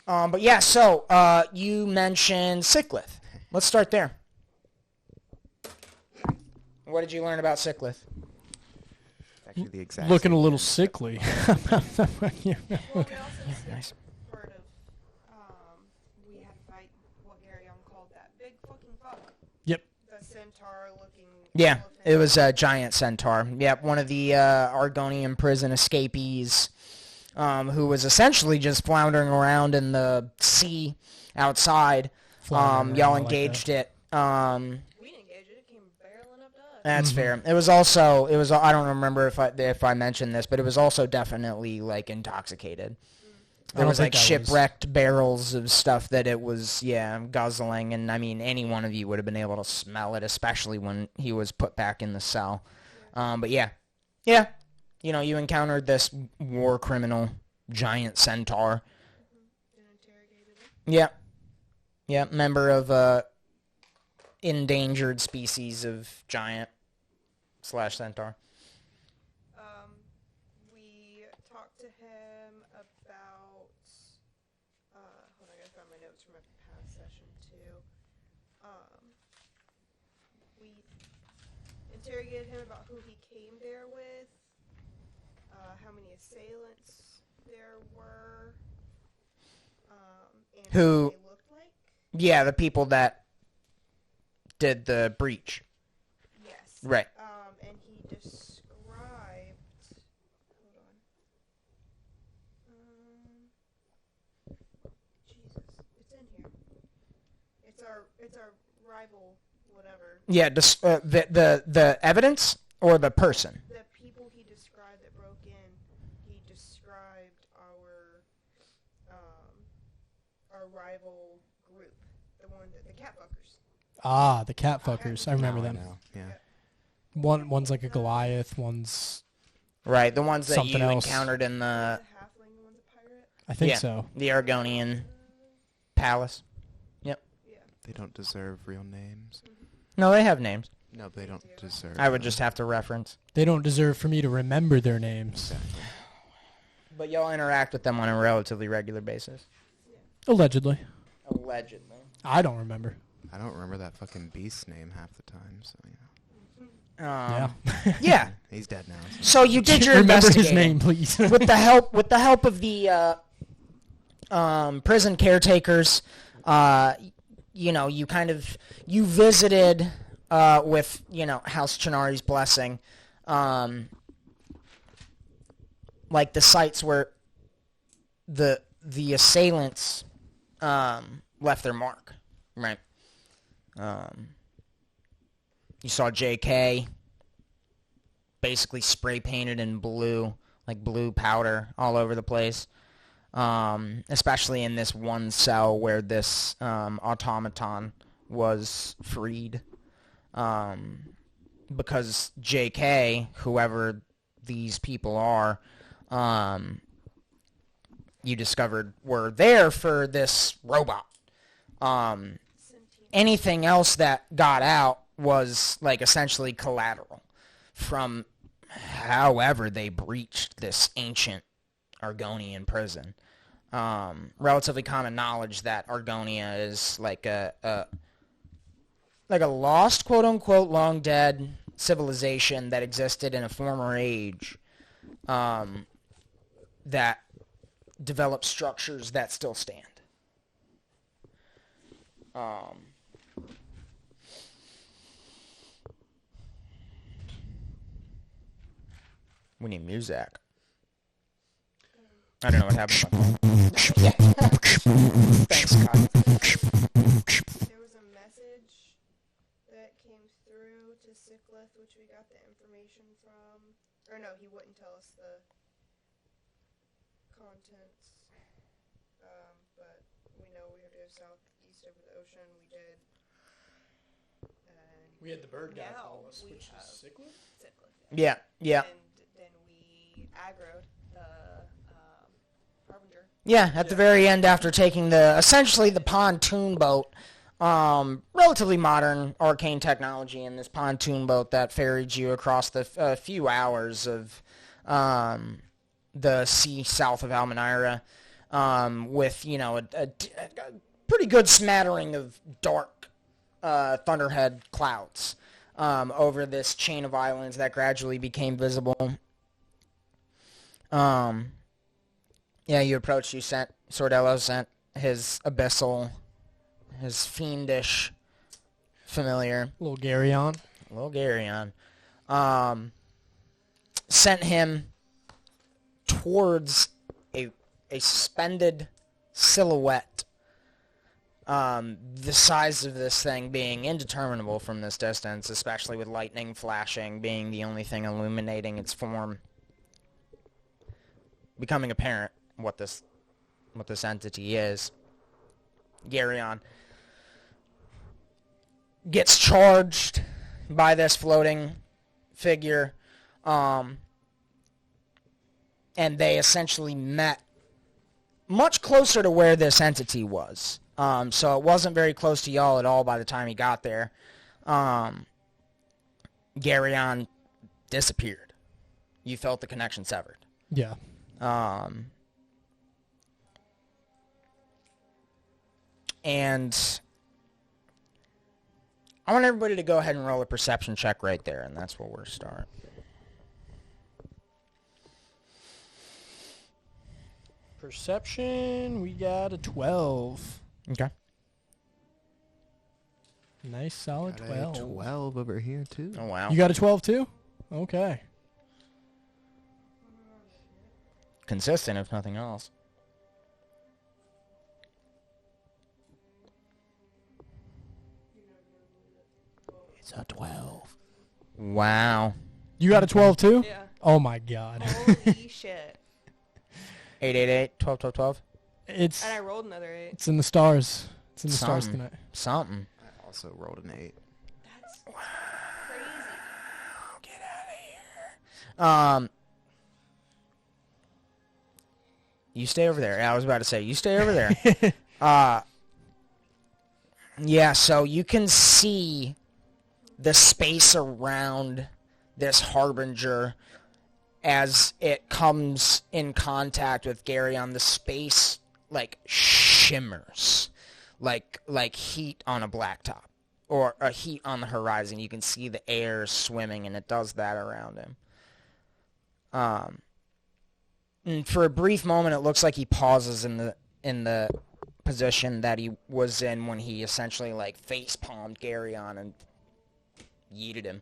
But yeah, so you mentioned Sickleth. Let's start there. What did you learn about Sickleth? Actually, the exact Looking a same little thing. sickly. Well, we also Nice. heard of, we had to fight what Gary Young called that big fucking fuck. Yep. The centaur-looking Yeah, elephant. it was a giant centaur. Yep, one of the Argonian prison escapees who was essentially just floundering around in the sea outside. Floundering Y'all around like engaged it. We didn't engage it. It came barreling up to us. That's fair. It was I don't remember if I mentioned this, but it was also definitely like intoxicated. There was like shipwrecked barrels of stuff that it was, guzzling, and I mean, any one of you would have been able to smell it, especially when he was put back in the cell. But yeah, you know, you encountered this war criminal, giant centaur. And interrogated it. Yeah, member of endangered species of giant / centaur. We talked to him about, hold on, I gotta find my notes from a past session too. We interrogated him about who he came there with, how many assailants there were, and Who- what they looked like. Yeah, the people that did the breach. Yes. Right. And he described. Hold on. Jesus, it's in here. It's our rival, whatever. Yeah, the evidence or the person? The people he described that broke in, he described our rival group, the one that the cat fuckers. Ah, the cat fuckers. I remember Now I them. know, yeah. One's like a Goliath. One's Right, the ones that Something you else. encountered in The the halfling one's a pirate. I think so. the Argonian palace. Yeah. They don't deserve real names. No, they have names. No, they don't deserve. I would just have to reference. They don't deserve for me to remember their names. Exactly. But y'all interact with them on a relatively regular basis. Allegedly. Allegedly. I don't remember. I don't remember that fucking beast's name half the time, so you know. Yeah. Yeah. He's dead now. So. So you did your remember his investigating. name, please. with the help of the prison caretakers, you know, you visited with, you know, House Chinari's blessing, like the sites where the assailants left their mark, right? You saw J.K. basically spray painted in blue, like blue powder all over the place, especially in this one cell where this automaton was freed, because J.K., whoever these people are, you discovered were there for this robot. Anything else that got out was like essentially collateral from however they breached this ancient Argonian prison. Relatively common knowledge that Argonia is like a lost, quote unquote, long dead civilization that existed in a former age, that developed structures that still stand. We need music. I don't know what happened. Thanks, Scott. There was a message that came through to Sickleth, which we got the information from. Or no, he wouldn't tell us the contents. But we know we have to go southeast over the ocean. We did. And We had the bird guy now call us, we which have is Sickleth? Sickleth. Yeah. And then we aggroed the Harbinger. Yeah, at the very end, after taking essentially the pontoon boat, relatively modern arcane technology in this pontoon boat that ferried you across the few hours of the sea south of Almenara, with, you know, a pretty good smattering of dark thunderhead clouds over this chain of islands that gradually became visible. Yeah, you approached, Sordello sent his abyssal, his fiendish familiar. Little Garyon. Sent him towards a suspended silhouette, the size of this thing being indeterminable from this distance, especially with lightning flashing being the only thing illuminating its form. Becoming apparent what this entity is. Garyon gets charged by this floating figure, and they essentially met much closer to where this entity was. So it wasn't very close to y'all at all by the time he got there. Garyon disappeared. You felt the connection severed. Yeah. And I want everybody to go ahead and roll a perception check right there, and that's where we're starting. Perception, we got a 12. Okay. Nice solid Got 12. a 12 over here, too. Oh, wow. You got a 12 too? Okay. Consistent, if nothing else. It's a 12. Wow. You got a 12 too? Yeah. Oh my god. Holy shit. 888 12 12 12. It's And I rolled another 8. it's in the stars. It's in the stars Something. tonight. Something. I also rolled an 8. That's crazy. Get out of here. You stay over there. I was about to say, you stay over there. Yeah, so you can see the space around this harbinger as it comes in contact with Gary on the space, like, shimmers. Like heat on a blacktop. Or a heat on the horizon. You can see the air swimming, and it does that around him. And for a brief moment, it looks like he pauses in the position that he was in when he essentially like face palmed Gary on and yeeted him.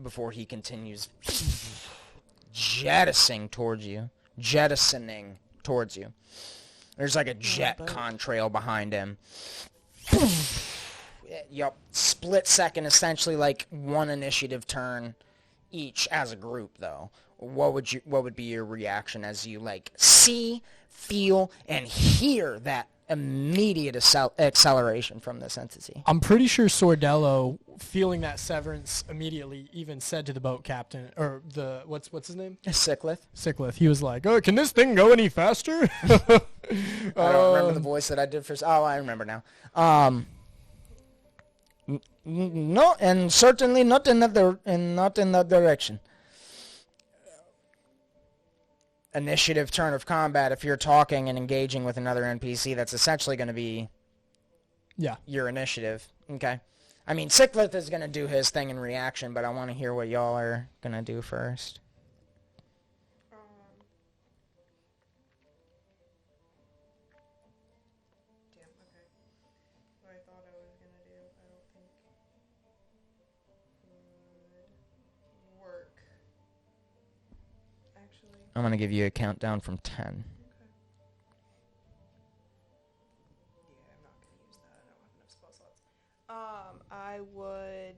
Before he continues jettisoning towards you. There's like a jet contrail behind him. Yup. Split second, essentially like one initiative turn each as a group, though. What would be your reaction as you like see, feel, and hear that immediate acceleration from this entity? I'm pretty sure Sordello, feeling that severance immediately, even said to the boat captain, or the what's his name? Sickleth. He was like, "Oh, can this thing go any faster?" I don't remember the voice that I did first. Oh, I remember now. No, and certainly not in that direction. Initiative turn of combat. If you're talking and engaging with another NPC, that's essentially going to be your initiative. Okay. I mean, Sickleth is going to do his thing in reaction, but I want to hear what y'all are going to do first. Damn, okay. What I thought I was gonna do, I don't think would work. Actually. I'm going to give you a countdown from 10. Okay. Yeah, I'm not gonna use that. I don't have enough spell slots. I would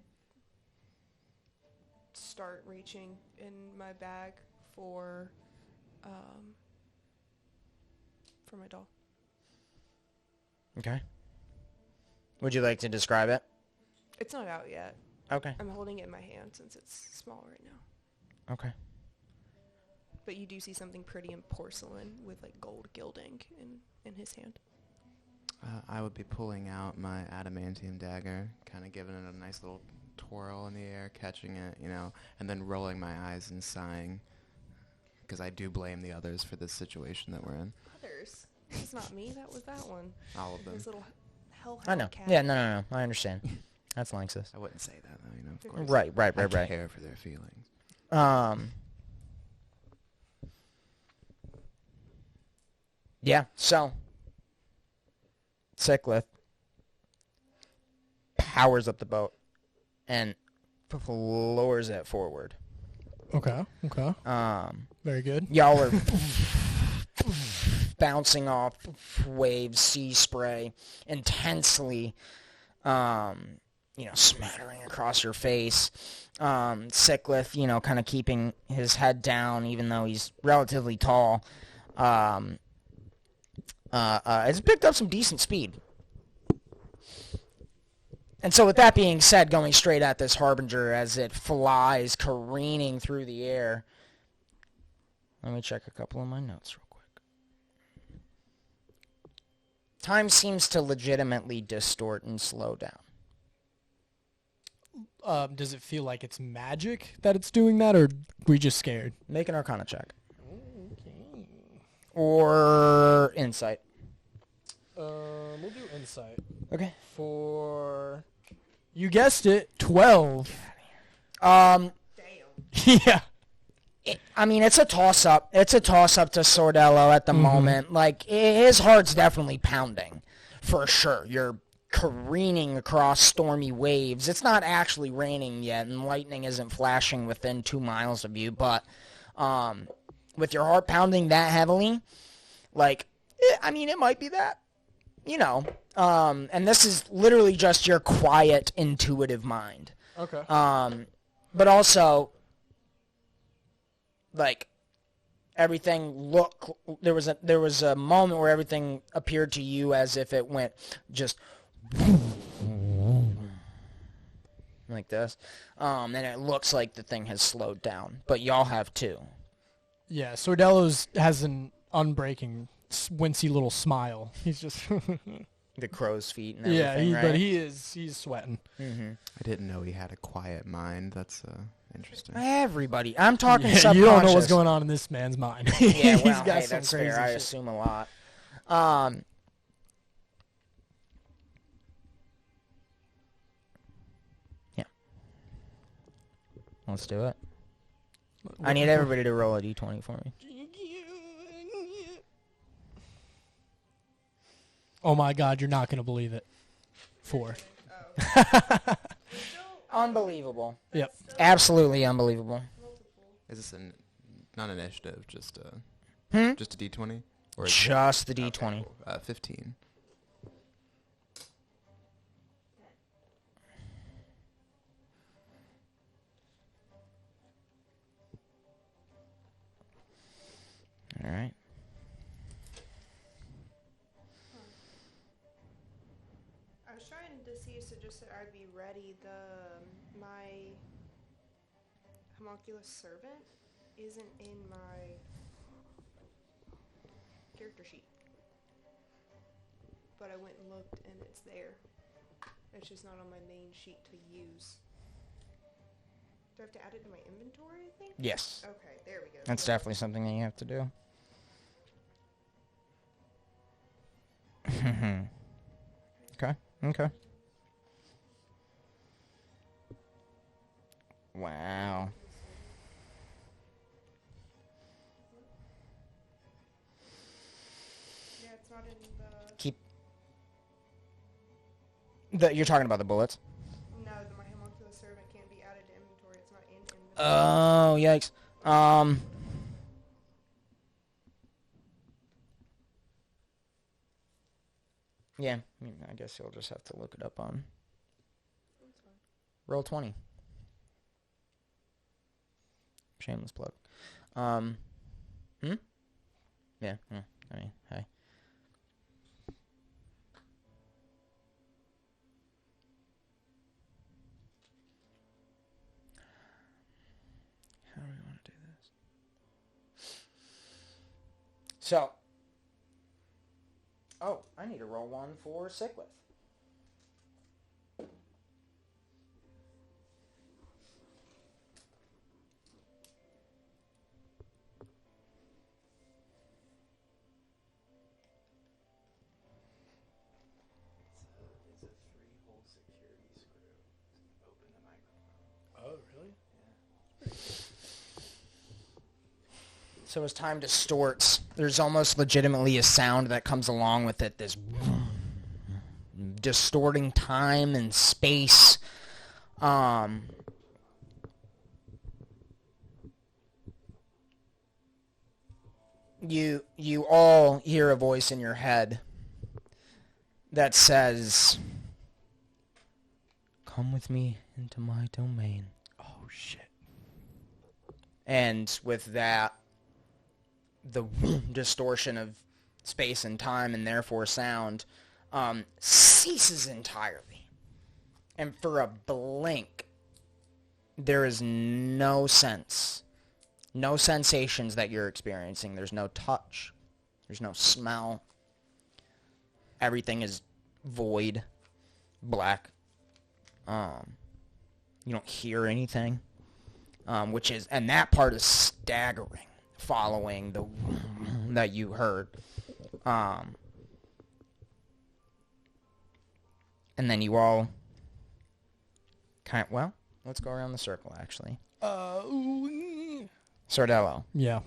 start reaching in my bag for my doll. Okay. Would you like to describe it? It's not out yet. Okay. I'm holding it in my hand since it's small right now. Okay. But you do see something pretty in porcelain with like gold gilding in his hand. I would be pulling out my adamantium dagger, kind of giving it a nice little twirl in the air, catching it, and then rolling my eyes and sighing. because I do blame the others for this situation that we're in. Others? It's not me. That was that one. All of them. This little hellhound I know. cat. Yeah, no. I understand. That's Lanxess. I wouldn't say that, though, of course. Right. I care for their feelings. Yeah, so Sickleth powers up the boat and lowers it forward. Okay. Very good. Y'all are bouncing off waves, sea spray, intensely, smattering across your face. Sickleth, kind of keeping his head down, even though he's relatively tall. It's picked up some decent speed. And so with that being said, going straight at this Harbinger as it flies careening through the air. Let me check a couple of my notes real quick. Time seems to legitimately distort and slow down. Does it feel like it's magic that it's doing that, or we just scared? Make an Arcana check. Okay. Or Insight. We'll do Insight. Okay. For, you guessed it, 12. Damn. Yeah. It's a toss-up. It's a toss-up to Sordello at the moment. Like, his heart's definitely pounding, for sure. You're careening across stormy waves. It's not actually raining yet, and lightning isn't flashing within 2 miles of you, but with your heart pounding that heavily, like, it might be that. And this is literally just your quiet, intuitive mind. Okay. But also, like, everything there was a moment where everything appeared to you as if it went just like this. And it looks like the thing has slowed down, but y'all have too. Yeah, Sordello's has an unbreaking, wincy little smile. He's just... The crow's feet and everything, yeah, right? but he's sweating. Mm-hmm. I didn't know he had a quiet mind. That's interesting. Everybody. I'm talking subconscious. You don't know what's going on in this man's mind. Yeah, He's well, got hey, some that's crazy fair. I shit. assume a lot. Yeah. Let's do it. I need everybody to roll a d20 for me. Oh my God, you're not going to believe it. 4. Unbelievable. Yep. Absolutely unbelievable. Is this not an initiative, just a d20? Or Just the d20. 15. All right. I was trying to see so just that I'd be ready. My homunculus servant isn't in my character sheet, but I went and looked and it's there. It's just not on my main sheet to use. Do I have to add it to my inventory, I think? Yes. Okay, there we go. That's definitely something that you have to do. Okay. Wow. Yeah, it's not in the... Keep... You're talking about the bullets? No, my homunculus servant can't be added to inventory. It's not in inventory. Oh, yikes. Yeah, I guess you'll just have to look it up on Roll20. Shameless plug. Yeah, hey. How do we want to do this? So, I need to roll one for Sickleth. So as time distorts, there's almost legitimately a sound that comes along with it, this distorting time and space. You all hear a voice in your head that says, "Come with me into my domain." Oh, shit. And with that, the distortion of space and time, and therefore sound, ceases entirely. And for a blink, there is no sense, no sensations that you're experiencing. There's no touch. There's no smell. Everything is void, black. You don't hear anything, and that part is staggering, following the that you heard. And then you all let's go around the circle, actually. Sardello. Yeah.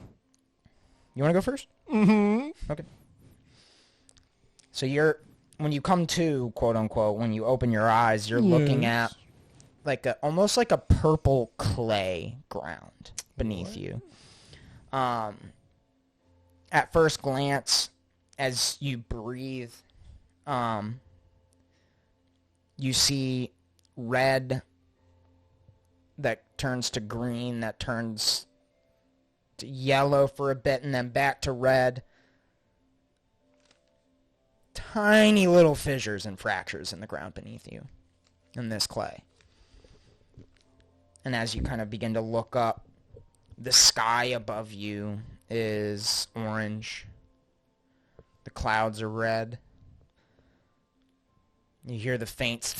You want to go first? Mm-hmm. Okay. So when you come to, quote unquote, when you open your eyes, you're looking at almost like a purple clay ground beneath you. At first glance, as you breathe, you see red that turns to green, that turns to yellow for a bit, and then back to red. Tiny little fissures and fractures in the ground beneath you in this clay. And as you kind of begin to look up, the sky above you is orange. The clouds are red. You hear the faint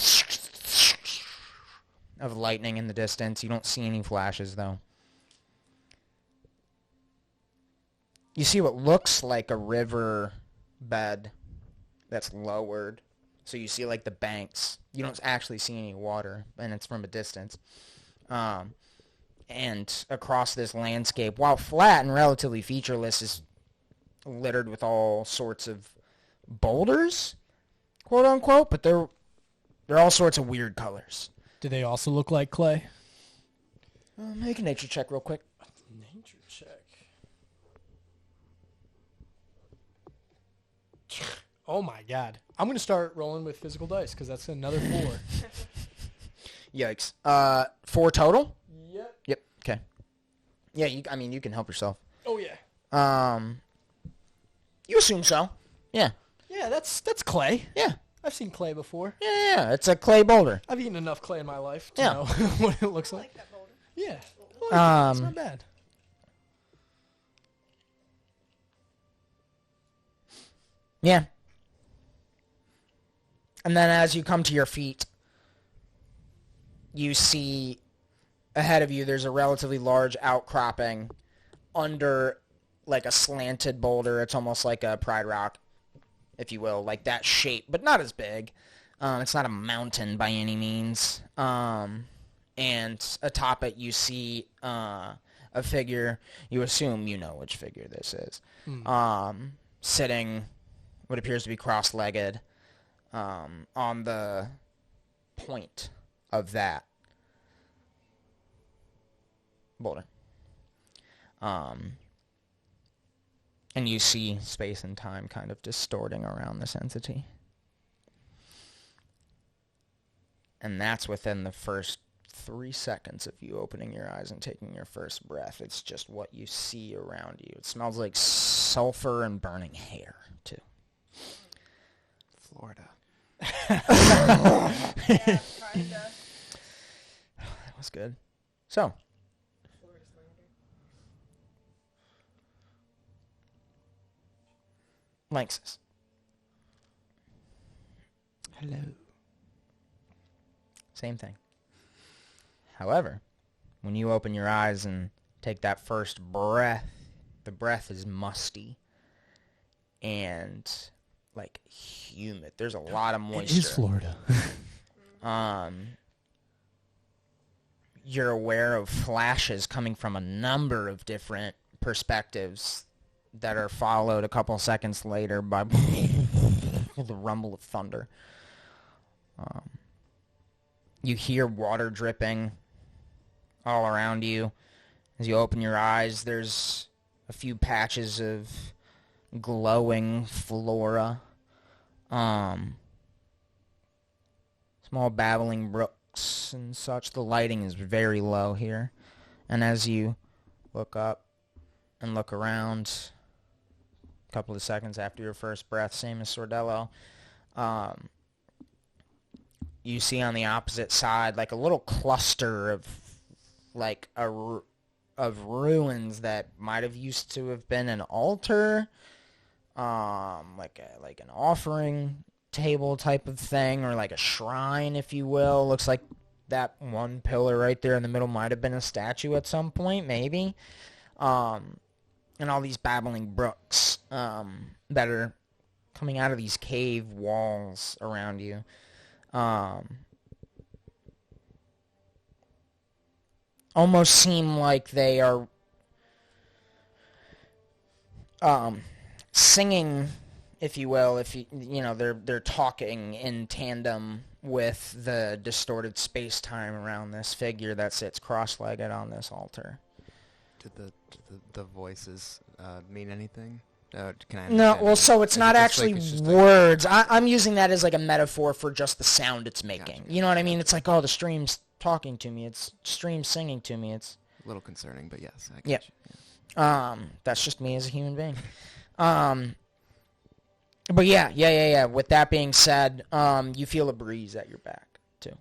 of lightning in the distance. You don't see any flashes, though. You see what looks like a river bed that's lowered. So you see like the banks. You don't actually see any water, and it's from a distance. And across this landscape, while flat and relatively featureless, is littered with all sorts of boulders, quote unquote, but they're all sorts of weird colors. Do they also look like clay? Make a nature check real quick. Nature check. Oh my god. I'm going to start rolling with physical dice because that's another 4. Yikes. 4 total? Yep. Yep. Okay. Yeah, you can help yourself. Oh yeah. You assume so. Yeah. Yeah, that's clay. Yeah. I've seen clay before. Yeah. It's a clay boulder. I've eaten enough clay in my life to Yeah. know what it looks I like. like that boulder. Yeah. It's not bad. Yeah. And then as you come to your feet, you see ahead of you there's a relatively large outcropping under like a slanted boulder. It's almost like a pride rock, if you will, like that shape, but not as big. It's not a mountain by any means. And atop it you see a figure. You assume you know which figure this is. Sitting what appears to be cross-legged on the point of that boulder. And you see space and time kind of distorting around this entity. And that's within the first 3 seconds of you opening your eyes and taking your first breath. It's just what you see around you. It smells like sulfur and burning hair, too. Florida. Yeah, kinda. That was good. So, Florida's louder. Lanxus. Hello. Same thing. However, when you open your eyes and take that first breath, the breath is musty and like humid. There's a lot of moisture. It is Florida. You're aware of flashes coming from a number of different perspectives that are followed a couple seconds later by the rumble of thunder. You hear water dripping all around you. As you open your eyes, there's a few patches of glowing flora. Small babbling brooks and such. The lighting is very low here. And as you look up and look around, a couple of seconds after your first breath, same as Sordello, you see on the opposite side like a little cluster of like of ruins that might have used to have been an altar, like an offering table type of thing, or like a shrine, if you will. Looks like that one pillar right there in the middle might have been a statue at some point, maybe. And all these babbling brooks that are coming out of these cave walls around you. Almost seem like they are singing, if you will, they're talking in tandem with the distorted space-time around this figure that sits cross-legged on this altar. Did the voices mean anything? Can I No, well, so it's not actually words. Like I'm using that as like a metaphor for just the sound it's making. Gotcha. You know what I mean? It's like, oh, the stream's talking to me. It's stream singing to me. It's a little concerning, but yes, I get you. Yeah. That's just me as a human being. But yeah. With that being said, you feel a breeze at your back too.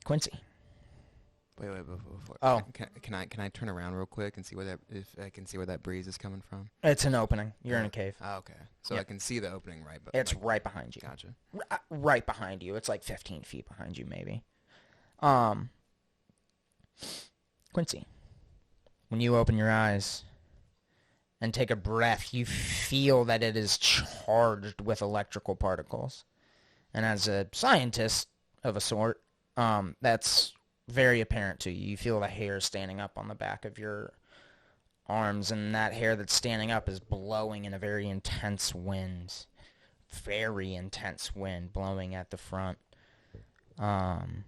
Quincy. Wait, before. Oh. Can I turn around real quick and see where that breeze is coming from? It's an opening. You're in a cave. Oh, okay. So Yep. I can see the opening right, but It's right behind you. Gotcha. Right behind you. It's like 15 feet behind you, maybe. Quincy, when you open your eyes and take a breath, you feel that it is charged with electrical particles. And as a scientist of a sort, that's very apparent to you. You feel the hair standing up on the back of your arms, and that hair that's standing up is blowing in a very intense wind. Very intense wind blowing at the front. And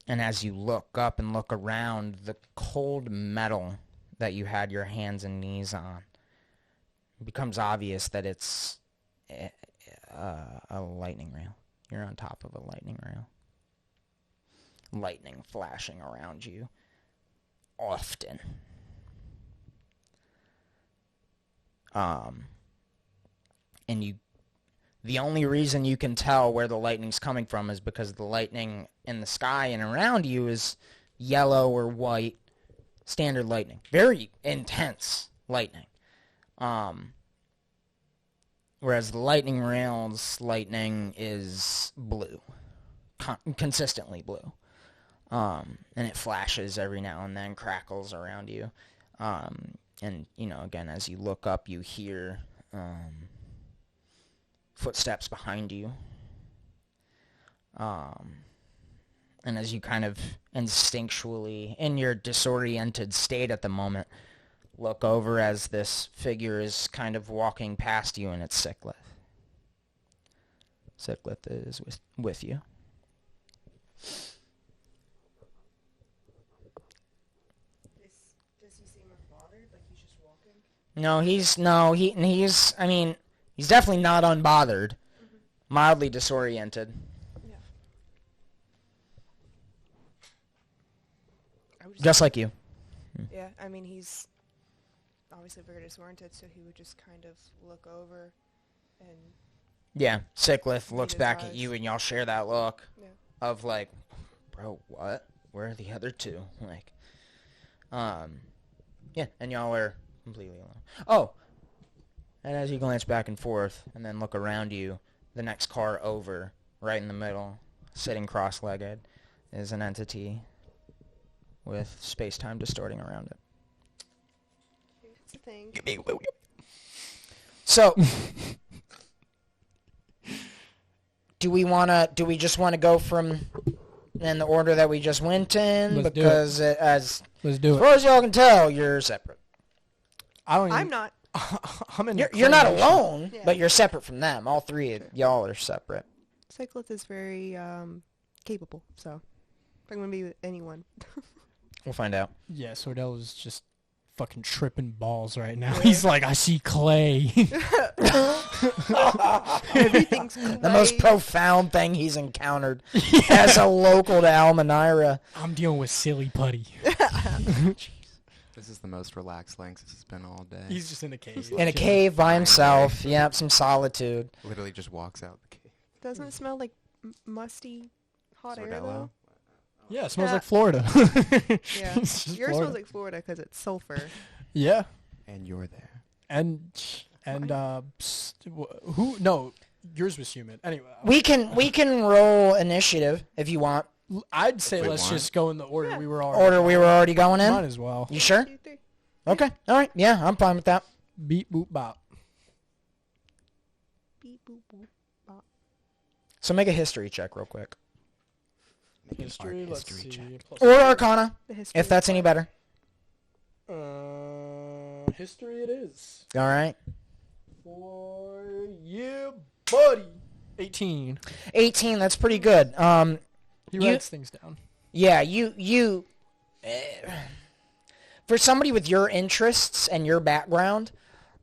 as you look up and look around, the cold metal that you had your hands and knees on, it becomes obvious that it's a lightning rail. You're on top of a lightning rail. Lightning flashing around you often. And the only reason you can tell where the lightning's coming from is because the lightning in the sky and around you is yellow or white, standard lightning. Very intense lightning. Whereas the lightning rail's lightning is blue. Consistently blue. And it flashes every now and then, crackles around you. And, again, as you look up, you hear footsteps behind you. And as you kind of instinctually, in your disoriented state at the moment, look over as this figure is kind of walking past you, and it's Sickleth. Sickleth is with you. Does he seem unbothered? Like he's just walking? He's definitely not unbothered. Mm-hmm. Mildly disoriented. Yeah. Just like you. Yeah, he's obviously very disoriented, so he would just kind of look over and... Yeah, Sickleth looks his back eyes. at you, and y'all share that look Yeah. of like, bro, what? Where are the other two? Like, yeah, and y'all are completely alone. Oh, and as you glance back and forth and then look around you, the next car over, right in the middle, sitting cross-legged, is an entity with space-time distorting around it. It's a thing. So, do we just want to go from in the order that we just went in, Let's because Let's do as it. far as y'all can tell, you're separate. I'm not. I'm in. You're not Claymation. alone, Yeah. but you're separate from them. All three of y'all are separate. Cyclith is very capable, so I'm gonna be with anyone. We'll find out. Yeah, Sordell is just fucking tripping balls right now. He's like, I see clay. Everything's clay. The most profound thing he's encountered as a local to Almanira. I'm dealing with silly putty. This is the most relaxed Lanxus has been all day. He's just in a cave. In a cave by himself. Yep, some solitude. Literally just walks out the cave. Doesn't it smell like musty hot air though? Yeah, it smells Yeah. like Florida. Yeah. It's just Yours Florida. smells like Florida because it's sulfur. Yeah, And you're there. and who? No, yours was humid. Anyway, We can roll initiative if you want. I'd say we let's want. just go in the order Yeah. we were already. Order we were already going Might in. as well. You sure? 2, 3. Okay. All right. Yeah, I'm fine with that. Beep boop bop. Beep boop boop bop. So make a history check real quick. Make an History. art Let's history see. check. Plus- Or Arcana, The history if that's any better. History it is. All right. For you, buddy. 18. 18. That's pretty good. He You- writes things down. Yeah, you for somebody with your interests and your background,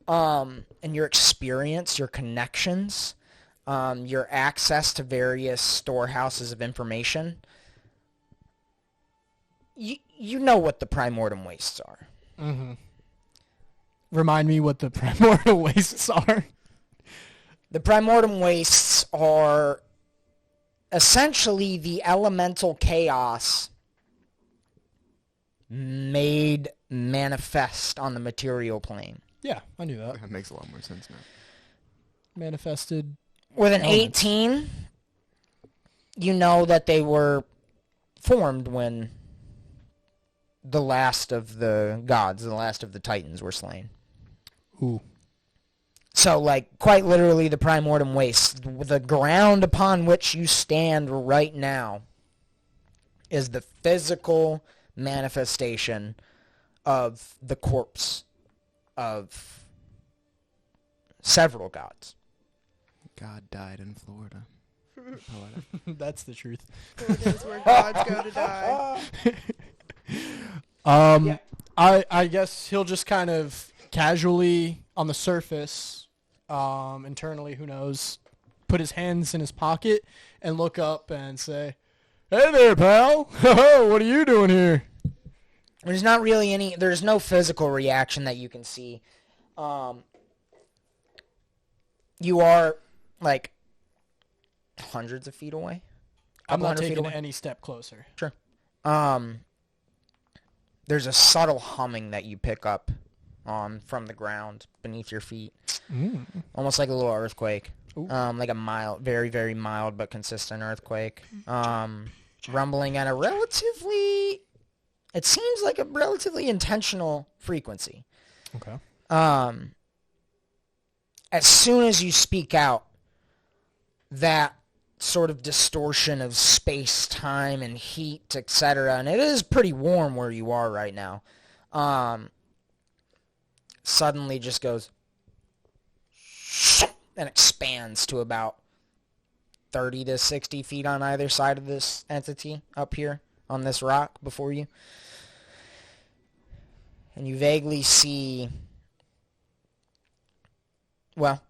and your experience, your connections, your access to various storehouses of information, you know what the primordial wastes are. Mm-hmm. Remind me what the primordial wastes are. The primordial wastes are essentially the elemental chaos made manifest on the material plane. Yeah, I knew that. That makes a lot more sense now. Manifested. With an Elements. 18, you know that they were formed when the last of the gods, the last of the titans were slain. Ooh. So, like, quite literally the primordial wastes, the ground upon which you stand right now is the physical manifestation of the corpse of several gods. God died in Florida. Poetic. That's the truth. Florida's where gods go to die. Yeah. I guess he'll just kind of casually on the surface, internally, who knows, put his hands in his pocket and look up and say, "Hey there, pal. What are you doing here?" There's not really there's no physical reaction that you can see. You are, like, hundreds of feet away. I'm Couple not hundred feet taking away. any step closer. Sure. There's a subtle humming that you pick up from the ground beneath your feet. Almost like a little earthquake. Ooh. Like a mild, very, very mild but consistent earthquake. Rumbling at a relatively, it seems like a relatively intentional frequency. Okay. As soon as you speak out, that sort of distortion of space, time, and heat, etc., and it is pretty warm where you are right now, suddenly just goes and expands to about 30 to 60 feet on either side of this entity up here on this rock before you. And you vaguely see, well,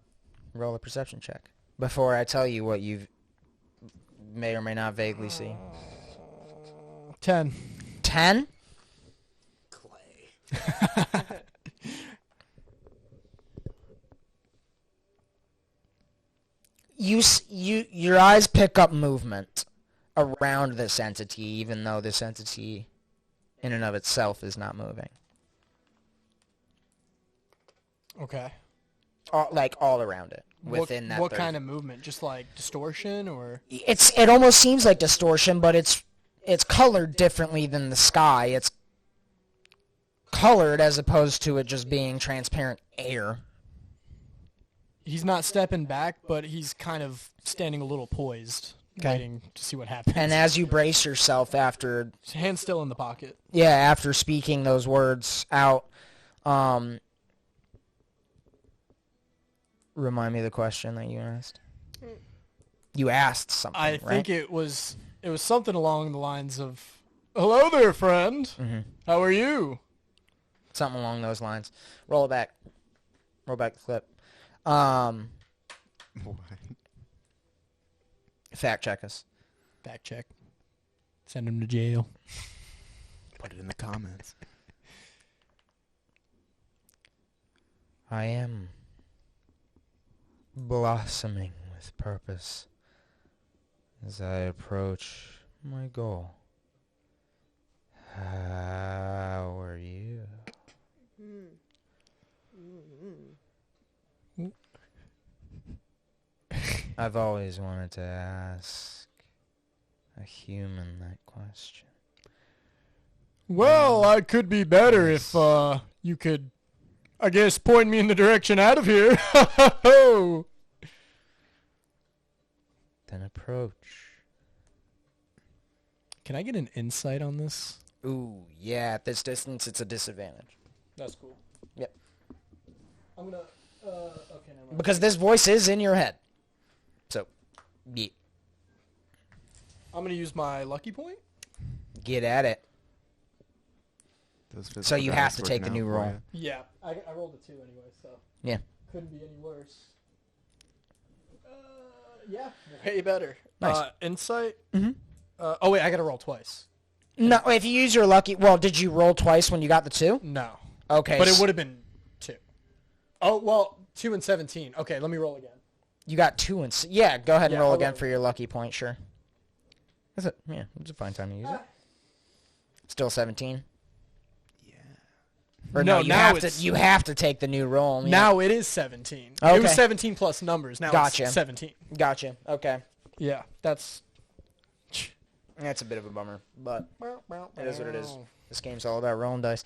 roll a perception check before I tell you what you may or may not vaguely see. 10. 10? Your eyes pick up movement around this entity, even though this entity in and of itself is not moving. Okay. All around it, within that. What 30. kind of movement? Just like distortion, or? It almost seems like distortion, but it's colored differently than the sky. It's colored as opposed to it just being transparent air. He's not stepping back, but he's kind of standing a little poised. waiting to see what happens. And as you brace yourself after... His hand's still in the pocket. Yeah, after speaking those words out, remind me of the question that you asked. You asked something, I right? think it was something along the lines of, "Hello there, friend. Mm-hmm. How are you?" Something along those lines. Roll it back. Roll back the clip. What? Fact check us. Fact check. Send him to jail. Put it in the comments. I am blossoming with purpose as I approach my goal. How are you? I've always wanted to ask a human that question. Well, I could be better if you could, I guess, point me in the direction out of here. Then approach. Can I get an insight on this? Ooh, yeah, at this distance it's a disadvantage. That's cool. Yep. I'm gonna. Okay, never mind. Because this voice is in your head. So, yeah. I'm gonna use my lucky point. Get at it. So you have to take the new roll. Yeah, I rolled a 2 anyway, so Yeah. couldn't be any worse. Yeah, way better. Nice. Insight. Mm-hmm. Oh wait, I gotta roll twice. No, if you use your lucky... Well, did you roll twice when you got the 2? No. Okay. But it would have been 2. Oh, well, 2 and 17. Okay, let me roll again. You got 2 and... Yeah, go ahead and roll I'll again roll. for your lucky point, sure. That's it. Yeah, it's a fine time to use it. Still 17? Yeah. Or no, you now have to take the new roll. Now it is 17. Okay. It was 17 plus numbers. Now Gotcha. it's 17. Gotcha. Okay. Yeah, that's That's a bit of a bummer, but it is what it is. This game's all about rolling dice.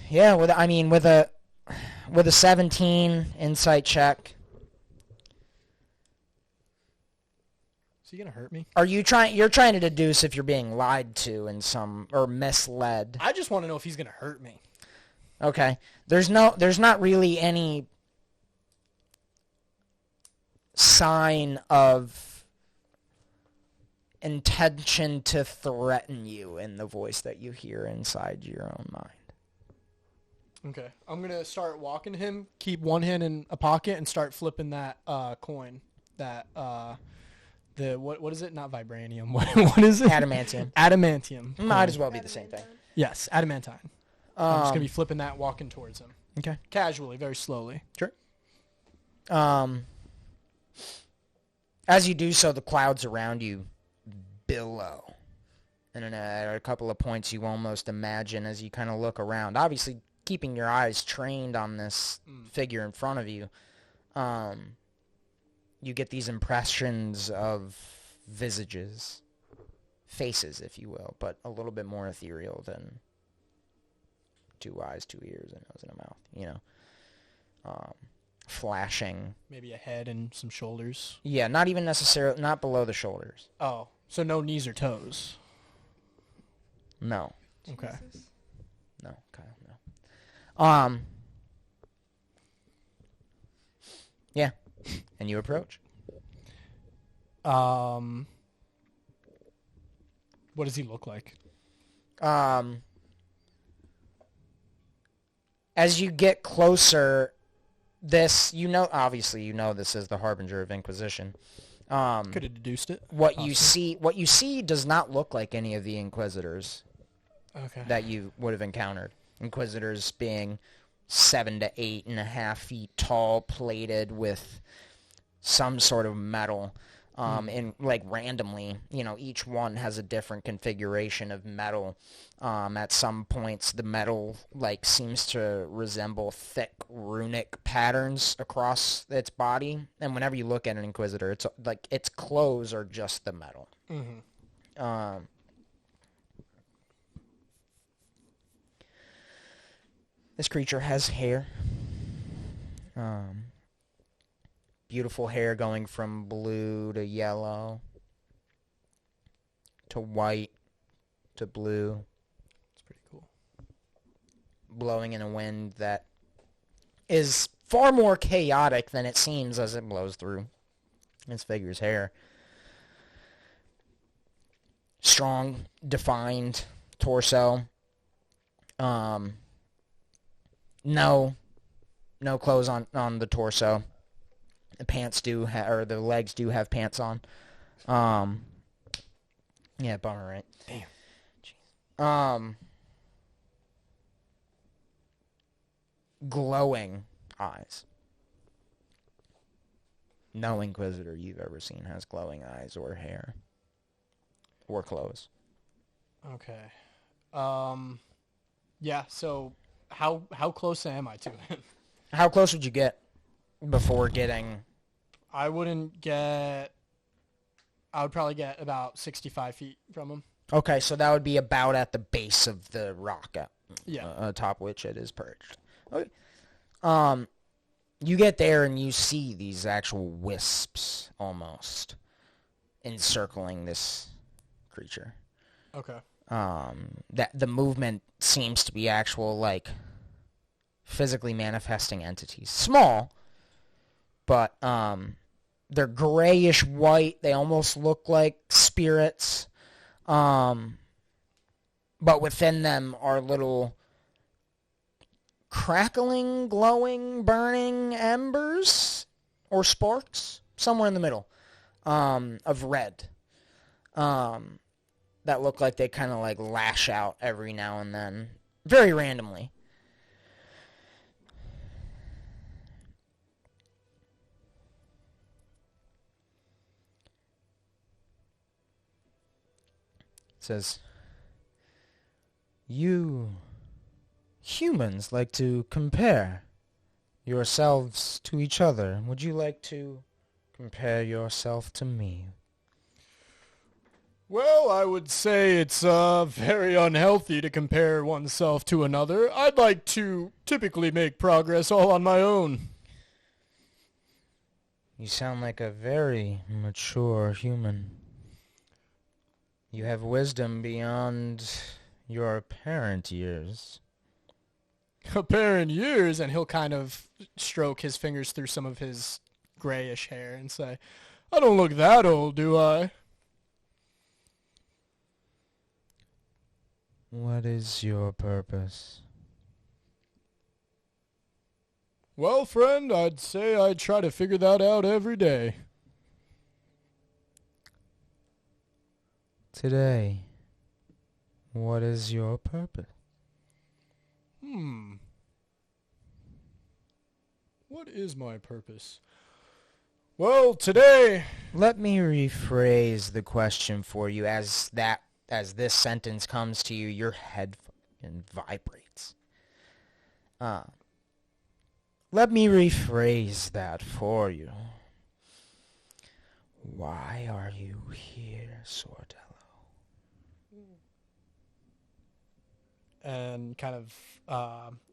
Yeah, with a 17 insight check. Is he gonna hurt me? You're trying to deduce if you're being lied to in some or misled. I just want to know if he's gonna hurt me. Okay. There's not really any sign of intention to threaten you in the voice that you hear inside your own mind. Okay. I'm going to start walking to him, keep one hand in a pocket, and start flipping that coin. That, what is it? Not vibranium. What is it? Adamantium. Adamantium. Might as well be the same thing. Yes, adamantine. I'm just going to be flipping that, walking towards him. Okay. Casually, very slowly. Sure. As you do so, the clouds around you billow. And then at a couple of points you almost imagine as you kind of look around, obviously keeping your eyes trained on this figure in front of you, you get these impressions of visages, faces, if you will, but a little bit more ethereal than 2 eyes, 2 ears, a nose, and a mouth, you know. Flashing. Maybe a head and some shoulders. Yeah, not even necessarily, not below the shoulders. Oh, so no knees or toes. No. Okay. Jesus. No, Kyle, no. Yeah. And you approach. What does he look like? As you get closer, this, obviously this is the Harbinger of Inquisition. Could have deduced it. What you see does not look like any of the Inquisitors that you would have encountered. Inquisitors being 7 to 8.5 feet tall, plated with some sort of metal. And like randomly, each one has a different configuration of metal. At some points, the metal seems to resemble thick runic patterns across its body. And whenever you look at an Inquisitor, it's like its clothes are just the metal. Mm-hmm. This creature has hair. beautiful hair going from blue to yellow to white to blue. It's pretty cool. Blowing in a wind that is far more chaotic than it seems as it blows through this figure's hair. Strong, defined torso. No clothes on the torso. The pants or the legs do have pants on. Yeah, bummer, right? Damn. Jeez. Glowing eyes. No Inquisitor you've ever seen has glowing eyes or hair. Or clothes. Okay. Yeah, so how close am I to him? How close would you get before getting... I would probably get about 65 feet from him. Okay, so that would be about at the base of the rock Yeah. atop which it is perched. Okay. You get there and you see these actual wisps almost encircling this creature. Okay. That the movement seems to be actual, like, physically manifesting entities. Small, but they're grayish white. They almost look like spirits. But within them are little crackling, glowing, burning embers or sparks somewhere in the middle of red. That look like they kind of like lash out every now and then, very randomly. It says, "You humans like to compare yourselves to each other. Would you like to compare yourself to me?" Well, I would say it's very unhealthy to compare oneself to another. I'd like to typically make progress all on my own. You sound like a very mature human. You have wisdom beyond your parent years. Apparent years, and he'll kind of stroke his fingers through some of his grayish hair and say, I don't look that old, do I? What is your purpose? Well, friend, I'd say I try to figure that out every day. Today, what is your purpose? What is my purpose? Well, today... Let me rephrase the question for you as this sentence comes to you, your head fucking vibrates. Let me rephrase that for you. Why are you here, Sordello? And kind of,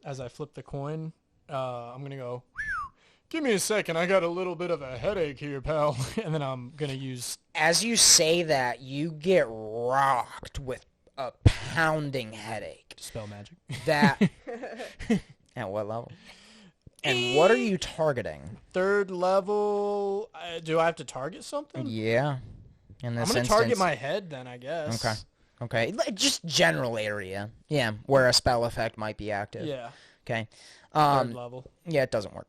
as I flip the coin, I'm going to go, give me a second, I got a little bit of a headache here, pal. And then I'm going to use... As you say that, you get rocked with a pounding headache. Spell magic. That... At what level? And what are you targeting? 3rd level. Do I have to target something? Yeah. I'm going to target my head then, I guess. Okay. Just general area. Yeah, where a spell effect might be active. Yeah. Okay. 3rd level. Yeah, it doesn't work.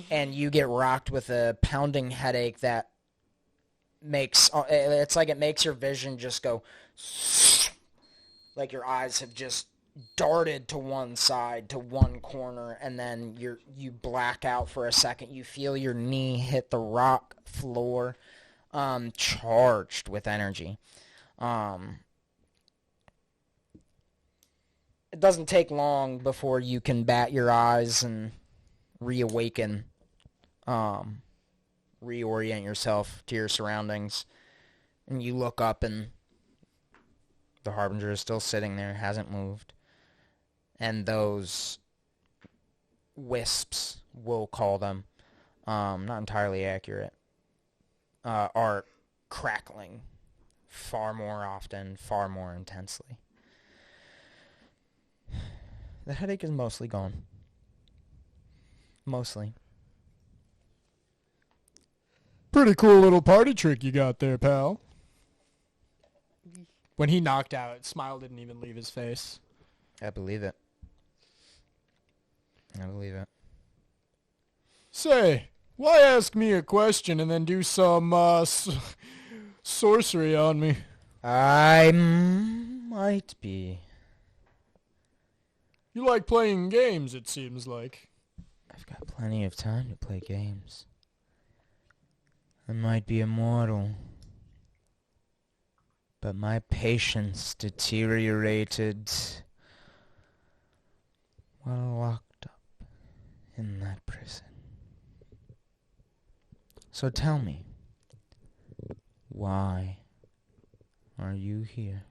And you get rocked with a pounding headache that makes... It's like it makes your vision just go... Like your eyes have just darted to one side, to one corner, and then you black out for a second. You feel your knee hit the rock floor, charged with energy. It doesn't take long before you can bat your eyes and reawaken, reorient yourself to your surroundings, and you look up and the Harbinger is still sitting there, hasn't moved. And those wisps, we'll call them, not entirely accurate, are crackling far more often, far more intensely. The headache is mostly gone. Mostly. Pretty cool little party trick you got there, pal. When he knocked out, smile didn't even leave his face. I believe it. I believe it. Say, why ask me a question and then do some sorcery on me? I might be. You like playing games, it seems like. I've got plenty of time to play games. I might be immortal, but my patience deteriorated while locked up in that prison. So tell me, why are you here?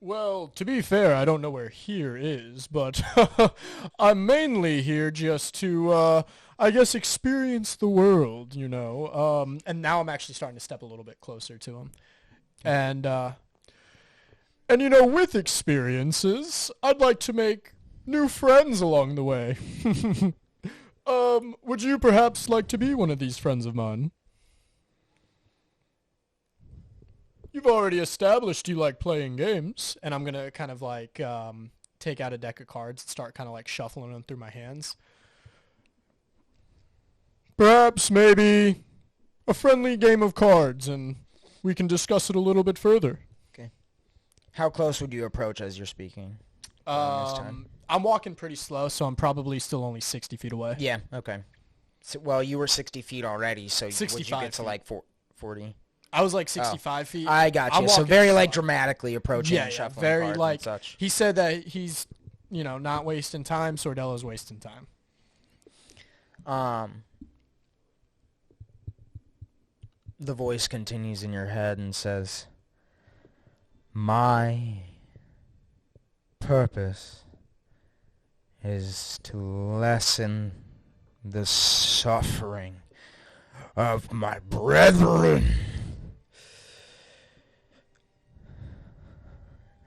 Well, to be fair, I don't know where here is, but I'm mainly here just to, I guess, experience the world, you know. And now I'm actually starting to step a little bit closer to him. And you know, with experiences, I'd like to make new friends along the way. Would you perhaps like to be one of these friends of mine? You've already established you like playing games, and I'm going to kind of like take out a deck of cards and start kind of like shuffling them through my hands. Perhaps maybe a friendly game of cards, and we can discuss it a little bit further. Okay. How close would you approach as you're speaking? This time? I'm walking pretty slow, so I'm probably still only 60 feet away. Yeah, okay. So, well, you were 60 feet already, so would you 65 get to feet. like 40? I was like 65 feet. I got I'm you. So walking very slow. like dramatically approaching and shuffling very cards like and such. he said that he's, you know, not wasting time. Sordello's wasting time. The voice continues in your head and says, "My purpose is to lessen the suffering of my brethren."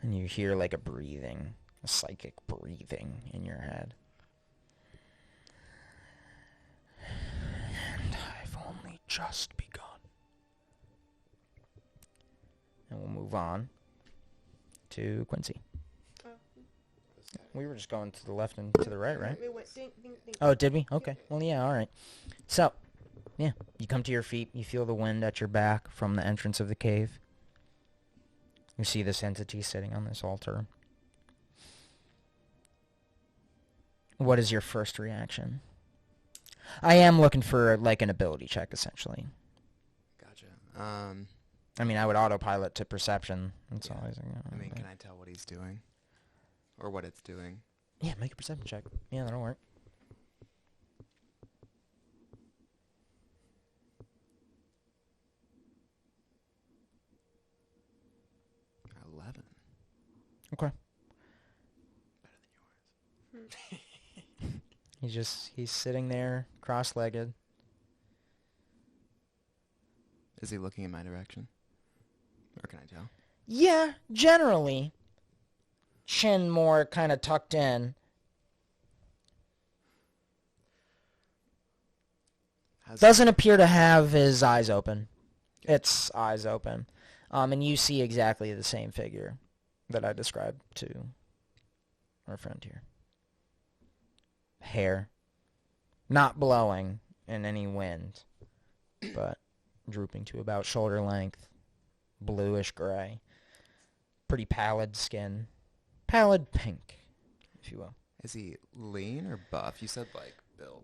And you hear like a breathing, a psychic breathing in your head. And I've only just begun. And we'll move on to Quincy. We were just going to the left and to the right, right? We went ding, ding, ding. Oh, did we? Okay. Well, yeah, all right. So, yeah, you come to your feet. You feel the wind at your back from the entrance of the cave. You see this entity sitting on this altar. What is your first reaction? I am looking for, like, an ability check, essentially. Gotcha. I mean, I would autopilot to perception. That's Yeah. always. I mean, can I tell what he's doing? Or what it's doing? Yeah, make a perception check. Yeah, that'll work. 11. Okay. Better than yours. He's sitting there, cross-legged. Is he looking in my direction? Or can I tell? Yeah, generally. Chin more kind of tucked in. Doesn't appear to have his eyes open. It's eyes open. And you see exactly the same figure that I described to our friend here. Hair. Not blowing in any wind, but drooping to about shoulder length. Bluish gray. Pretty pallid skin. Pallid pink, if you will. Is he lean or buff? You said like build.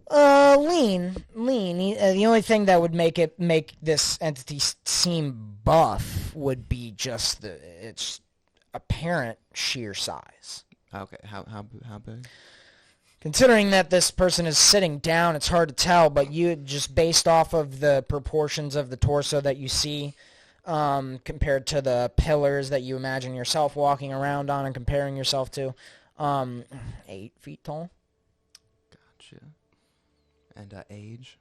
Lean. The only thing that would make this entity seem buff would be just its apparent sheer size. Okay, how big? Considering that this person is sitting down, it's hard to tell, but you just based off of the proportions of the torso that you see, compared to the pillars that you imagine yourself walking around on and comparing yourself to, 8 feet tall. Gotcha. And age?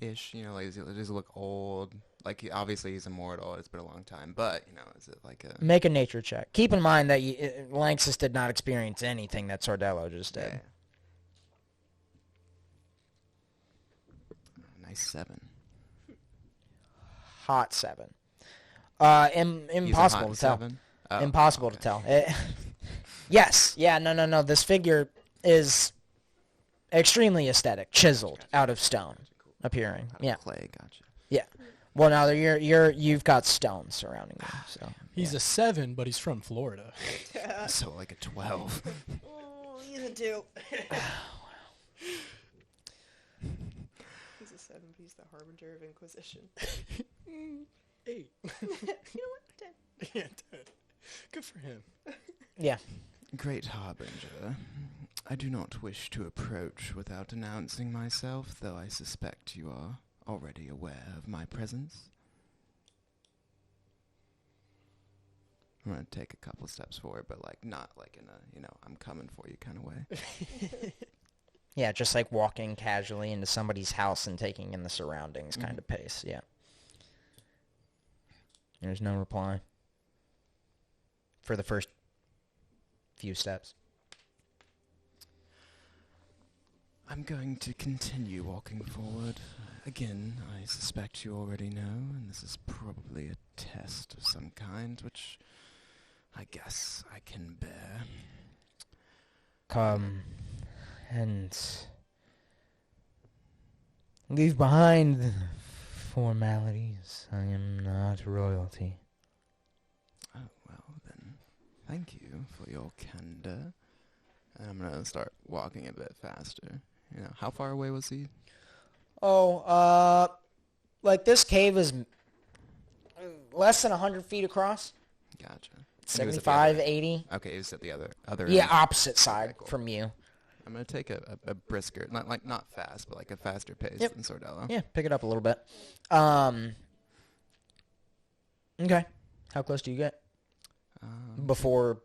Ish, like, does he look old? Like, obviously he's immortal. It's been a long time. But, is it like a... Make a nature check. Keep in mind that Lanxus did not experience anything that Sordello just did. Yeah. Nice 7. Hot 7. Impossible He's a hot to tell. 7? Oh, Impossible okay. to tell. Yes. Yeah, no. This figure is extremely aesthetic, chiseled out of stone, appearing. Out of Yeah. clay, gotcha. Yeah. Well, now you've got stone surrounding you. So He's a 7, but he's from Florida. So like a 12. Oh, he's a 2. He's a 7, but he's the harbinger of Inquisition. 8. You know what? 10. Yeah, 10. Good for him. yeah. Great Harbinger, I do not wish to approach without announcing myself, though I suspect you are already aware of my presence. I'm going to take a couple steps forward, but not like in a, I'm coming for you kind of way. Yeah, just like walking casually into somebody's house and taking in the surroundings kind of pace. Yeah. There's no reply for the first few steps. I'm going to continue walking forward. Again, I suspect you already know, and this is probably a test of some kind, which I guess I can bear. Come and leave behind the formalities. I am not royalty. Oh, well then, thank you for your candor. And I'm going to start walking a bit faster. How far away was he? Oh, like this cave is less than 100 feet across. Gotcha. 75, 80. Okay, he was at the other Yeah, end. opposite side Okay, cool. from you. I'm going to take a brisker, not fast, but like a faster pace Yep. than Sordello. Yeah, pick it up a little bit. Okay. How close do you get? Before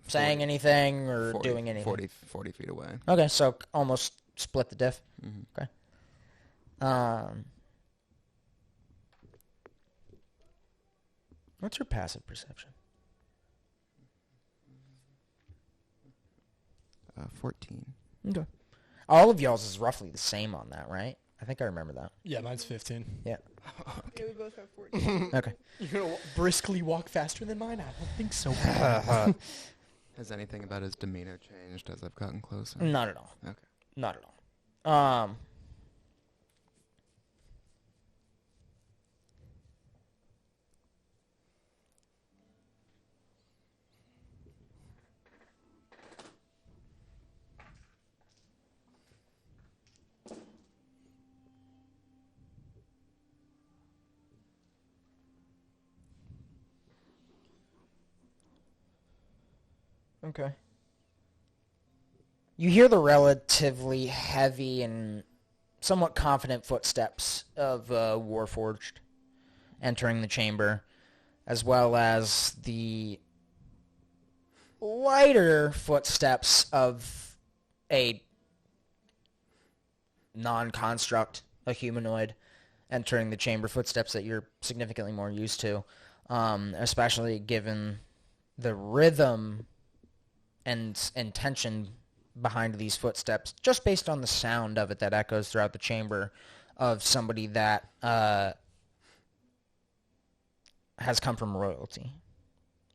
saying anything or 40, doing anything? 40 feet away. Okay, so almost split the diff. Mm-hmm. Okay. What's your passive perception? 14. Okay. All of y'all's is roughly the same on that, right? I think I remember that. Yeah, mine's 15. Yeah. Yeah, we both have 14. Okay. You're going to briskly walk faster than mine? I don't think so. Has anything about his demeanor changed as I've gotten closer? Not at all. Okay. Not at all. Okay. You hear the relatively heavy and somewhat confident footsteps of Warforged entering the chamber, as well as the lighter footsteps of a non-construct, a humanoid, entering the chamber, footsteps that you're significantly more used to, especially given the rhythm and intention behind these footsteps, just based on the sound of it that echoes throughout the chamber, of somebody that has come from royalty.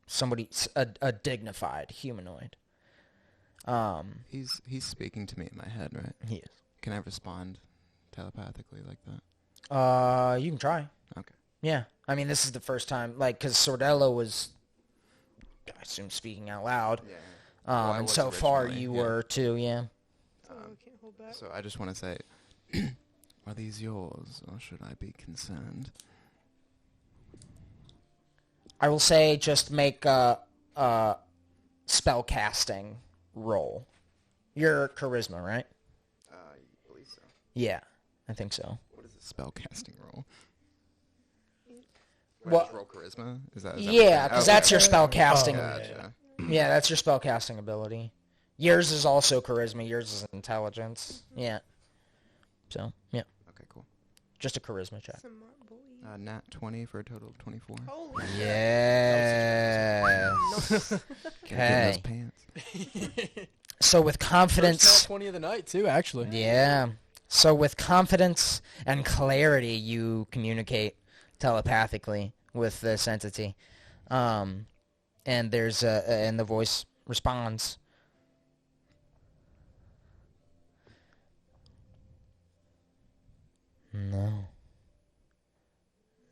Somebody, a dignified humanoid. He's speaking to me in my head, right? He is. Can I respond telepathically like that? You can try. Okay. Yeah. I mean, this is the first time, like, because Sordello was, I assume, speaking out loud. Yeah. And so far you were too, yeah. Oh, we can't hold back. So I just want to say, are these yours, or should I be concerned? I will say just make a spell casting roll. Your charisma, right? I believe so. Yeah, I think so. What is a spell casting roll? Well, Roll charisma? Is that yeah, because that's your spell casting. Gotcha. Yeah, that's your spell casting ability. Yours is also charisma. Yours is intelligence. Yeah. So, yeah. Okay, cool. Just a charisma check. Smart boy. Nat 20 for a total of 24. Holy Yes. Nice. Gotta get in those Okay. pants. So with First confidence... nat 20 of the night, too, actually. Yeah. So with confidence and clarity, you communicate telepathically with this entity. And there's and the voice responds. No.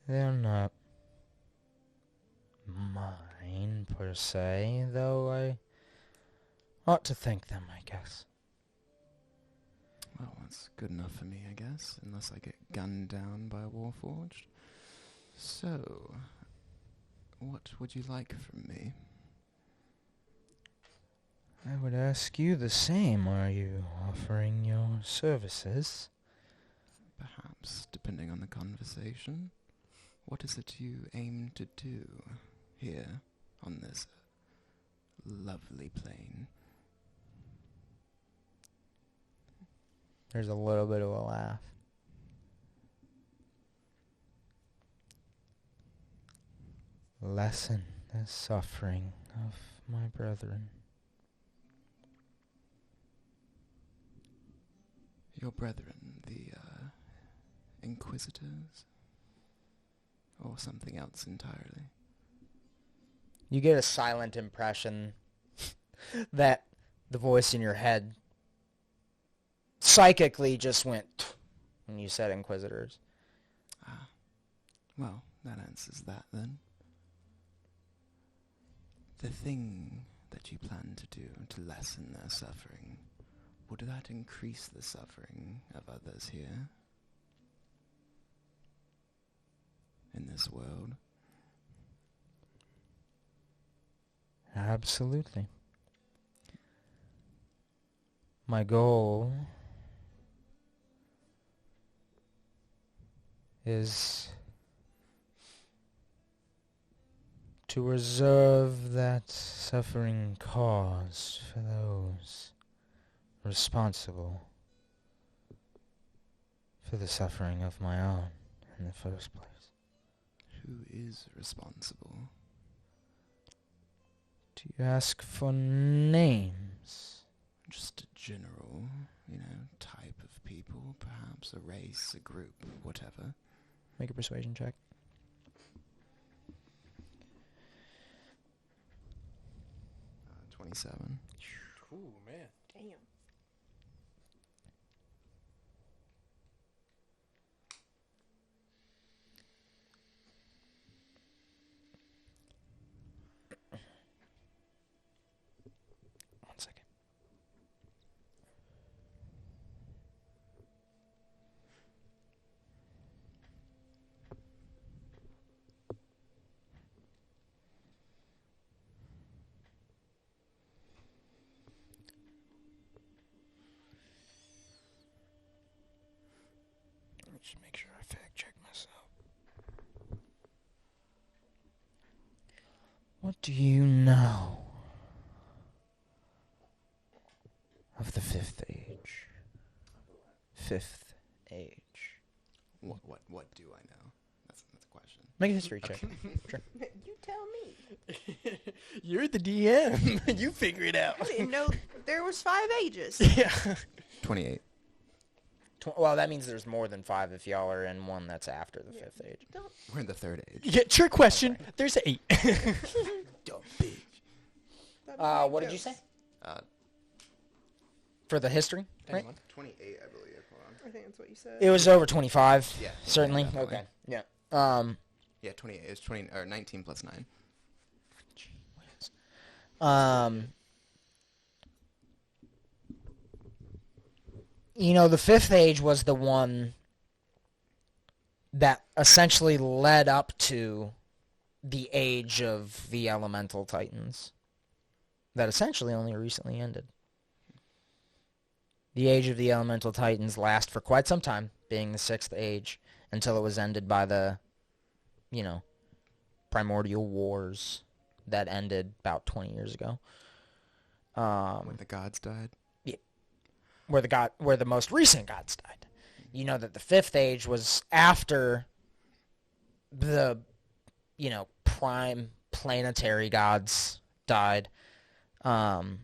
They're not mine, per se, though I ought to thank them, I guess. Well, that's good enough for me, I guess, unless I get gunned down by a warforged. So, what would you like from me? I would ask you the same. Are you offering your services? Perhaps, depending on the conversation. What is it you aim to do here on this lovely plane? There's a little bit of a laugh. Lessen the suffering of my brethren. Your brethren, the Inquisitors? Or something else entirely? You get a silent impression that the voice in your head psychically just went when you said Inquisitors. Ah, well, that answers that then. The thing that you plan to do to lessen their suffering, would that increase the suffering of others here? In this world? Absolutely. My goal is to reserve that suffering caused for those responsible for the suffering of my own in the first place. Who is responsible? Do you ask for names? Just a general, type of people, perhaps a race, a group, whatever. Make a persuasion check. 27. Ooh, man. Damn. One second. Just make sure I fact check myself. What do you know of the fifth age? Fifth age. What do I know? That's a question. Make a history check. Sure. You tell me. You're the DM. You figure it out. I didn't know there was 5 ages. Yeah. 28. Well, that means there's more than 5 if y'all are in one that's after the fifth age. Don't. We're in the third age. Yeah, trick question. There's 8. Dumb bitch. What did you say? Uh, For the history, right? 28, I believe. Hold on. I think that's what you said. It was over 25. Yeah, Certainly. definitely. Okay. Yeah. Yeah, 28. It's 20 or 19 plus 9. The fifth age was the one that essentially led up to the age of the elemental titans that essentially only recently ended. The age of the elemental titans lasted for quite some time, being the sixth age, until it was ended by the, primordial wars that ended about 20 years ago. When the gods died. Where the most recent gods died. You know that the Fifth Age was after the, prime planetary gods died. And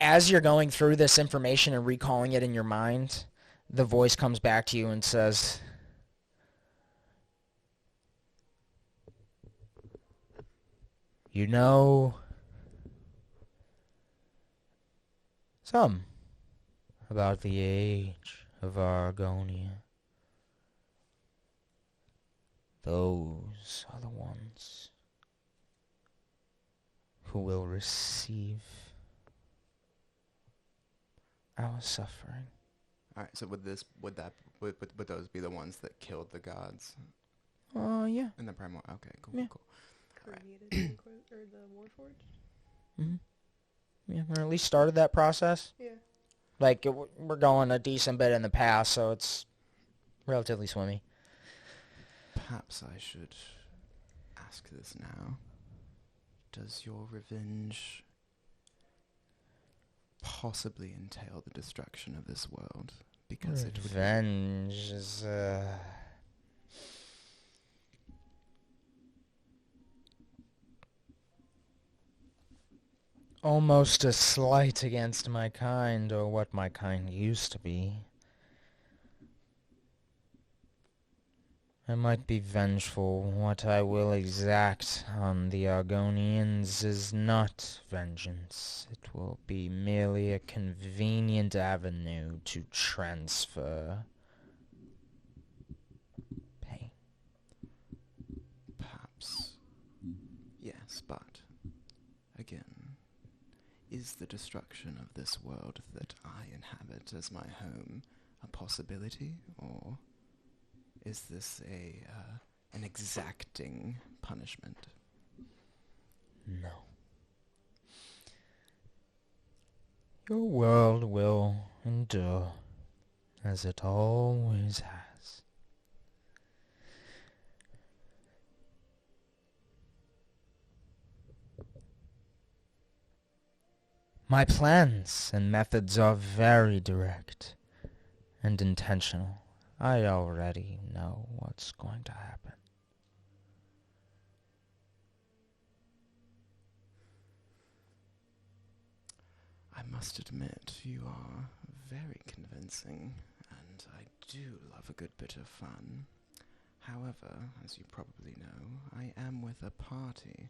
as you're going through this information and recalling it in your mind, the voice comes back to you and says, "You know some about the age of Argonia. Those are the ones who will receive our suffering." All right. So would those be the ones that killed the gods? Yeah. In the Primal. Okay. Cool. Yeah. Cool. Created the Warforged? Mm-hmm. Yeah, or at least started that process. Yeah. Like, we're going a decent bit in the past, so it's relatively swimmy. Perhaps I should ask this now. Does your revenge possibly entail the destruction of this world? Because it would... Revenge is, almost a slight against my kind, or what my kind used to be. I might be vengeful. What I will exact on the Argonians is not vengeance. It will be merely a convenient avenue to transfer pain. Perhaps. Yes, but... Again, is the destruction of this world that I inhabit as my home a possibility, or... is this an exacting punishment? No. Your world will endure, as it always has. My plans and methods are very direct and intentional. I already know what's going to happen. I must admit, you are very convincing, and I do love a good bit of fun. However, as you probably know, I am with a party,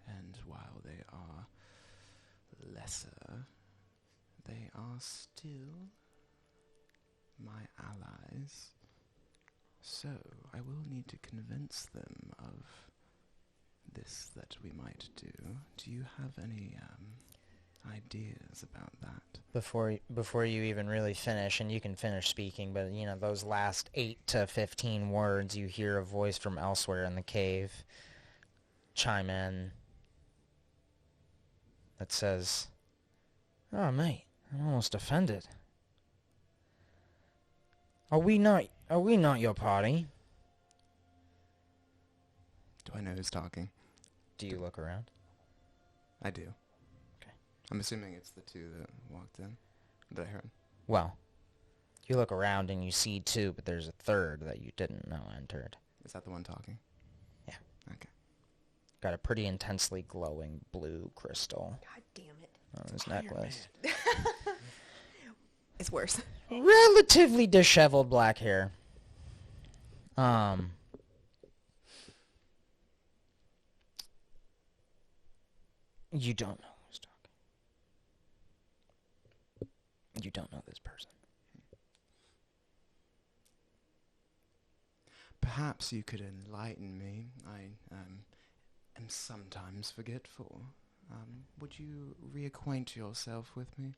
and while they are lesser, they are still my allies. So, I will need to convince them of this that we might do. Do you have any ideas about that? Before you even really finish, and you can finish speaking, but those last 8 to 15 words, you hear a voice from elsewhere in the cave chime in that says, "Oh, mate, I'm almost offended. Are we not your party?" Do I know who's talking? Do you look around? I do. Okay. I'm assuming it's the two that walked in that I heard. Well, you look around and you see 2, but there's a third that you didn't know entered. Is that the one talking? Yeah. Okay. Got a pretty intensely glowing blue crystal God damn it. on his necklace. It's worse. Relatively disheveled black hair. You don't know who's talking. You don't know this person. Perhaps you could enlighten me. I am sometimes forgetful. Would you reacquaint yourself with me?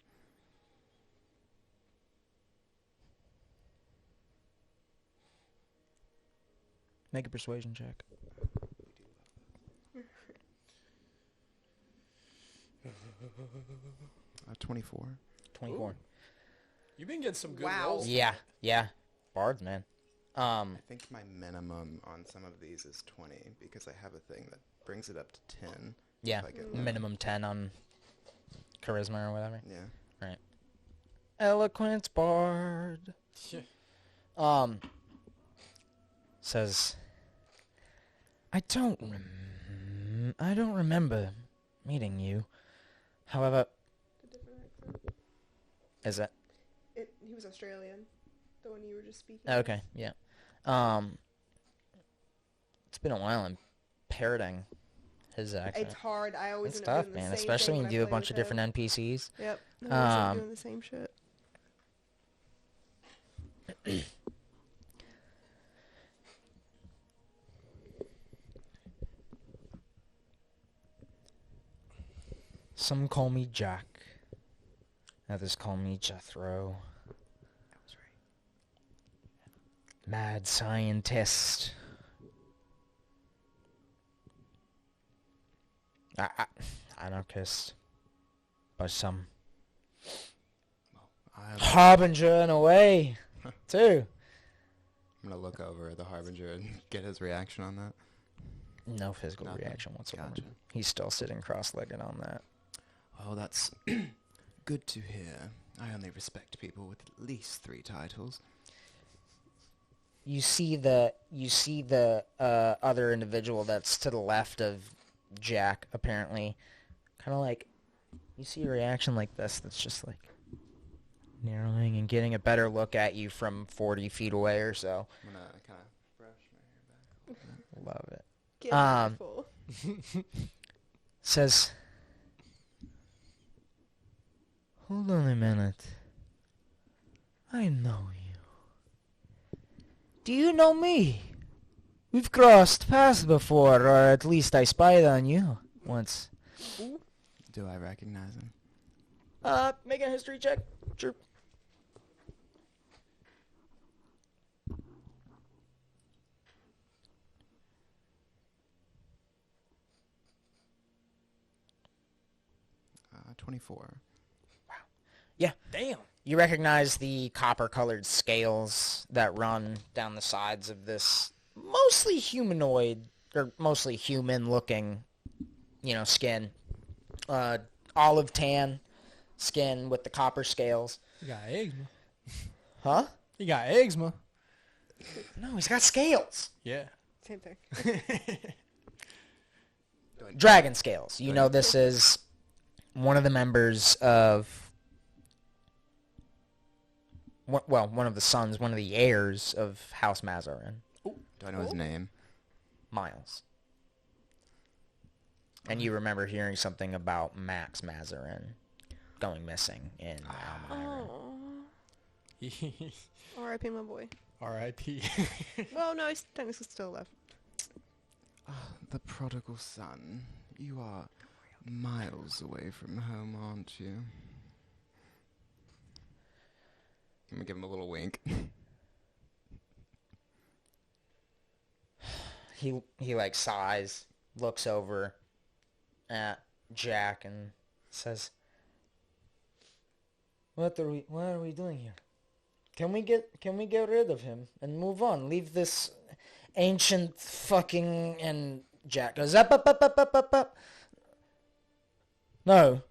Make a persuasion check. 24. 24. Ooh. You've been getting some good Wow. rolls. Yeah. Bards, man. I think my minimum on some of these is 20 because I have a thing that brings it up to 10. Yeah, if I get minimum 10 on Charisma or whatever. Yeah. Right. Eloquence bard. Says, I don't remember meeting you. However, A different accent. is it? He was Australian. The one you were just speaking. Okay, yeah. It's been a while. I'm parroting his accent. It's hard. I always It's end up tough, doing the man. same Especially thing when you do a I play bunch of with different NPCs. Yep. I always end up doing the same shit. Some call me Jack. Others call me Jethro. That was right. Mad scientist. Anarchist. By some. Well, Harbinger in a way, too. I'm going to look over at the Harbinger and get his reaction on that. No physical Nothing. reaction whatsoever. Gotcha. He's still sitting cross-legged on that. Oh, that's good to hear. I only respect people with at least 3 titles. You see the other individual that's to the left of Jack, apparently, kind of like, you see a reaction like this that's just like narrowing and getting a better look at you from 40 feet away or so. I'm going to kind of brush my hair back. Love it. Get mindful. Says, hold on a minute. I know you. Do you know me? We've crossed paths before, or at least I spied on you once. Do I recognize him? Make a history check. Sure. Uh, 24. Yeah. Damn. You recognize the copper-colored scales that run down the sides of this mostly humanoid, or mostly human-looking, skin. Olive tan skin with the copper scales. You got eczema. Huh? You got eczema. No, he's got scales. Yeah. Same thing. Dragon scales. You know this is one of the members of... one of the sons, one of the heirs of House Mazarin. Do I know his name? Miles. And you remember hearing something about Max Mazarin going missing in Almira. R.I.P. my boy. R.I.P. Well, no, he's technically still left. The prodigal son. You are miles away from home, aren't you? I'm gonna give him a little wink. He like sighs, looks over at Jack and says, What are we doing here? Can we get rid of him and move on? Leave this ancient fucking... And Jack goes, up. No.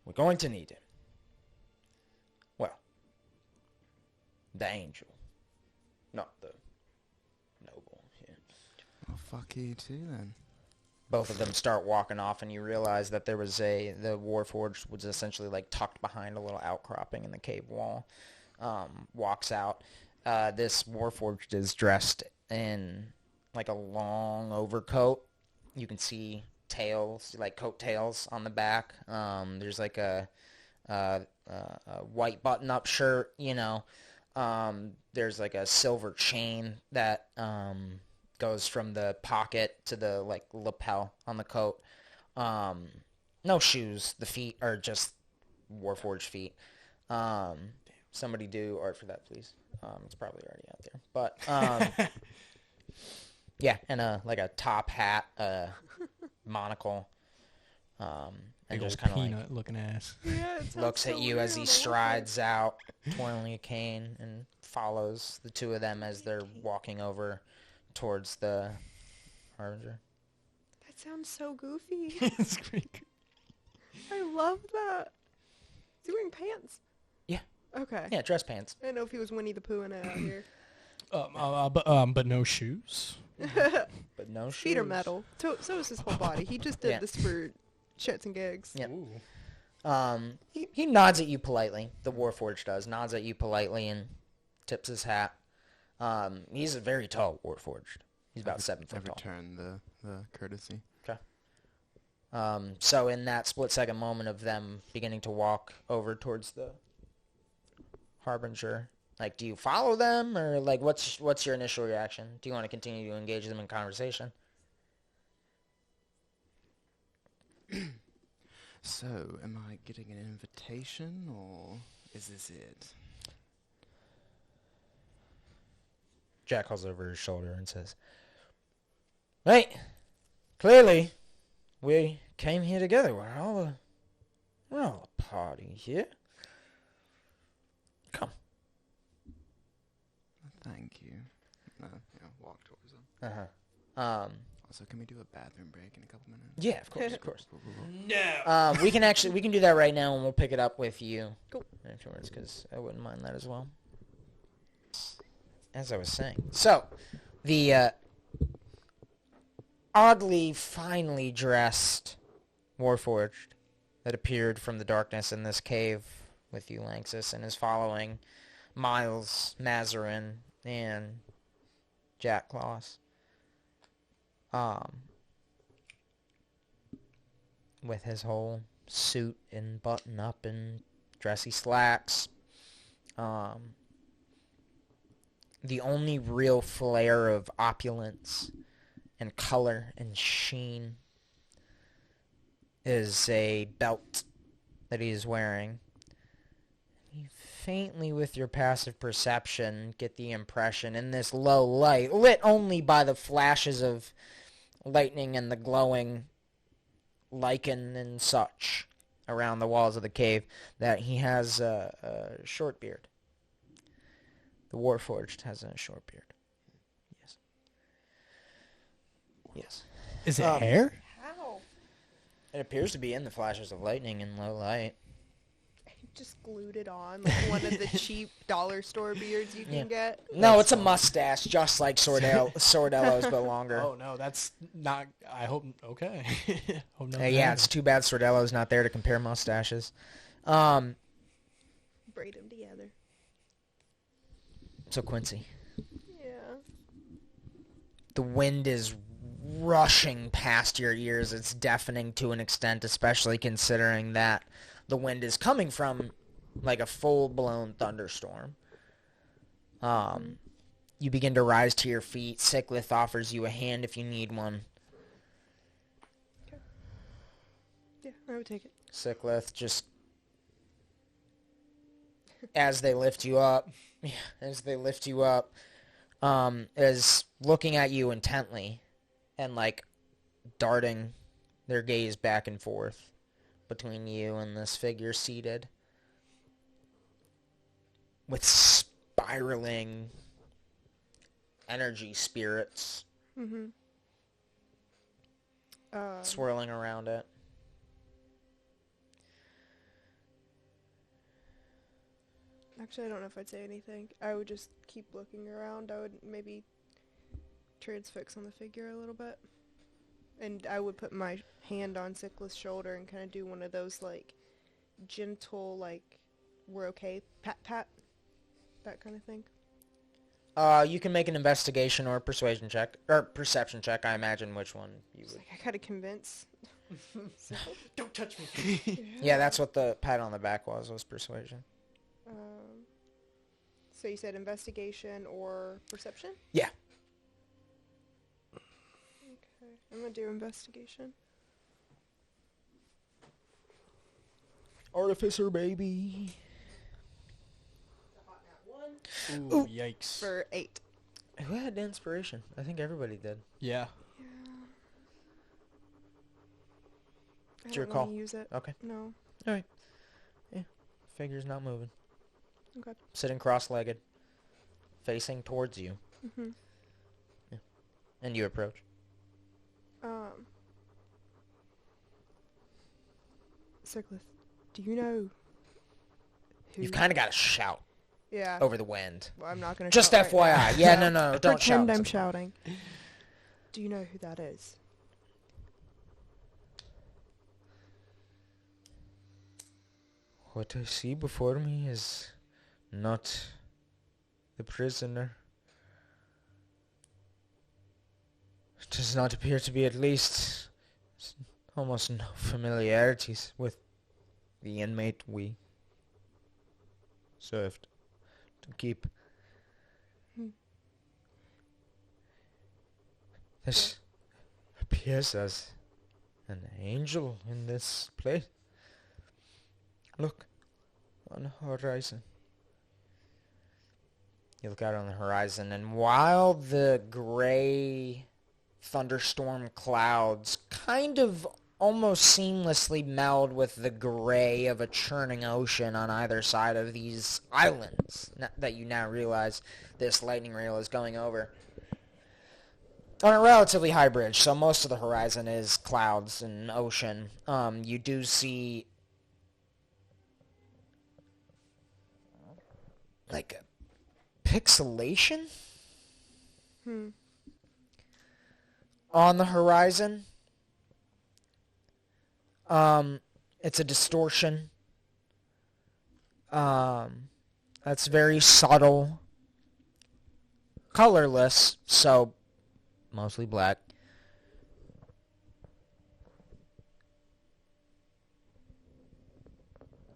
We're going to need him. Well, the angel, not the noble here. Well, fuck you too, then. Both of them start walking off, and you realize that the Warforged was essentially like tucked behind a little outcropping in the cave wall. Walks out. This Warforged is dressed in like a long overcoat. You can see tails, like coat tails on the back. There's like a white button-up shirt. There's like a silver chain that goes from the pocket to the like lapel on the coat. No shoes. The feet are just Warforged feet. Somebody do art for that, please. It's probably already out there. But yeah, and like a top hat, monocle, and Big just old kind of like peanut looking ass. Yeah, it looks sounds at so you weird as he on the strides out, twirling a cane, and follows the two of them as they're walking over towards the Harbinger. That sounds so goofy. It's pretty good. I love that. Is he wearing pants? Yeah. Okay. Yeah, dress pants. I didn't know if he was Winnie the Pooh in it out here. But no shoes. But no shoes. Feet are metal. So is his whole body. He just did this for shits and gigs. Yep. Ooh. He nods at you politely. The Warforged does. Nods at you politely and tips his hat. He's a very tall Warforged. He's about 7 foot tall. I return the courtesy. Okay. So in that split-second moment of them beginning to walk over towards the Harbinger, like, do you follow them, or like, what's your initial reaction? Do you want to continue to engage them in conversation? So, am I getting an invitation, or is this it? Jack calls over his shoulder and says, "Right, clearly, we came here together. We're all a party here. Come." Thank you. Walk towards them. Uh-huh. Also, can we do a bathroom break in a couple minutes? Yeah, of course, of course. No. We can do that right now, and we'll pick it up with you afterwards, because I wouldn't mind that as well. As I was saying, so the oddly finely dressed Warforged that appeared from the darkness in this cave with you, Lanxus, and is following Miles, Mazarin, and Jack Claus. With his whole suit and button up and dressy slacks. The only real flare of opulence and color and sheen is a belt that he is wearing. You faintly, with your passive perception, get the impression in this low light, lit only by the flashes of lightning and the glowing lichen and such around the walls of the cave, that he has a short beard. The Warforged has a short beard. Yes. Yes. Is it hair? How? It appears to be in the flashes of lightning in low light. He just glued it on like one of the cheap dollar store beards you can get. No, it's a mustache, just like Sordello's, but longer. Oh, no, that's not... I hope... Okay. Hope not Yeah, it's too bad Sordello's not there to compare mustaches. Braid them together. So, Quincy. Yeah. The wind is rushing past your ears. It's deafening to an extent, especially considering that the wind is coming from like a full-blown thunderstorm. You begin to rise to your feet. Sicklith offers you a hand if you need one. Okay. Yeah, I would take it. Sicklith just... as they lift you up, is looking at you intently and, like, darting their gaze back and forth between you and this figure seated with spiraling energy spirits swirling around it. Actually, I don't know if I'd say anything. I would just keep looking around. I would maybe transfix on the figure a little bit. And I would put my hand on Sickleth's shoulder and kind of do one of those, like, gentle, like, we're okay, pat. That kind of thing. You can make an investigation or persuasion check, or perception check, I imagine which one you would. Like, I gotta convince. Don't touch me. Yeah, that's what the pat on the back was persuasion. So you said investigation or perception? Yeah. Okay, I'm gonna do investigation. Artificer, baby. Ooh, yikes. For 8. Who had inspiration? I think everybody did. Yeah. It's your I don't call. wanna use it. Okay. No. All right. Yeah. Figure's not moving. Okay. Sitting cross-legged, facing towards you. Mm-hmm. Yeah. And you Sickleth, do you know who... You've kind of got to shout Yeah. over the wind. Well, I'm not going to Just shout FYI. right now. Yeah, no, don't shout. Pretend I'm shouting. Do you know who that is? What I see before me is not the prisoner. It does not appear to be, at least, almost no familiarities with the inmate we served to keep. This appears as an angel in this place. Look on the horizon. You look out on the horizon, and while the gray thunderstorm clouds kind of almost seamlessly meld with the gray of a churning ocean on either side of these islands that you now realize this lightning rail is going over, on a relatively high bridge, so most of the horizon is clouds and ocean, you do see like a pixelation on the horizon. It's a distortion. That's very subtle. Colorless, so mostly black.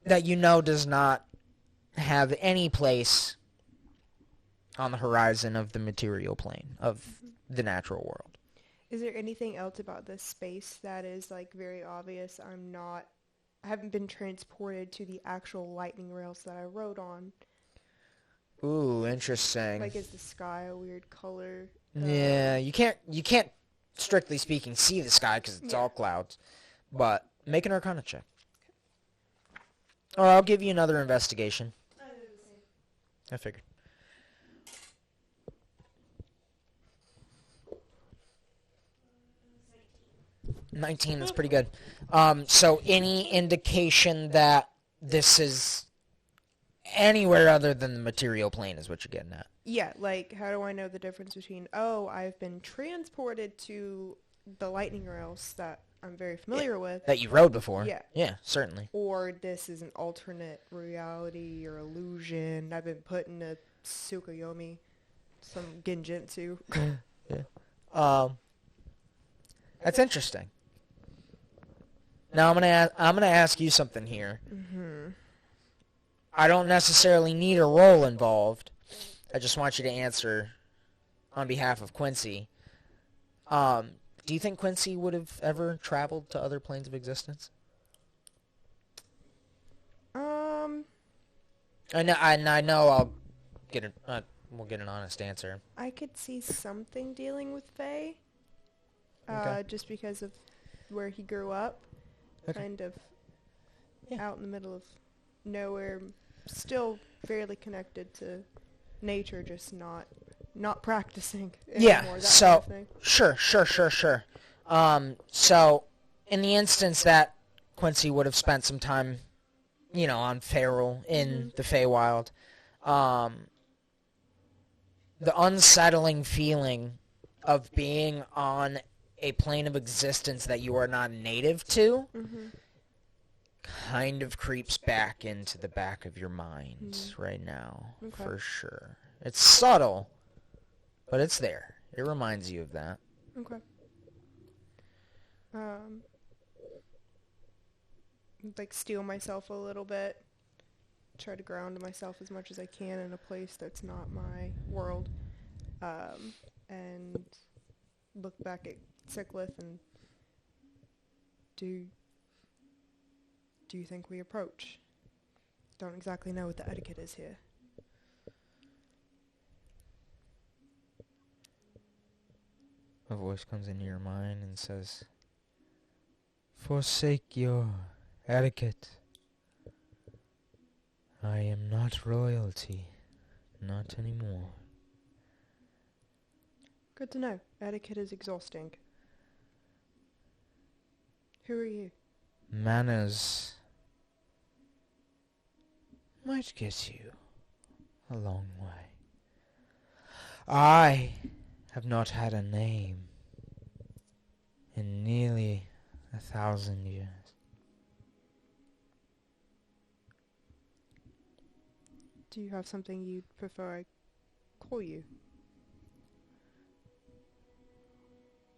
That you know does not have any place on the horizon of the material plane of the natural world. Is there anything else about this space that is like very obvious? I haven't been transported to the actual lightning rails that I rode on. Ooh, interesting. Like, is the sky a weird color? Yeah, you can't strictly speaking see the sky because it's all clouds. But make an Arcana check. Or I'll give you another investigation. I figured. 19, that's pretty good. So any indication that this is anywhere other than the material plane is what you're getting at? Yeah, like, how do I know the difference between, oh, I've been transported to the lightning rails that I'm very familiar with. That you rode before? Yeah. Yeah, certainly. Or this is an alternate reality or illusion. I've been put in a Tsukuyomi, some Genjutsu. Yeah. That's interesting. Now I'm gonna ask you something here. Mm-hmm. I don't necessarily need a role involved. I just want you to answer on behalf of Quincy. Do you think Quincy would have ever traveled to other planes of existence? I know we'll get an honest answer. I could see something dealing with Faye. Okay. Just because of where he grew up. Okay. Kind of out in the middle of nowhere. Still fairly connected to nature, just not practicing anymore. Yeah, that so, kind of thing. Sure. So, in the instance that Quincy would have spent some time, on Feral in the Feywild, the unsettling feeling of being on a plane of existence that you are not native to kind of creeps back into the back of your mind right now, for sure. It's subtle, but it's there. It reminds you of that. Okay. Like, steel myself a little bit. Try to ground myself as much as I can in a place that's not my world. And look back at Sickleth and do you think we approach? Don't exactly know what the etiquette is here. A voice comes into your mind and says, "Forsake your etiquette. I am not royalty. Not anymore." Good to know. Etiquette is exhausting. Who are you? Manners might get you a long way. I have not had a name in nearly 1,000 years. Do you have something you'd prefer I call you?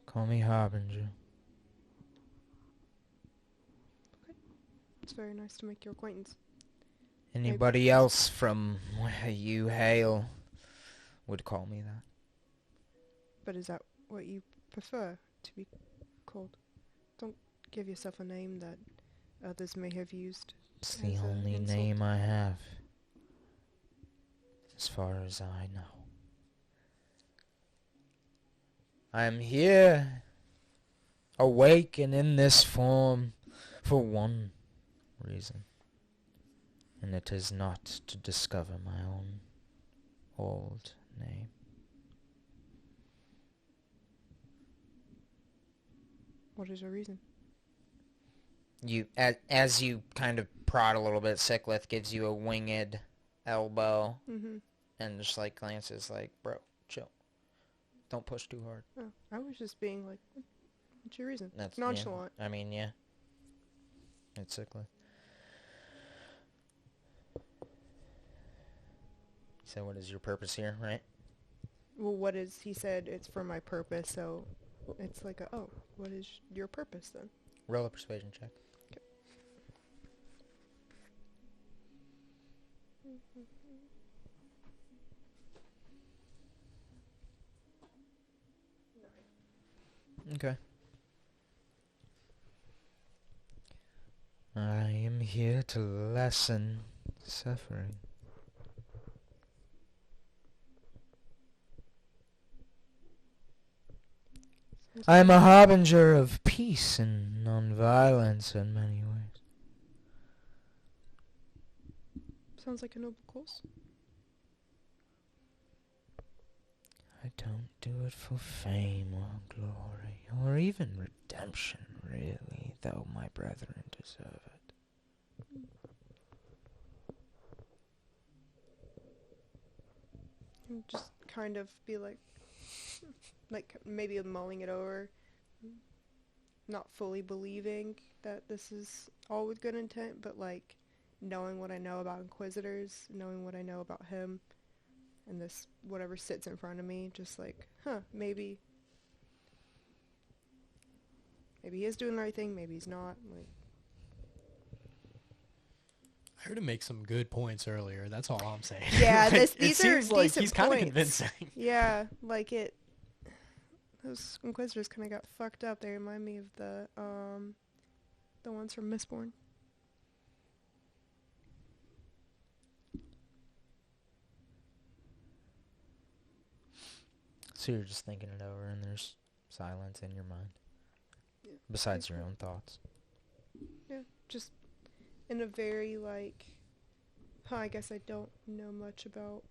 Call me Harbinger. It's very nice to make your acquaintance. Anybody else from where you hail would call me that. But is that what you prefer to be called? Don't give yourself a name that others may have used. It's the as an only insult. name I have, as far as I know. I am here, awake and in this form, for one reason. And it is not to discover my own old name. What is your reason? You, as you kind of prod a little bit, Sickleth gives you a winged elbow Mm-hmm. and just like glances like, bro, chill. Don't push too hard. Oh, I was just being like, what's your reason? That's Nonchalant. Yeah. I mean, yeah. It's Sickleth. So what is your purpose here, right? Well, what is, he said it's for my purpose, so it's like what is your purpose then? Roll a persuasion check. Okay. I am here to lessen suffering. I am a harbinger of peace and non-violence in many ways. Sounds like a noble cause. I don't do it for fame or glory, or even redemption, really, though my brethren deserve it. And just kind of be like maybe mulling it over, not fully believing that this is all with good intent, but like knowing what I know about Inquisitors, knowing what I know about him, and this whatever sits in front of me, just like, maybe he is doing the right thing, maybe he's not. Like, I heard him make some good points earlier. That's all I'm saying. yeah, Like, these it are seems like decent he's kind of points. convincing. Yeah, like those Inquisitors kind of got fucked up. They remind me of the ones from Mistborn. So you're just thinking it over, and there's silence in your mind, Yeah. besides your own thoughts. Yeah, just in a very like, I guess I don't know much about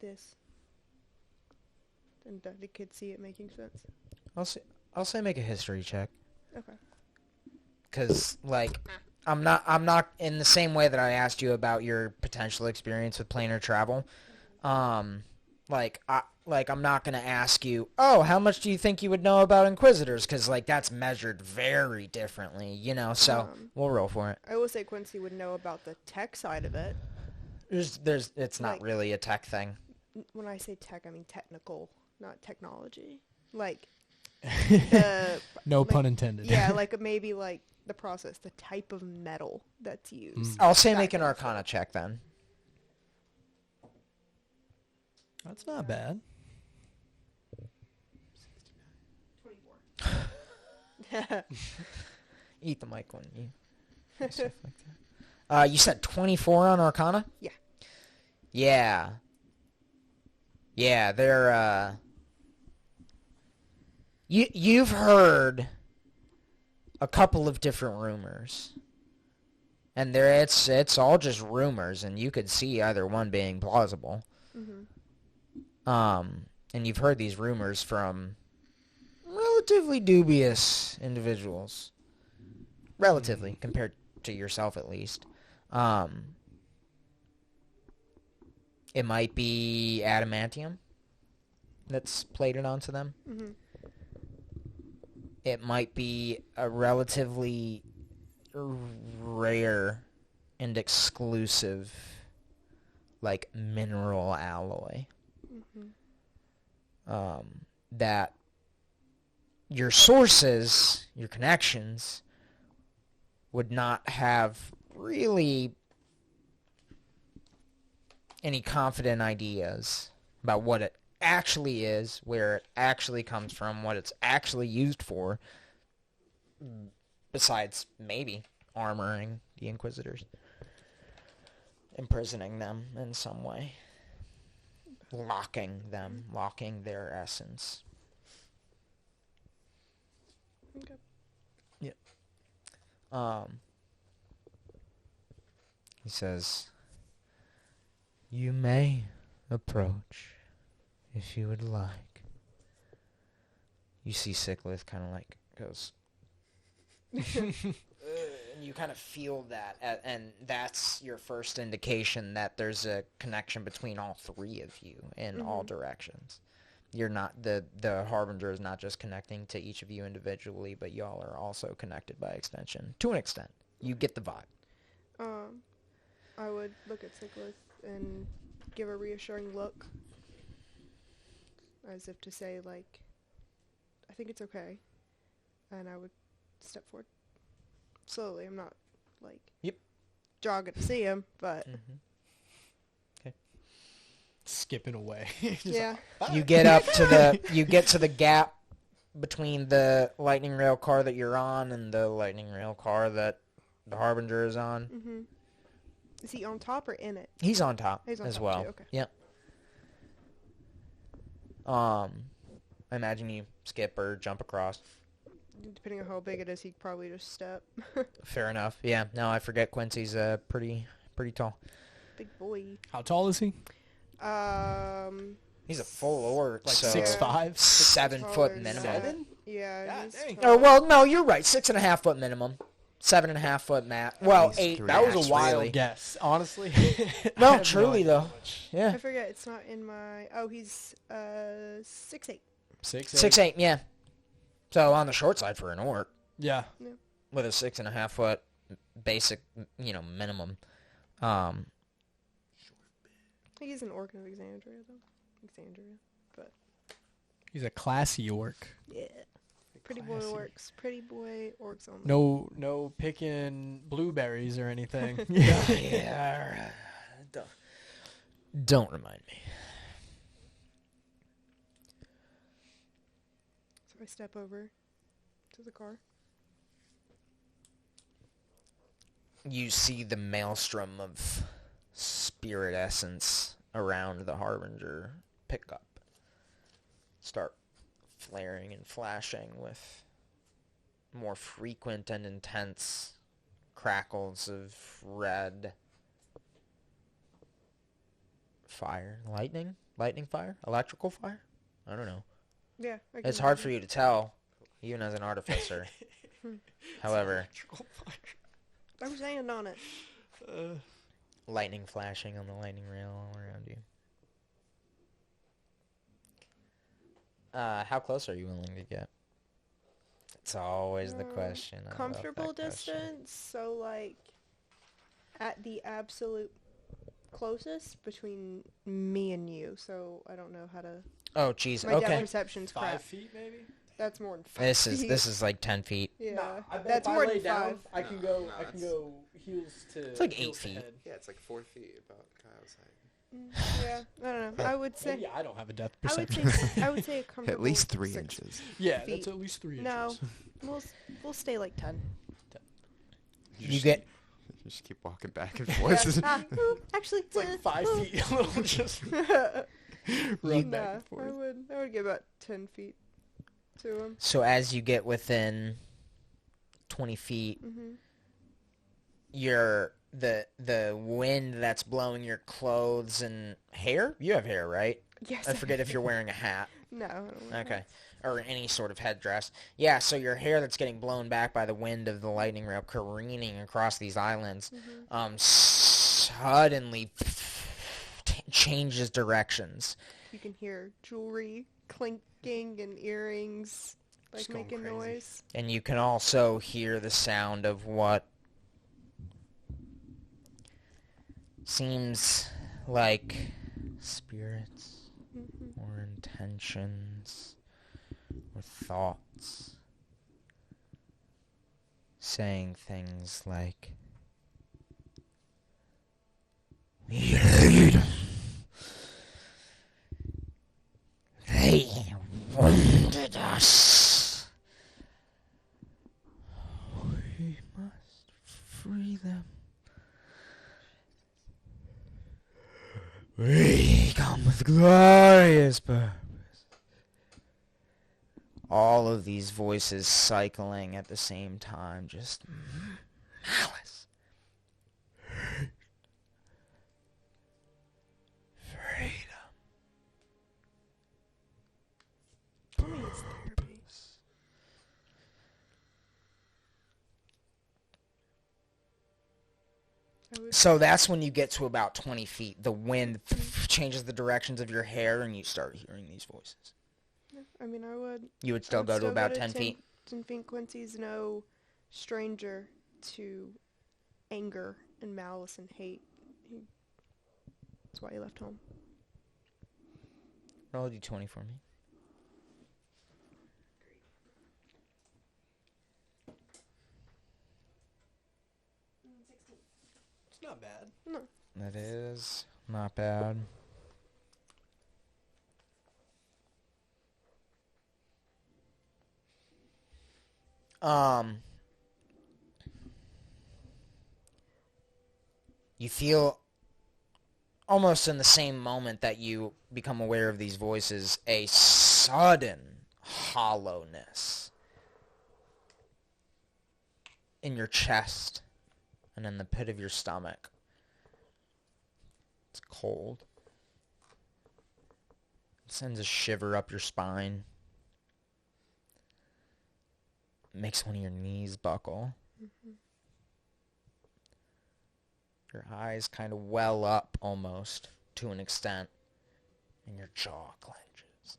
this. And that I could see it making sense. I'll say make a history check. Okay. Because, like, I'm not in the same way that I asked you about your potential experience with planar travel. I'm not gonna ask you, how much do you think you would know about Inquisitors? Because, like, that's measured very differently, you know. So we'll roll for it. I will say Quincy would know about the tech side of it. It's not Like- really a tech thing. When I say tech, I mean technical, not technology. Like the No like- pun intended. yeah, like maybe like the process, the type of metal that's used. I'll say that make an kind of Arcana stuff. check then. That's not bad. 24. Eat the mic when you stuff like that. You said 24 on Arcana? Yeah. Yeah. Yeah, they're you've heard a couple of different rumors. And it's all just rumors, and you could see either one being plausible. Mhm. And you've heard these rumors from relatively dubious individuals. Relatively, compared to yourself at least. It might be adamantium that's plated onto them. Mm-hmm. It might be a relatively rare and exclusive, like, mineral alloy. Mm-hmm. That your sources, your connections, would not have really any confident ideas about what it actually is, where it actually comes from, what it's actually used for, besides maybe armoring the Inquisitors, imprisoning them in some way, locking their essence. Okay. Yep. He says, "You may approach if you would like." You see Sicklith kind of like goes, and you kind of feel that, and that's your first indication that there's a connection between all three of you in all directions. You're not, the Harbinger is not just connecting to each of you individually, but y'all are also connected by extension, to an extent. You get the vibe. I would look at Sicklith and give a reassuring look, as if to say, like, I think it's okay, and I would step forward slowly. I'm not, like, jogging to see him, but Okay. Skipping away. yeah. You get up to the gap between the lightning rail car that you're on and the lightning rail car that the Harbinger is on. Mm-hmm. Is he on top or in it? He's on top He's on as top well. too, okay. Yep. I imagine you skip or jump across. Depending on how big it is, he'd probably just step. Fair enough. Yeah. No, I forget Quincy's pretty tall. Big boy. How tall is he? He's a full orc, Like so 6'5"? 7 taller foot than minimum. that. 7? Yeah. God he's dang. Or, tall. well, no, you're right. 6.5 foot minimum. 7.5 foot mat. Well, least 8. three That was a actually. wild Wild guess. Honestly. No, I have truly idea though. how much. Yeah. I forget, it's not in my... Oh, he's 6'8". 6'8"? 6'8", yeah. So on the short side for an orc Yeah. with a 6.5 foot basic, minimum. He's an orc of Exandria, though. Exandria. But, He's a classy orc. yeah. Pretty boy Classy. orcs. Pretty boy orcs only. No picking blueberries or anything. Yeah. Don't remind me. So I step over to the car. You see the maelstrom of spirit essence around the Harbinger pick up. Start flaring and flashing with more frequent and intense crackles of red fire. Lightning fire? Electrical fire? I don't know. Yeah. It's hard for you to tell, even as an artificer. However, I was laying on it. lightning flashing on the lightning rail all around you. How close are you willing to get? It's always the question. I love Comfortable that question. distance, so like at the absolute closest between me and you. So I don't know how to. Oh, jeez. My depth Okay. perception's 5 crap. feet, maybe? That's more than 5 This feet. is like 10 feet. Yeah, I bet that's if I more lay than down, 5. I can No, go. no, I can that's- go heels to. It's like heels 8 to feet. head. Yeah, it's like 4 feet about Kyle's height. Yeah, I don't know. I would say. Maybe I don't have a depth I would perception. say. I would say a comfortable. At least 3 6 inches. Yeah, feet. that's at least 3 inches. No, we'll stay like 10. You get You just keep walking back and forth. Actually, It's like 5 feet. A little just run back Nah, and forth. I would give about 10 feet to him. so as you get within 20 feet, Mm-hmm. the wind that's blowing your clothes and hair. You have hair, right? Yes. I forget if you're wearing a hat. No, I don't wear Okay. hats. Or any sort of headdress. Yeah, so your hair that's getting blown back by the wind of the lightning rail careening across these islands suddenly changes directions. You can hear jewelry clinking and earrings like Just going making crazy. noise. And you can also hear the sound of what seems like spirits or intentions or thoughts saying things like, they wounded us. We must free them. We come with glorious purpose. All of these voices cycling at the same time, just malice. Freedom. To me, it's therapy. So that's when you get to about 20 feet. The wind changes the directions of your hair, and you start hearing these voices. I mean, I would. You would still go to about 10 feet? 10 feet. Quincy's no stranger to anger and malice and hate. That's why he left home. Roll a d20 for me. It's not bad. No. That is not bad. You feel almost in the same moment that you become aware of these voices, a sudden hollowness in your chest and in the pit of your stomach. It's cold. It sends a shiver up your spine. It makes one of your knees buckle. Your eyes kind of well up almost to an extent, and your jaw clenches.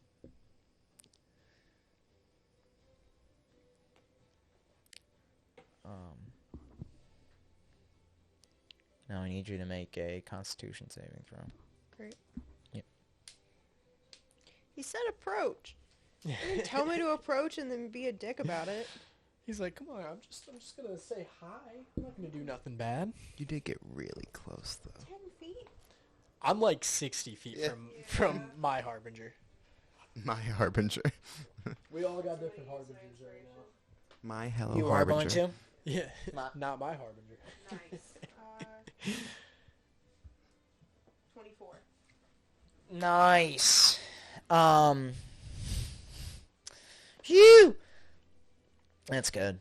Now I need you to make a Constitution saving throw. Great. Yep. He said approach. He didn't tell me to approach and then be a dick about it. He's like, come on, I'm just gonna say hi. I'm not gonna do nothing bad. You did get really close, though. 10 feet? I'm like 60 feet from my harbinger. My harbinger. We all got different harbingers right now. My hello You are harbinger. going to? Yeah, Not- not my harbinger. Nice. 24. Nice. Phew! That's good.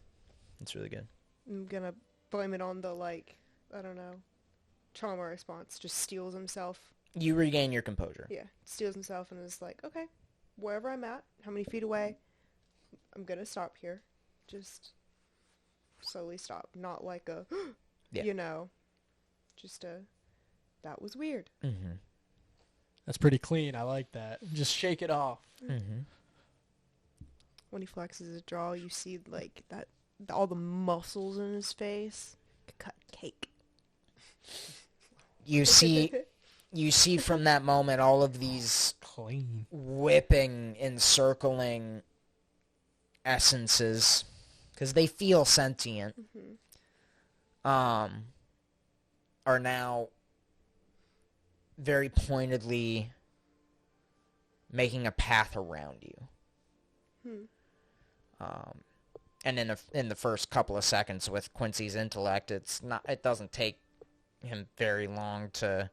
That's really good. I'm gonna blame it on the, like, I don't know, trauma response. Just steals himself. You regain your composure. Yeah, steals himself and is like, okay, wherever I'm at, how many feet away, I'm gonna stop here. Just slowly stop. Not like a, Yeah. you know, just a, that was weird. Mm-hmm. That's pretty clean. I like that. Just shake it off. Mm-hmm. When he flexes his jaw, you see, like, that, all the muscles in his face. Could cut cake. You see from that moment all of these Clean. whipping, encircling essences, because they feel sentient, are now very pointedly making a path around you. And in the first couple of seconds with Quincy's intellect, it doesn't take him very long to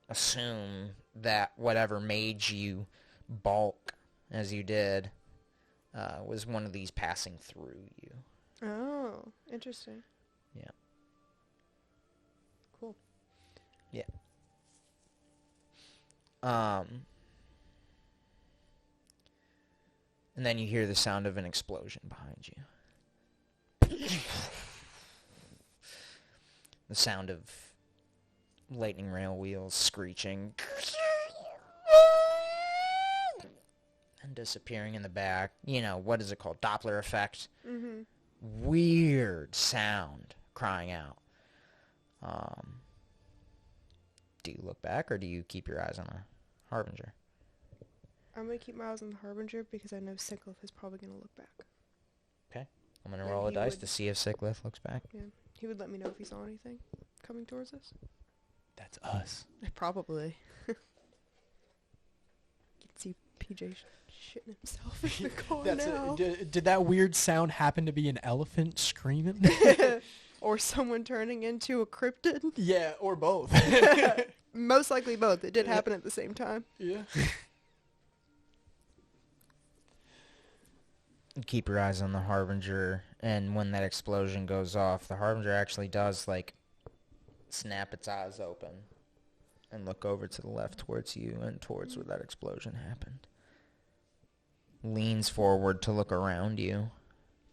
assume that whatever made you balk as you did was one of these passing through you. Oh, interesting. Yeah. Cool. Yeah. And then you hear the sound of an explosion behind you. The sound of lightning rail wheels screeching and disappearing in the back. You know, what is it called? Doppler effect. Mm-hmm. Weird sound crying out. Do you look back, or do you keep your eyes on a Harbinger? I'm going to keep my eyes on the Harbinger because I know Syclith is probably going to look back. Okay. I'm going to And roll a he dice would- to see if Syclith looks back. Yeah. He would let me know if he saw anything coming towards us. That's us. Probably. You can see PJ shitting himself in the car now. Did that weird sound happen to be an elephant screaming? Or someone turning into a cryptid. Yeah, or both. Most likely both. It did happen at the same time. Yeah. Keep your eyes on the Harbinger, and when that explosion goes off, the Harbinger actually does, like, snap its eyes open and look over to the left towards you and towards where that explosion happened. Leans forward to look around you,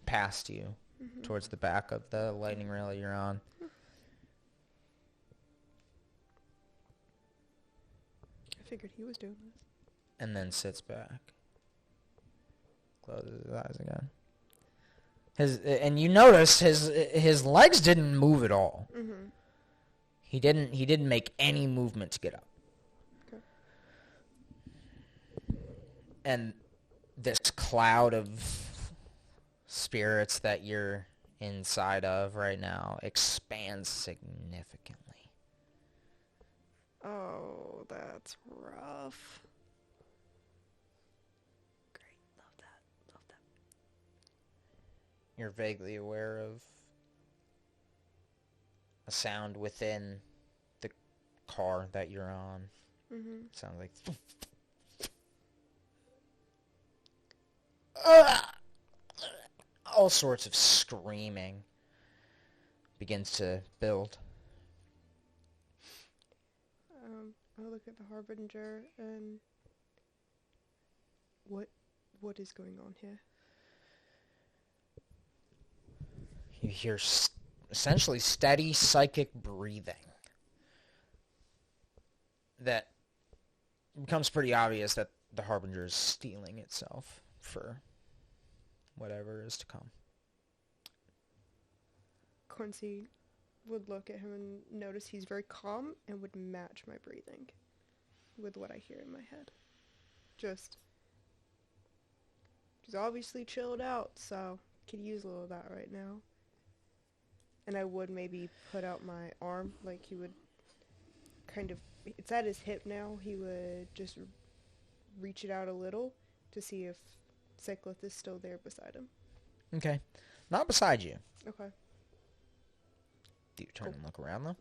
past you, towards the back of the lightning rail you're on. I figured he was doing this. And then sits back. Closes his eyes again. And you notice his legs didn't move at all. Mm-hmm. He didn't make any movement to get up. Okay. And this cloud of spirits that you're inside of right now expands significantly. Oh, that's rough. Great. Love that. Love that. You're vaguely aware of a sound within the car that you're on. Mm-hmm. It sounds like... all sorts of screaming begins to build. I'll look at the Harbinger and what is going on here? You hear essentially steady psychic breathing that becomes pretty obvious that the Harbinger is steeling itself for whatever is to come. Quincy would look at him and notice he's very calm and would match my breathing with what I hear in my head. He's obviously chilled out, so could use a little of that right now. And I would maybe put out my arm, like he would kind of, it's at his hip now, he would just reach it out a little to see if Syclith is still there beside him. Okay. Not beside you. Okay. Do you turn and look around, though?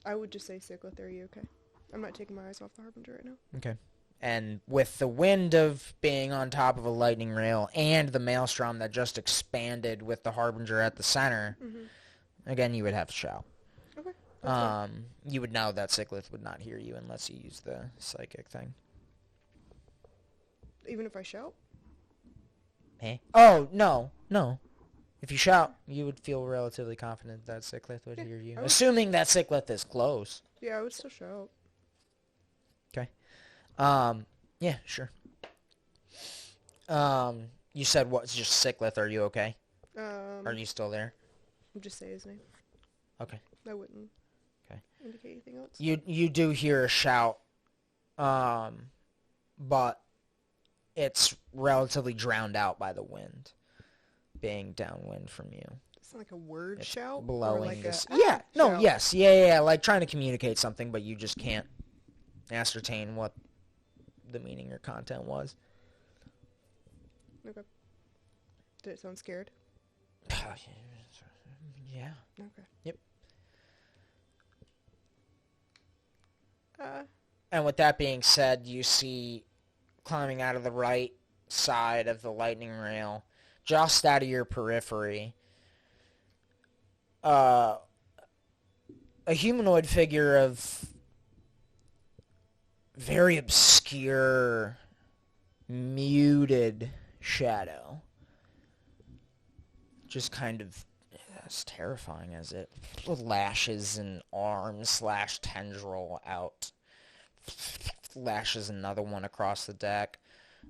I would just say, Syclith, are you okay? I'm not taking my eyes off the Harbinger right now. Okay. And with the wind of being on top of a lightning rail and the maelstrom that just expanded with the Harbinger at the center, again, you would have to shout. Okay. That's fine. You would know that Syclith would not hear you unless you use the psychic thing. Even if I shout? Hey? Oh, no. If you shout, you would feel relatively confident that Syclith would hear you. Assuming that Syclith is close. Yeah, I would still shout. Okay. Yeah, sure. You said what's just Syclith, are you okay? Are you still there? Just say his name. Okay. I wouldn't Okay. indicate anything else. You do hear a shout, but it's relatively drowned out by the wind, being downwind from you. It's not like a word It's shout? blowing or like this. a Yeah, no, shout? yes, yeah, like trying to communicate something, but you just can't ascertain what the meaning or content was. Okay. Did it sound scared? Yeah. Okay. Yep. Uh, And with that being said, you see climbing out of the right side of the lightning rail, just out of your periphery, a humanoid figure of very obscure obscure, muted shadow. Just kind of as terrifying as it lashes an arm / tendril out. Lashes another one across the deck.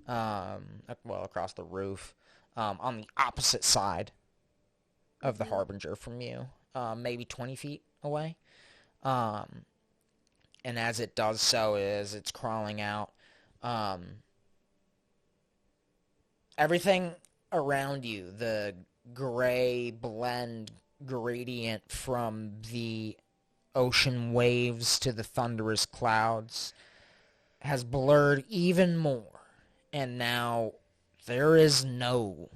Across the roof. On the opposite side of the Harbinger from you. Maybe 20 feet away. And as it does so, as it's crawling out, everything around you, the gray blend gradient from the ocean waves to the thunderous clouds, has blurred even more. And now there is no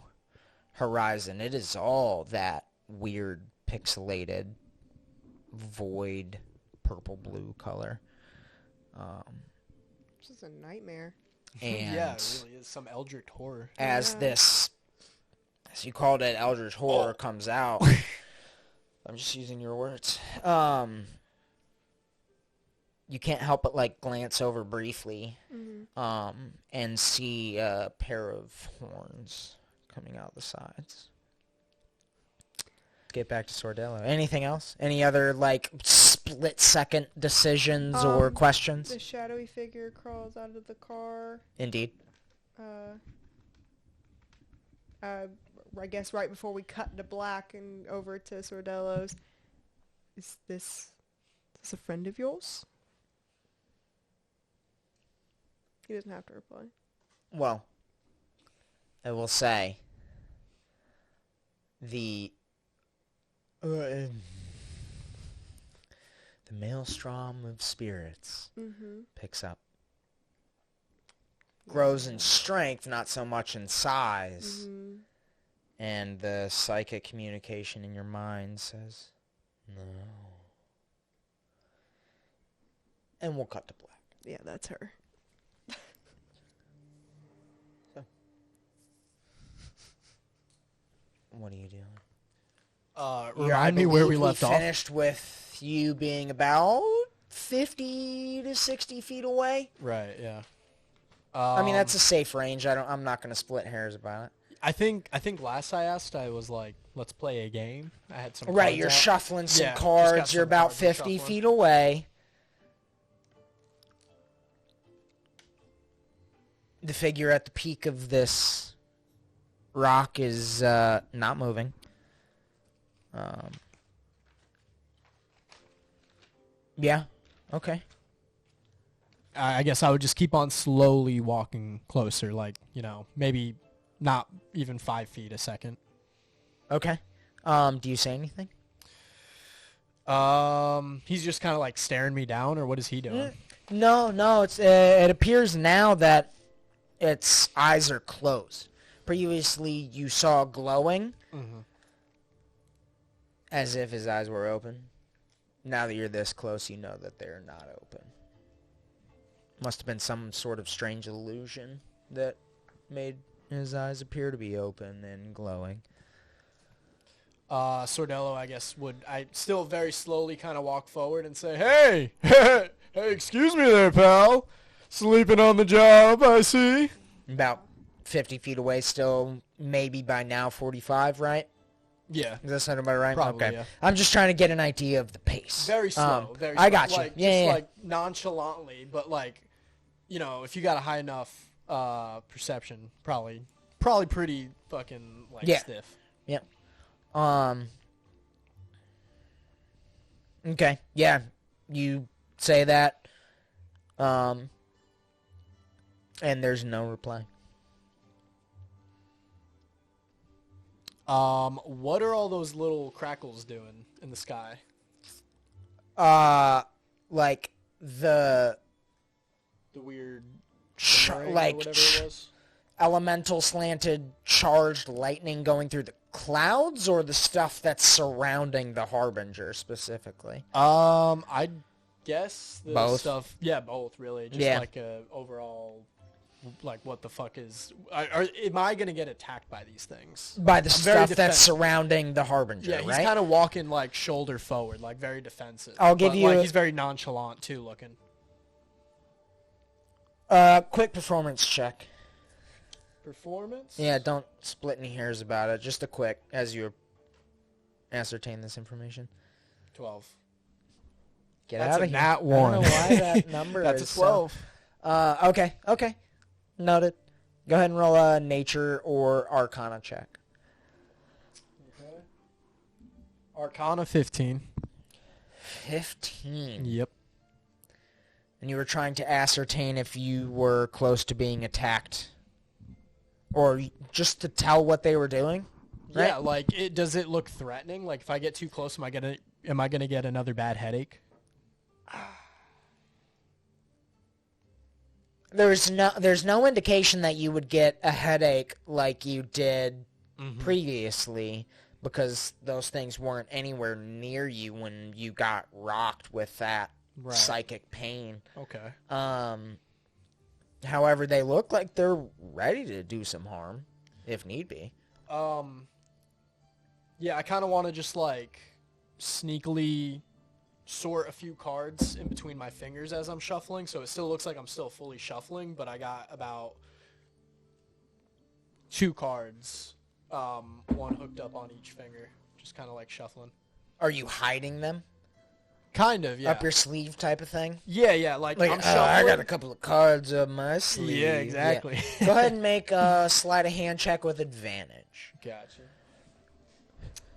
horizon. It is all that weird pixelated void purple-blue color. This is a nightmare. And yeah, it really is some eldritch horror. As you called it, eldritch horror comes out. I'm just using your words. You can't help but glance over briefly, and see a pair of horns coming out the sides. Get back to Sordello. Anything else? Any other split-second decisions or questions? The shadowy figure crawls out of the car. Indeed. I guess right before we cut to black and over to Sordello's, is this a friend of yours? He doesn't have to reply. Well, I will say the maelstrom of spirits picks up. Grows in strength, not so much in size. And the psychic communication in your mind says, no. And we'll cut to black. Yeah, that's her. What are you doing? Remind me where we left off. Finished with you being about 50 to 60 feet away. Right, yeah. I mean, that's a safe range. I'm not going to split hairs about it. I think last I asked, I was like, let's play a game. I had some Right, cards you're out. shuffling some Yeah, just got cards. some You're about cards 50 shuffling. feet away. The figure at the peak of this rock is not moving. Yeah, okay. I guess I would just keep on slowly walking closer, maybe not even 5 feet a second. Okay. Do you say anything? He's just kind of staring me down, or what is he doing? No. It appears now that its eyes are closed. Previously, you saw glowing, as if his eyes were open. Now that you're this close, you know that they're not open. Must have been some sort of strange illusion that made his eyes appear to be open and glowing. Sordello, I guess, I still very slowly kind of walk forward and say, hey, hey, excuse me there, pal. Sleeping on the job, I see. About 50 feet away still, maybe by now 45, right? Yeah. Does that sound about right? Probably, okay. yeah. I'm just trying to get an idea of the pace. Very slow. Very slow. I got you. Yeah. Nonchalantly, but if you got a high enough perception, probably pretty fucking stiff. Yep. Okay. Yeah. You say that. And there's no reply. What are all those little crackles doing in the sky? The weird whatever it was? Elemental slanted charged lightning going through the clouds, or the stuff that's surrounding the Harbinger specifically? I guess the Both? stuff. Yeah, both really. Just a overall. What the fuck is... am I going to get attacked by these things? By the stuff that's surrounding the Harbinger, yeah, he's kind of walking, shoulder forward, very defensive. I'll give you... he's very nonchalant, too, looking. Quick performance check. Performance? Yeah, don't split any hairs about it. Just a quick, as you ascertain this information. 12. Get That's out a of here. nat 1. I don't know why that number That's is a 12. Okay. Noted. Go ahead and roll a nature or arcana check. Okay. Arcana 15. 15. Yep. And you were trying to ascertain if you were close to being attacked. Or just to tell what they were doing? Right? Yeah, like, does it look threatening? Like, if I get too close, am I gonna get another bad headache? There's no indication that you would get a headache like you did previously, because those things weren't anywhere near you when you got rocked with that psychic pain. Okay. However, they look like they're ready to do some harm, if need be. Yeah, I kind of want to just, like, sneakily sort a few cards in between my fingers as I'm shuffling, so it still looks like I'm still fully shuffling, but I got about 2 cards, one hooked up on each finger, just kind of like shuffling. Are you hiding them? Kind of, yeah. Up your sleeve type of thing? Yeah, like I'm shuffling. I got a couple of cards up my sleeve. Yeah, exactly. Yeah. Go ahead and make a sleight of hand check with advantage. Gotcha.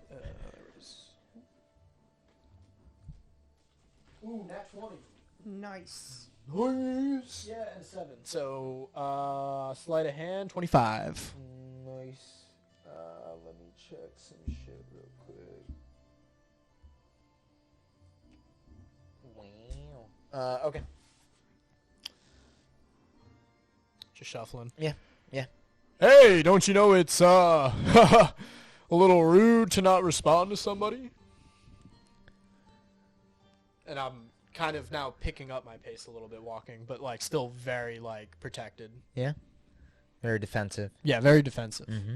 There it is. Ooh, nat 20. Nice. Nice. Yeah, and 7. So, sleight of hand, 25. Nice. Let me check some shit real quick. Wow. Okay. Just shuffling. Yeah. Hey, don't you know it's, a little rude to not respond to somebody? And I'm kind of now picking up my pace a little bit walking, but, like, still very, like, protected. Yeah. Very defensive. Yeah, very defensive. Mm-hmm.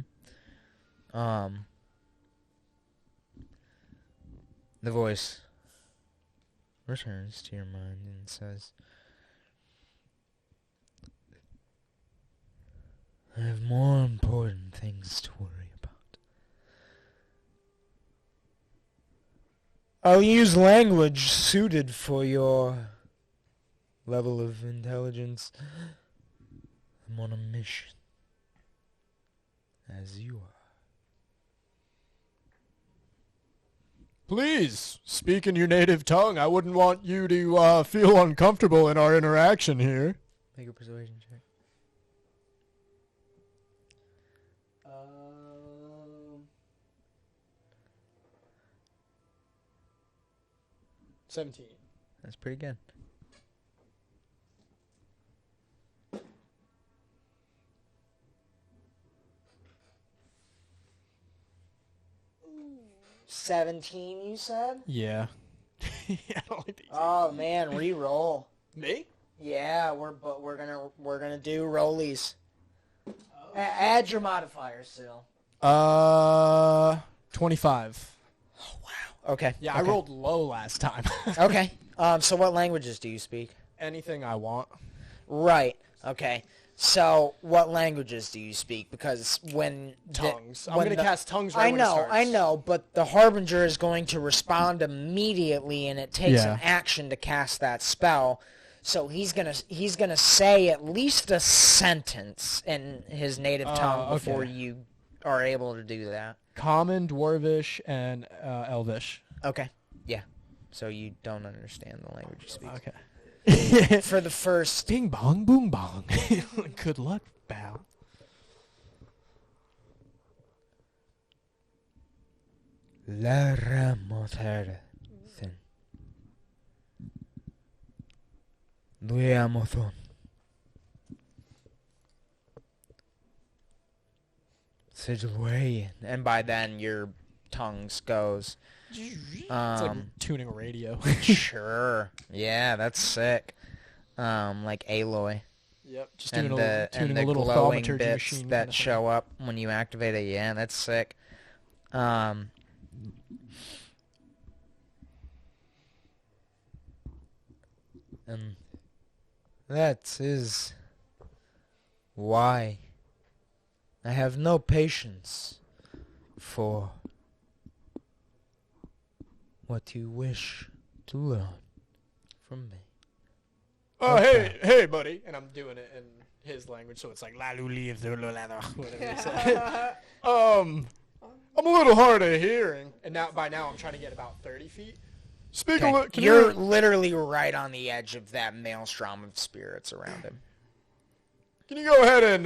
The voice returns to your mind and says, I have more important things to worry about. I'll use language suited for your level of intelligence. I'm on a mission. As you are. Please, speak in your native tongue. I wouldn't want you to feel uncomfortable in our interaction here. Make a persuasion check. 17. That's pretty good. Ooh. 17, you said? Yeah. I don't like these. Oh man, re-roll. Me? Yeah, we're gonna do rollies. Add your modifiers still. 25. Oh wow. Okay. Yeah, okay. I rolled low last time. Okay. So what languages do you speak? Anything I want. Right. Okay. So what languages do you speak? Because when tongues, I'm gonna cast tongues. Right I know, but the Harbinger is going to respond immediately, and it takes an action to cast that spell. So he's gonna say at least a sentence in his native tongue before you are able to do that. Common, Dwarvish, and Elvish. Okay. Yeah. So you don't understand the language you speak. Okay. For the first... Bing bong, boom bong. Good luck, pal. Lara moter thin. Due Amazon. Sigilway. And by then your tongues goes. It's like tuning a radio. Sure. Yeah, that's sick. Like Aloy. Yep. Just And tuning the a little glowing thaumaturgy bits machine that kind of show up when you activate it. Yeah, that's sick. And that is Why? I have no patience for what you wish to learn from me. Oh, hey, buddy. And I'm doing it in his language, so it's like, whatever he said. I'm a little hard of hearing. And by now I'm trying to get about 30 feet. Speak a little. You're literally right on the edge of that maelstrom of spirits around him. Can you go ahead and,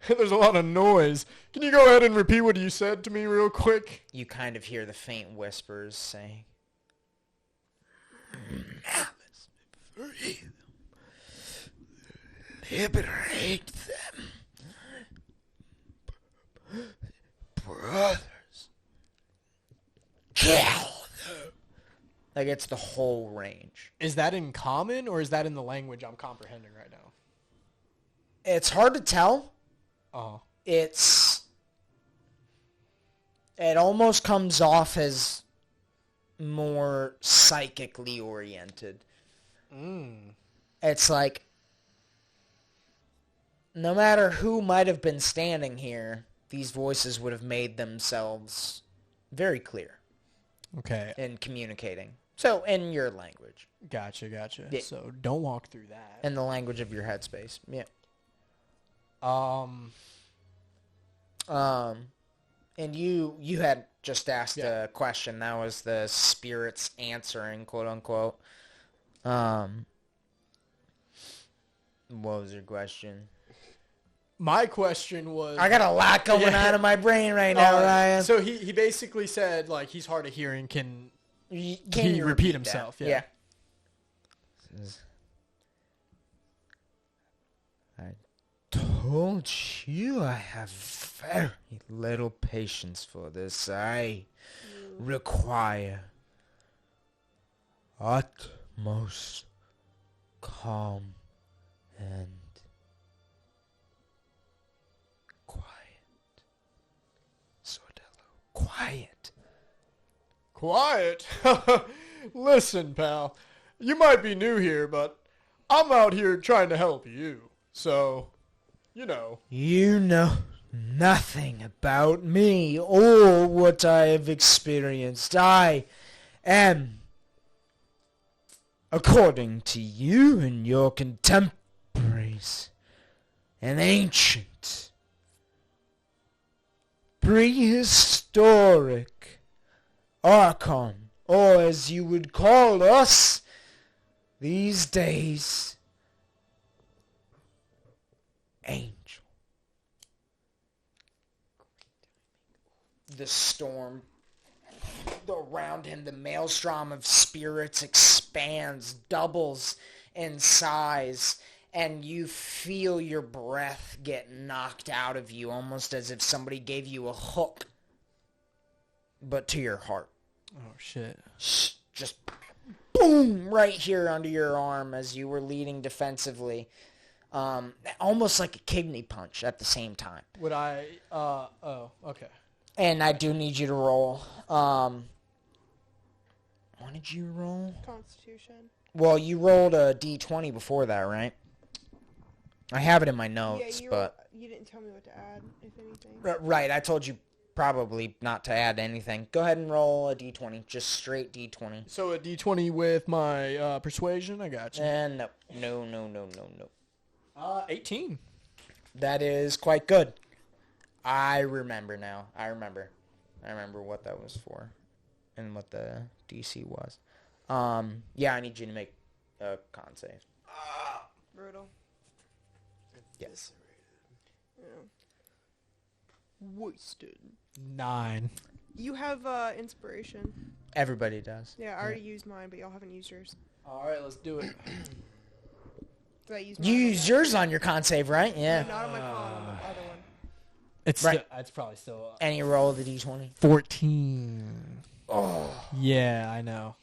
there's a lot of noise. Can you go ahead and repeat what you said to me real quick? You kind of hear the faint whispers saying, liberate them, brothers, kill them. Like, it's the whole range. Is that in common, or is that in the language I'm comprehending right now? It's hard to tell. Oh. It almost comes off as more psychically oriented. It's like, no matter who might have been standing here, these voices would have made themselves very clear. Okay. In communicating. So, in your language. Gotcha. Yeah. So, don't walk through that. In the language of your headspace. Yeah. And you had just asked a question. That was the spirits answering, quote unquote. What was your question? My question was... I got a lot going on in my brain right now, Ryan. So he basically said, like, he's hard of hearing. Can he repeat himself? That? Yeah. I told you I have very little patience for this. I require utmost calm and quiet. Sordello, quiet. Quiet? Listen, pal. You might be new here, but I'm out here trying to help you. So, you know. You know nothing about me or what I have experienced. I am, according to you and your contemporaries, an ancient, prehistoric archon, or as you would call us these days, angel. The storm around him, the maelstrom of spirits expands, doubles in size, and you feel your breath get knocked out of you, almost as if somebody gave you a hook, but to your heart. Oh, shit. Just boom, right here under your arm as you were leading defensively. Almost like a kidney punch at the same time. Would I, okay. And I do need you to roll. What did you roll? Constitution. Well, you rolled a d20 before that, right? I have it in my notes, but... You didn't tell me what to add, if anything. Right, I told you probably not to add anything. Go ahead and roll a d20, just straight d20. So a d20 with my persuasion? I got you. And no. 18. That is quite good. I remember now. I remember what that was for and what the DC was. Yeah, I need you to make a con save. Brutal. Yes. Yeah. Wasted. 9. You have inspiration. Everybody does. Yeah, I already used mine, but y'all haven't used yours. All right, let's do it. Did I use You used yours on your con save, right? Yeah. Not on my con, on the other one. It's right. It's probably still... And you roll the d20. 14. Oh. Yeah, I know.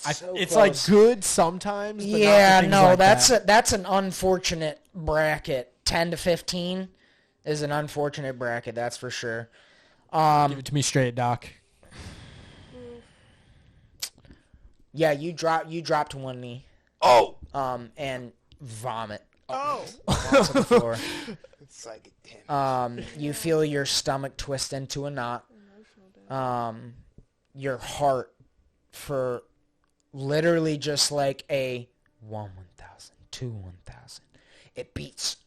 It's Close. like good sometimes. But yeah, not no, like that's an unfortunate bracket. 10 to 15 is an unfortunate bracket, that's for sure. Give it to me straight, Doc. Yeah, you drop to one knee. And vomit Oh. Falls to the floor. Psychic damage. You feel your stomach twist into a knot. Your heart, for literally just like a 1 1,000, 2 1,000, it beats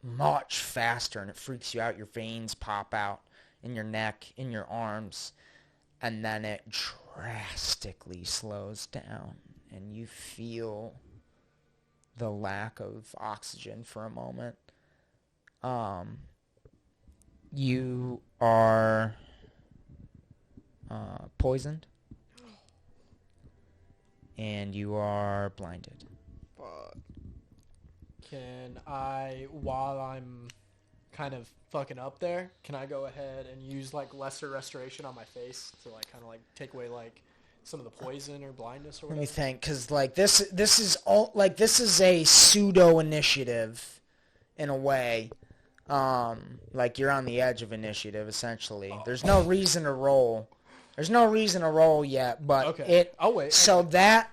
much faster and it freaks you out. Your veins pop out in your neck, in your arms, and then it drastically slows down and you feel the lack of oxygen for a moment. You are poisoned, and you are blinded. Can I, while I'm kind of fucking up there, can I go ahead and use like lesser restoration on my face to like kind of like take away like some of the poison or blindness or Let whatever? me think, because like this is all like this is a pseudo initiative in a way. Like you're on the edge of initiative essentially. There's no reason to roll. There's no reason to roll yet, but Okay. I'll wait. So that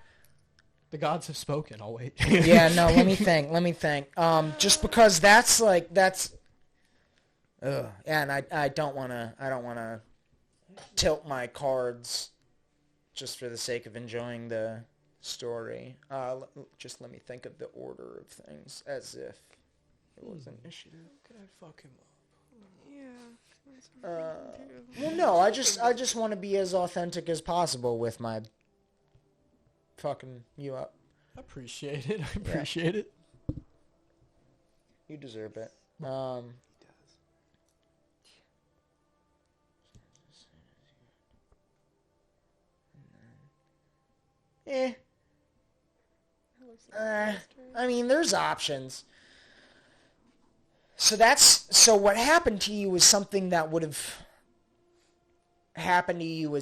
The gods have spoken. I'll wait. yeah, no, let me think. Just because that's and I don't want to tilt my cards just for the sake of enjoying the story. Just let me think of the order of things as if it was an initiative. Can I fuck him up? Yeah. Well, no, I just want to be as authentic as possible with my fucking you up. I appreciate it. I appreciate it. You deserve it. I mean, there's options. So what happened to you was something that would have happened to you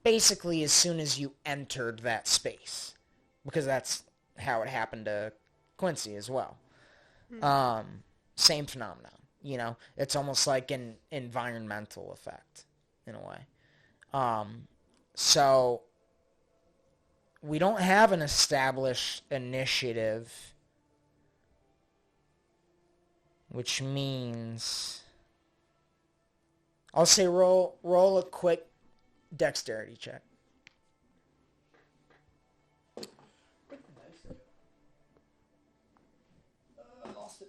basically as soon as you entered that space, because that's how it happened to Quincy as well. Same phenomenon, it's almost like an environmental effect in a way. So we don't have an established initiative, which means I'll say roll a quick dexterity check. I lost it.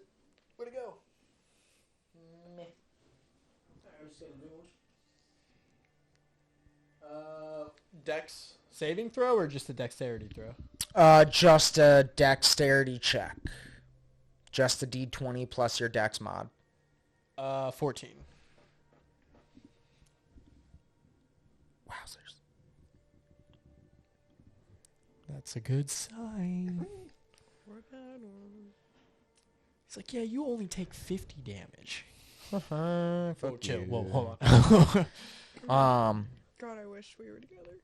Where'd it go? Dex saving throw or just a dexterity throw? Just a dexterity check. Just a D20 plus your dex mod. 14. Wowzers. That's a good sign. It's like, yeah, you only take 50 damage. Fuck Oh, chill. you. Whoa, hold on. God, I wish we were together.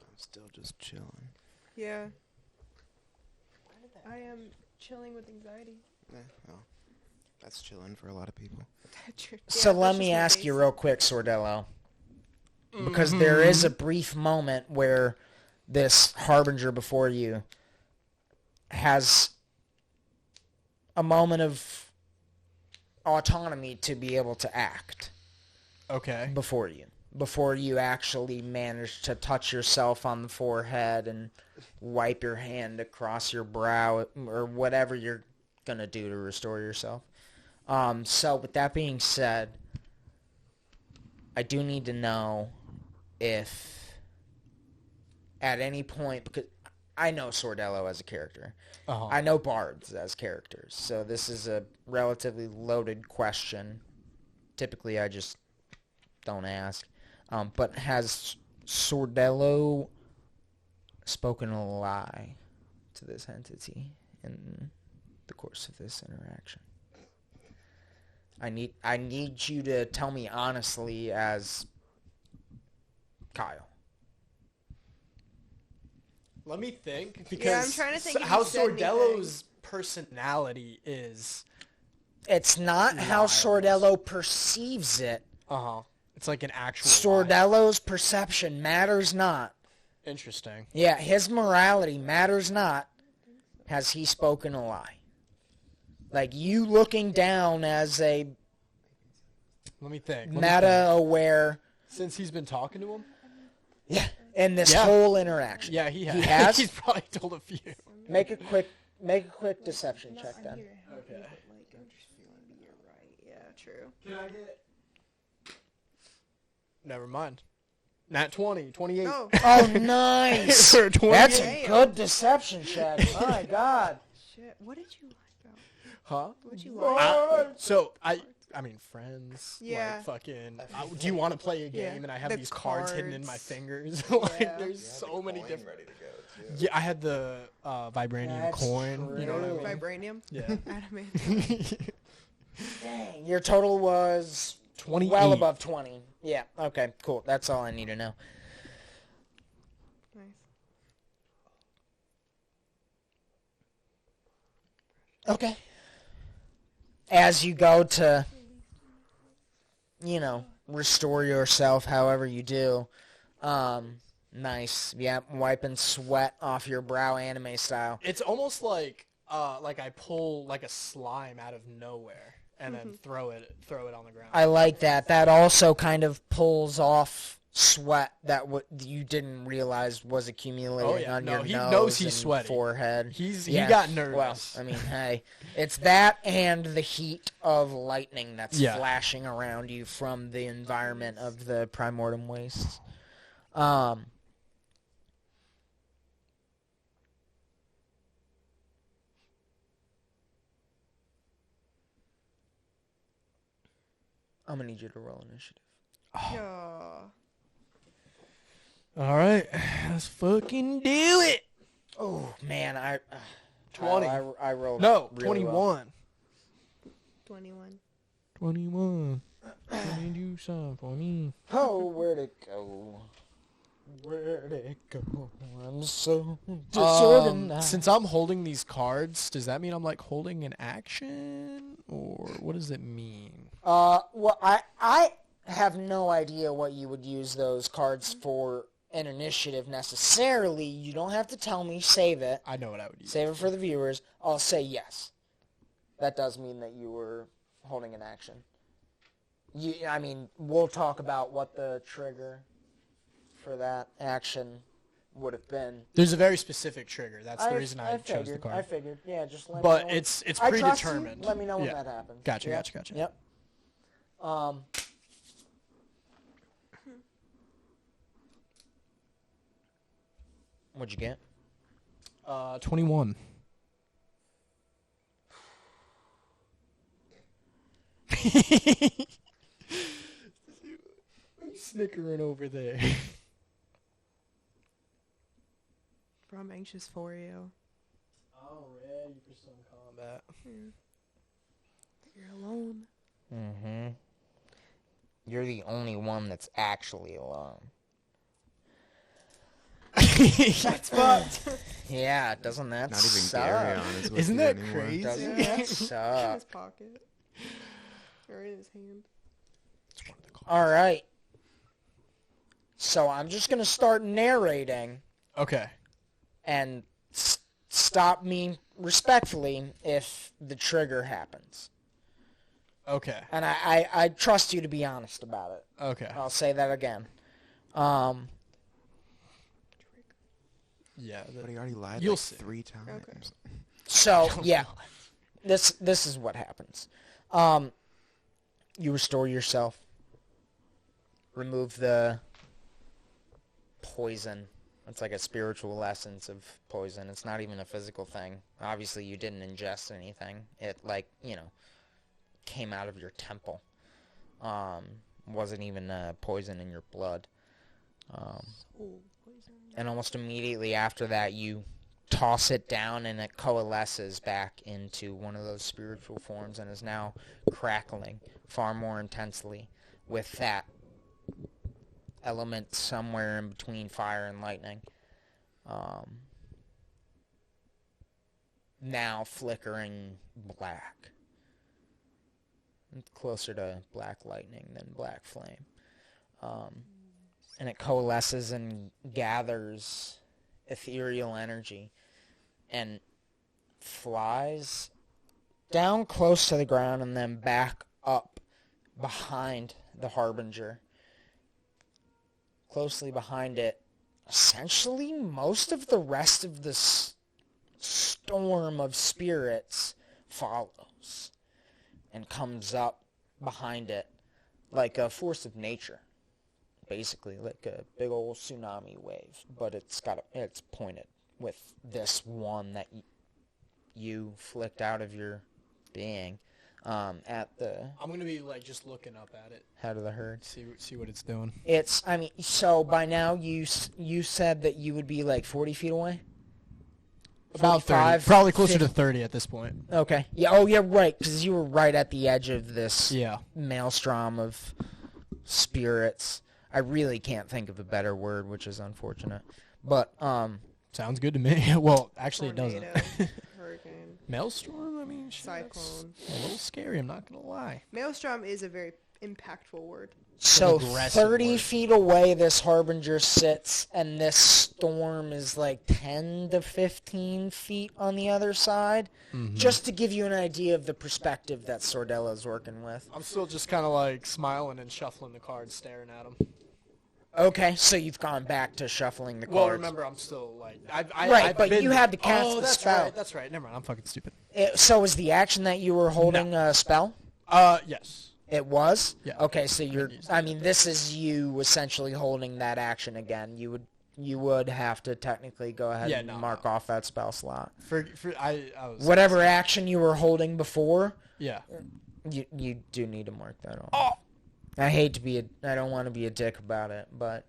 I'm still just chilling. Yeah. I am chilling with anxiety. Well, that's chilling for a lot of people. So let me ask you real quick, Sordello. Because there is a brief moment where this harbinger before you has a moment of autonomy to be able to act. Okay. Before you actually manage to touch yourself on the forehead and wipe your hand across your brow or whatever you're going to do to restore yourself. So with that being said, I do need to know if at any point, because I know Sordello as a character. Uh-huh. I know bards as characters. So this is a relatively loaded question. Typically I just don't ask. But has Sordello spoken a lie to this entity in the course of this interaction? I need you to tell me honestly as Kyle. Let me think, because I'm trying to think if how you said Sordello's personality is. It's not how Wild. Sordello perceives it. Uh-huh. It's like an actual Sordello's perception matters not. Interesting. Yeah, his morality matters not. Has he spoken a lie? Like, you looking down as a Let me think. meta-aware... Since he's been talking to him? Yeah, in this whole interaction. Yeah, he has. He has? He's probably told a few. Make a quick deception check then. Okay. I'm just feeling you're right. Yeah, true. Can I get... Never mind. Nat 20, 28. Oh, Oh, nice. For 28. That's a good deception check. My God. shit. What did you like about? Huh? What did you like? So, I mean, friends. Yeah. Like, fucking... do you want to play a game? Yeah. And I have The these cards hidden in my cards. fingers. Like, Yeah. there's so many different... ready to go, too. Yeah, I had the vibranium That's coin. You know what I true. mean? Vibranium? Yeah. Adamant. Dang, your total was 28. well above 20. Yeah, okay, cool. That's all I need to know. Nice. Okay. As you go to, restore yourself however you do, nice. Yeah, wiping sweat off your brow anime style. It's almost like I pull like a slime out of nowhere and then throw it on the ground. I like that. That also kind of pulls off sweat that you didn't realize was accumulating on your he nose knows he's and sweating. forehead. He Yeah. got nervous. Well, I mean, hey, it's that and the heat of lightning that's Yeah. flashing around you from the environment of the primordium wastes. I'm gonna need you to roll initiative. Oh. All right, let's fucking do it. Oh man, 20. I rolled No, really 21. well. 21. 21. Let me do something for me. Oh, where'd it go? Where'd it go? I'm so disorganized. Since I'm holding these cards, does that mean I'm like holding an action, or what does it mean? Well, I have no idea what you would use those cards for an initiative necessarily. You don't have to tell me. Save it. I know what I would use. Save it for the viewers. I'll say yes. That does mean that you were holding an action. I mean, we'll talk about what the trigger for that action would have been. There's a very specific trigger. That's the reason I chose the card. I figured. Yeah, just let me But know. it's I trust you. predetermined. Let me know when Yeah. that happens. Gotcha, Yep. gotcha. Yep. What'd you get? 21. Snickering over there. Bro, I'm anxious for you. Oh, ready for some combat. You're alone. Mm-hmm. You're the only one that's actually alone. That's fucked. Yeah, doesn't that Not even suck? Garyon is with Isn't you that anymore. crazy? Doesn't that in suck? his pocket. Or in his hand. All right. So I'm just going to start narrating Okay. and stop me respectfully if the trigger happens. Okay. And I trust you to be honest about it. Okay. I'll say that again. Yeah. But he already lied You'll like see. 3 times. Okay. So, yeah. This is what happens. You restore yourself. Remove the poison. It's like a spiritual essence of poison. It's not even a physical thing. Obviously, you didn't ingest anything. It, came out of your temple. Wasn't even poison in your blood. And almost immediately after that, you toss it down and it coalesces back into one of those spiritual forms and is now crackling far more intensely with that element somewhere in between fire and lightning. Now flickering black. Closer to black lightning than black flame. and it coalesces and gathers ethereal energy and flies down close to the ground and then back up behind the Harbinger. Closely behind it, essentially most of the rest of this storm of spirits follows and comes up behind it like a force of nature. Basically, like a big old tsunami wave, but it's pointed with this one that you flicked out of your being at the... I'm going to be, like, just looking up at it. head of the herd. See what it's doing. So by now you said that you would be, like, 40 feet away? About 30. Probably closer to 30 at this point. Okay. Yeah. Oh, yeah, right, because you were right at the edge of this maelstrom of spirits. I really can't think of a better word, which is unfortunate. But, sounds good to me. Well, actually Tornado, it doesn't. hurricane, Maelstrom? I mean, shit, cyclone. a little scary, I'm not going to lie. Maelstrom is a very impactful word. So aggressive 30 word. feet away this Harbinger sits, and this storm is like 10 to 15 feet on the other side. Mm-hmm. Just to give you an idea of the perspective that Sordella's working with. I'm still just kind of like smiling and shuffling the cards, staring at them. Okay, so you've gone back to shuffling the cards. Well, remember, I'm still like... But you had to cast the spell. Right, that's right. Never mind, I'm fucking stupid. So was the action that you were holding a spell? Yes. It was? Yeah. Okay, so this is you essentially holding that action again. You would have to technically go ahead and mark off that spell slot. I was... Whatever action you were holding before, Yeah. you do need to mark that off. Oh! I don't want to be a dick about it, but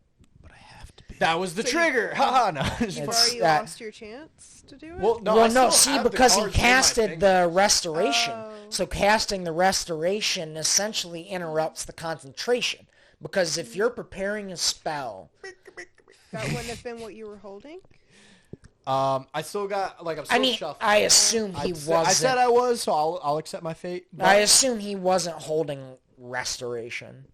I have to be. That was the trigger! Haha, no. You've already lost your chance to do it? Well, no, see, because he casted the restoration. So casting the restoration essentially interrupts the concentration. Because if you're preparing a spell... That wouldn't have been what you were holding? I still got, like, I'm still shuffling. I assume he wasn't... I said I was, so I'll accept my fate. I assume he wasn't holding restoration.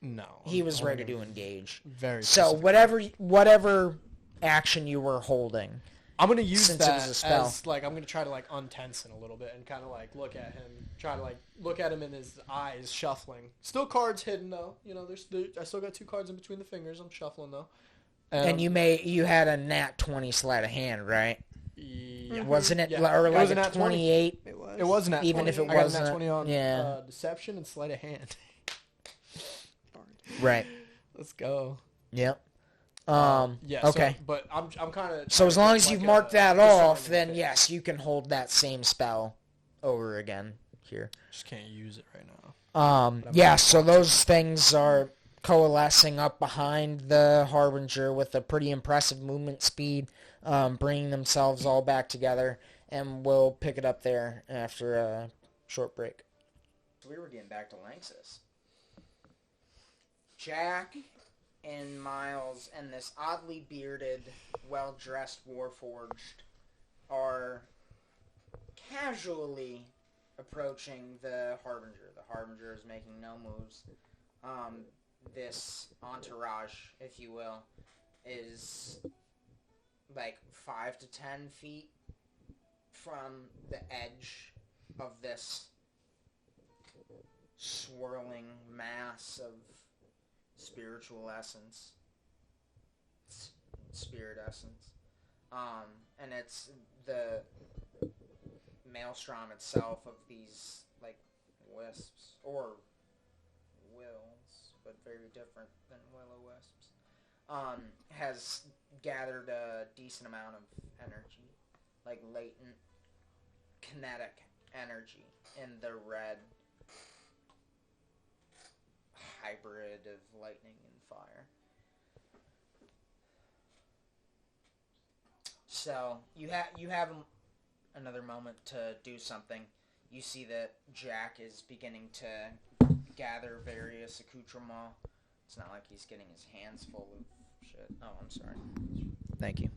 No. He was ready to engage. Very So whatever action you were holding... I'm going to use Since that it was a spell. as, like, I'm going to try to, like, untense him a little bit and kind of, like, look at him. Try to, like, look at him in his eyes, shuffling. Still cards hidden, though. You know, I still got 2 cards in between the fingers. I'm shuffling, though. And you had a nat 20 sleight of hand, right? Yeah. Wasn't it? Yeah. Or It like was a a nat 28? It was. It was a nat 20. Even if it I got a wasn't, nat 20 on yeah. deception and sleight of hand. Right. Let's go. Yep. Yeah. Okay. So, but I'm kind of. So as long as you've marked that off, then yes, you can hold that same spell over again here. Just can't use it right now. Yeah, so those things are coalescing up behind the Harbinger with a pretty impressive movement speed, bringing themselves all back together, and we'll pick it up there after a short break. So we were getting back to Lanxess. Jack and Miles and this oddly bearded, well-dressed Warforged are casually approaching the Harbinger. The Harbinger is making no moves. This entourage, if you will, is like 5 to 10 feet from the edge of this swirling mass of spiritual essence, spirit essence, and it's the maelstrom itself of these like wisps or wills, but very different than will-o-wisps, has gathered a decent amount of energy, like latent kinetic energy in the red hybrid of lightning and fire. So you have another moment to do something. You see that Jack is beginning to gather various accoutrements. It's not like he's getting his hands full of shit. Oh, I'm sorry. Thank you.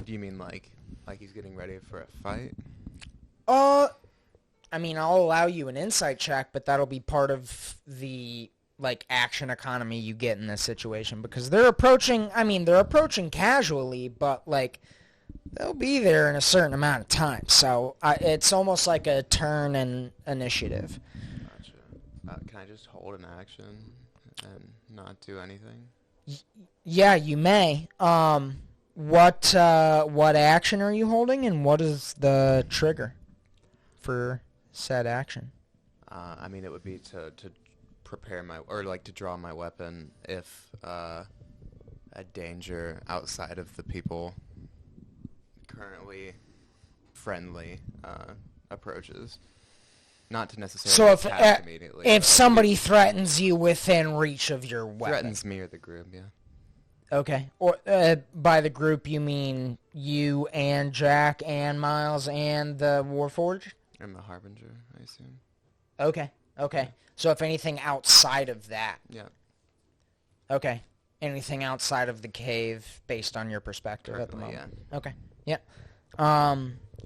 Do you mean like he's getting ready for a fight? I mean, I'll allow you an insight check, but that'll be part of the like action economy you get in this situation, because they're approaching casually, but like they'll be there in a certain amount of time. So it's almost like a turn and initiative. Gotcha. Can I just hold an action and not do anything? Yeah, you may. What action are you holding, and what is the trigger for said action? I mean, it would be to prepare to draw my weapon if a danger outside of the people currently friendly approaches. Not to necessarily attack immediately. If somebody threatens you within reach of your weapon. Threatens me or the group, yeah. Okay. Or by the group, you mean you and Jack and Miles and the Warforged? And the Harbinger, I assume. Okay. So if anything outside of that. Yeah. Okay. Anything outside of the cave based on your perspective at the moment. Yeah. Okay. Yeah.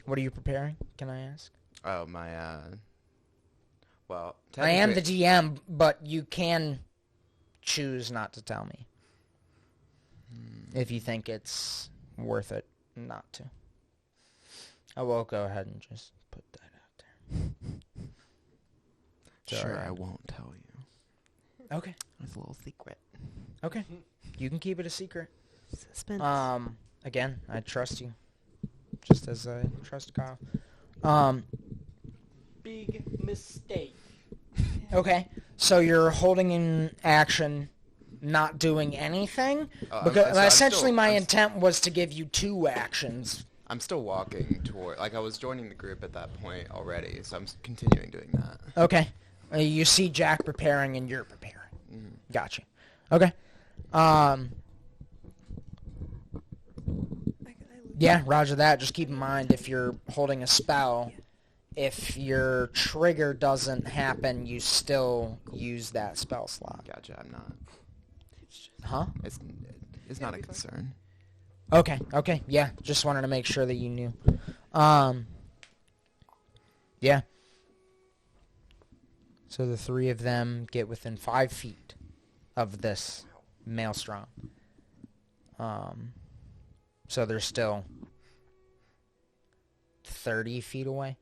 What are you preparing, can I ask? Oh, my, well, I am the DM, but you can choose not to tell me. If you think it's worth it not to. I will go ahead and just put that out there. Sure, I won't tell you. Okay. It's a little secret. Okay. You can keep it a secret. Suspense. Again, I trust you. Just as I trust Kyle. Big mistake. Okay. So you're holding in action, not doing anything? Because essentially my intent was to give you 2 actions. I'm still walking toward, I was joining the group at that point already, so I'm continuing doing that. Okay. You see Jack preparing and you're preparing. Mm-hmm. Gotcha. Okay. Yeah, roger that. Just keep in mind, if you're holding a spell, if your trigger doesn't happen, you still use that spell slot. Gotcha, I'm not. Huh? It's not a concern. Okay, yeah. Just wanted to make sure that you knew. Yeah. So the 3 of them get within 5 feet of this maelstrom. So they're still 30 feet away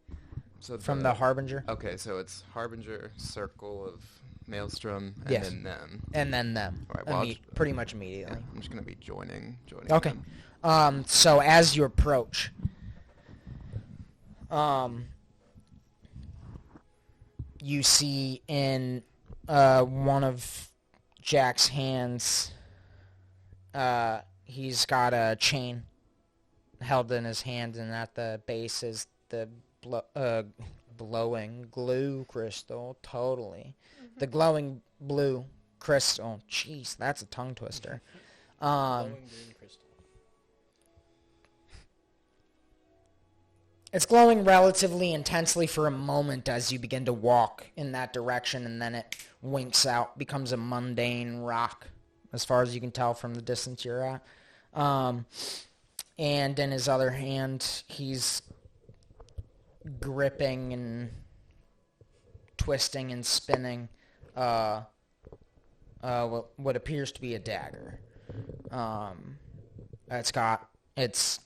from the Harbinger. Okay, so it's Harbinger, circle of Maelstrom, and Yes. then them. And then them. All right, well, pretty much immediately. Yeah, I'm just going to be joining Okay. them. So as you approach, you see in one of Jack's hands, he's got a chain held in his hand, and at the base is the glowing glue crystal. Totally. Mm-hmm. The glowing blue crystal. Jeez, that's a tongue twister. Glowing green crystal. It's glowing relatively intensely for a moment as you begin to walk in that direction, and then it winks out, becomes a mundane rock, as far as you can tell from the distance you're at. And in his other hand, he's gripping and twisting and spinning what appears to be a dagger. It's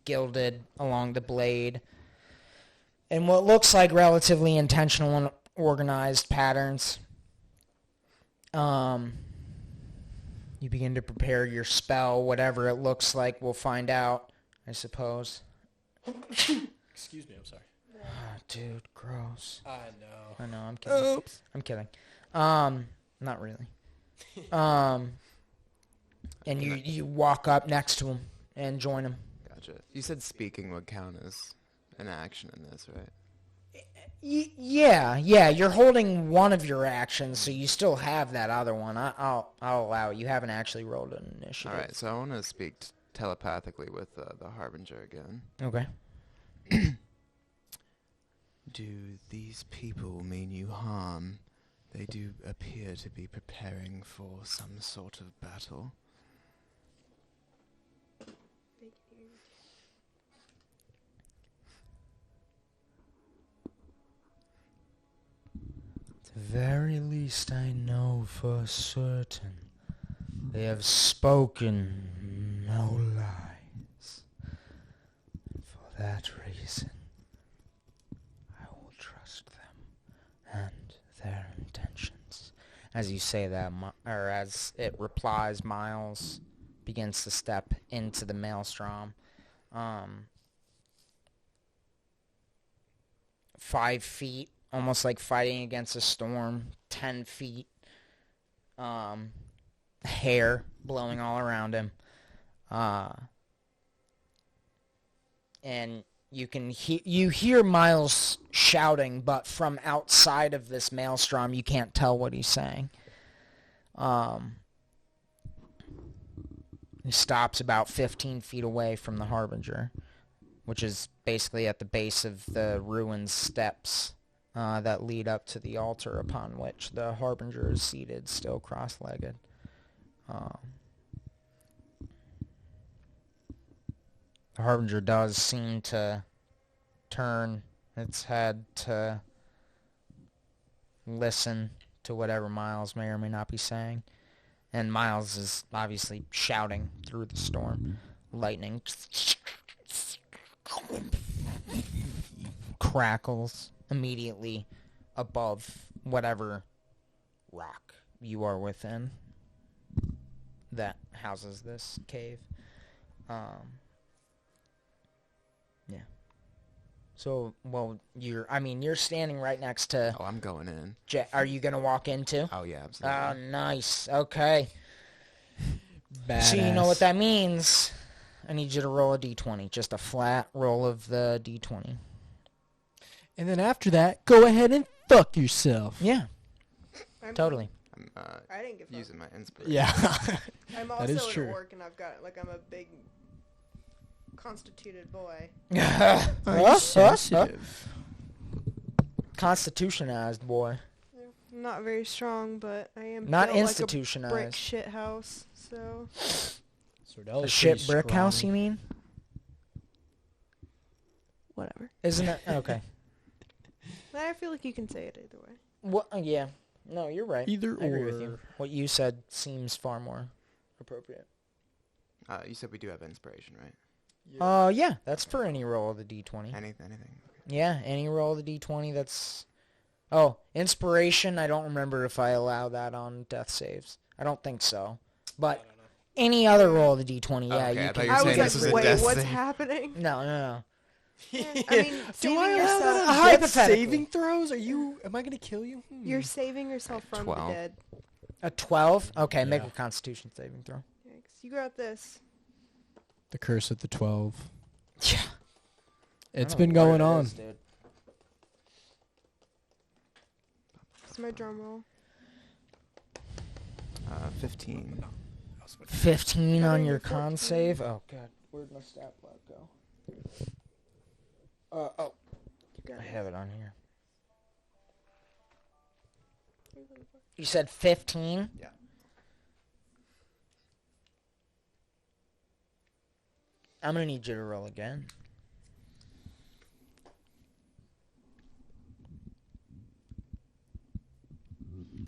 gilded along the blade, and what looks like relatively intentional and organized patterns. You begin to prepare your spell, whatever it looks like. We'll find out, I suppose. Excuse me, I'm sorry. Oh, dude, gross. I know. I know, I'm kidding. Oops. I'm kidding. Not really. And you walk up next to him and join him. Gotcha. You said speaking would count as an action in this, right? Yeah, you're holding one of your actions, so you still have that other one. I'll allow it. You haven't actually rolled an initiative. Alright, so I want to speak telepathically with the Harbinger again. Okay. Do these people mean you harm? They do appear to be preparing for some sort of battle. the very least I know for certain, they have spoken no lies. And for that reason, I will trust them and their intentions. As you say that, or as it replies, Miles begins to step into the maelstrom. 5 feet, almost like fighting against a storm. 10 feet, hair blowing all around him. And you hear Miles shouting, but from outside of this maelstrom, you can't tell what he's saying. He stops about 15 feet away from the Harbinger, which is basically at the base of the ruined steps that lead up to the altar upon which the Harbinger is seated, still cross-legged. The Harbinger does seem to turn its head to listen to whatever Miles may or may not be saying. And Miles is obviously shouting through the storm. Lightning crackles immediately above whatever rock you are within that houses this cave. Yeah. So, well, you're standing right next to... Oh, I'm going in. Are you going to walk into? Oh, yeah, absolutely. Oh, nice. Okay. Badass. So you know what that means. I need you to roll a d20. Just a flat roll of the d20. And then after that, go ahead and fuck yourself. Yeah. Totally. I didn't get using my inspiration. Yeah. I'm also that is an true. orc, and I'm a big constituted boy. Sensitive. Constitutionized boy. I'm not very strong, but I am Not built institutionized. like a brick shit house, so... A shit brick house, you mean? Whatever. Isn't it? Okay. I feel like you can say it either way. Well, yeah. No, you're right. Either I agree with or. you. What you said seems far more appropriate. You said we do have inspiration, right? Yeah. That's for any roll of the d20. Anything. Yeah, any roll of the d20 that's... Oh, inspiration, I don't remember if I allow that on death saves. I don't think so. But any other roll of the d20, yeah, Okay, you I thought can... you were I saying was this was like, a wait, death what's save. happening? No. I mean, saving Do I allow yourself... that on Hypothetically. death saving throws? Am I going to kill you? You're saving yourself from 12. the dead. A 12? Okay, make Yeah. a constitution saving throw. Yikes. You got this. The curse of the 12. Yeah. It's been going on. It's my drum roll. 15. 15 on your 14. con save? Oh, God. Where'd my stat block go? Oh. You got I it. have it on here. You said 15? Yeah. I'm going to need you to roll again.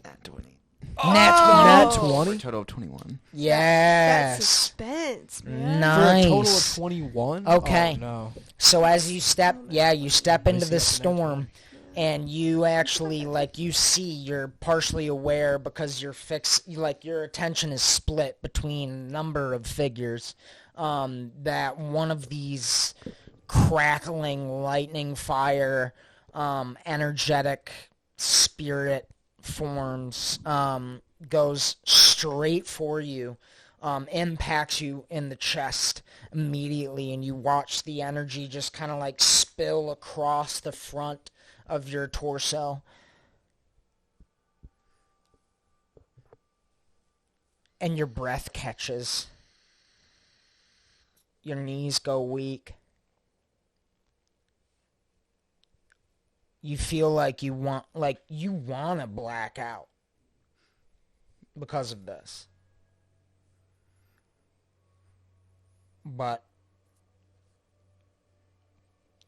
At 20. Nat 20? For a total of 21. That Yes. suspense, man. Nice. For a total of 21? Okay. Oh, no. So as you step into the Racing storm, and you actually, you see, you're partially aware because your attention is split between a number of figures, that one of these crackling lightning fire, energetic spirit forms, goes straight for you, impacts you in the chest immediately, and you watch the energy just kind of spill across the front of your torso. And your breath catches. Your knees go weak. You feel like you want to black out because of this. But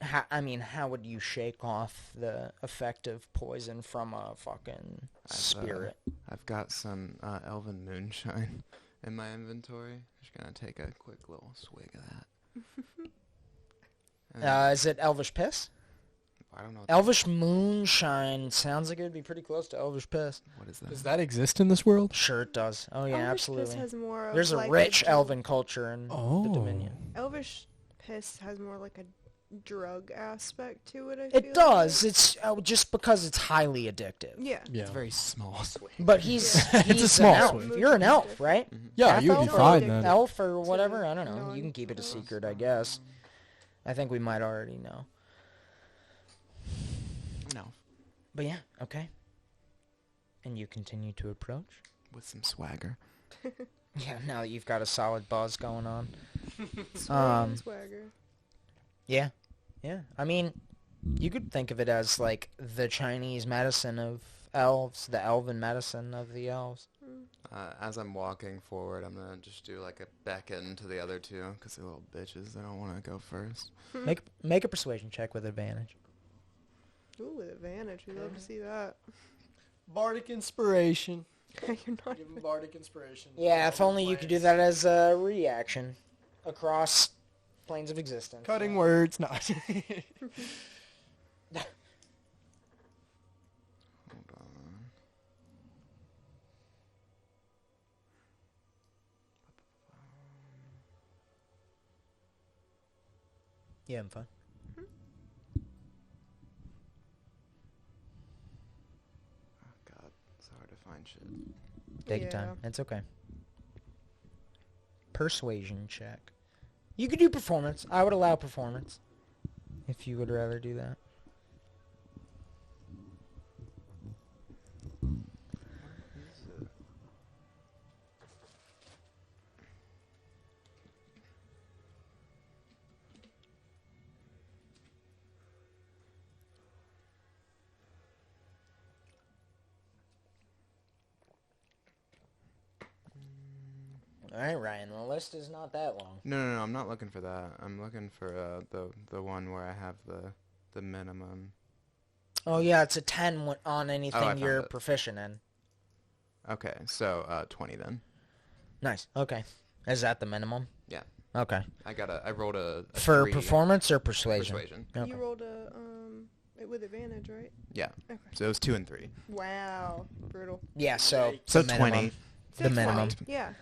how would you shake off the effect of poison from a fucking spirit? I've got some elven moonshine in my inventory. Just gonna take a quick little swig of that. Is it Elvish Piss? I don't know. Elvish Moonshine sounds like it would be pretty close to Elvish Piss. What is that? Does that exist in this world? Sure it does. Oh yeah, Elvish absolutely. Piss has more of There's a like rich elven culture in the Dominion. Elvish Piss has more like a drug aspect to it, I feel It does. like. It's just because it's highly addictive. Yeah. It's a very small swig. But he's It's a an small elf. swig. You're an elf, right? Yeah, Half you'd be elf or fine then. Elf or whatever. I don't know. No, You can keep it a no. secret, I guess. I think we might already know. No. But yeah, okay. And you continue to approach? With some swagger. Yeah, now that you've got a solid buzz going on. Swagger. Yeah. Yeah. I mean, you could think of it as like the Chinese medicine of elves, the elven medicine of the elves. As I'm walking forward, I'm gonna just do like a beckon to the other two, because they're little bitches. They don't want to go first. Make a persuasion check with advantage. Ooh, with advantage. We'd love to see that. Bardic inspiration. You're not. Give him bardic inspiration. Yeah, if only you could do that as a reaction across planes of existence. Cutting words, no. Hold on. Yeah, I'm fine. Oh god, it's hard to find shit. Take your time. It's okay. Persuasion check. You could do performance. I would allow performance. If you would rather do that. Alright, Ryan, the list is not that long. No, I'm not looking for that. I'm looking for the one where I have the minimum. Oh yeah, it's a 10 on I anything found you're it. proficient in. Okay, so 20 then. Nice, okay. Is that the minimum? Yeah. Okay. I rolled a For 3. performance or persuasion? Persuasion. Okay. You rolled a it with advantage, right? Yeah. Okay. So it was 2 and 3. Wow, brutal. Yeah, so So the 20. minimum. So The 20, minimum. Yeah.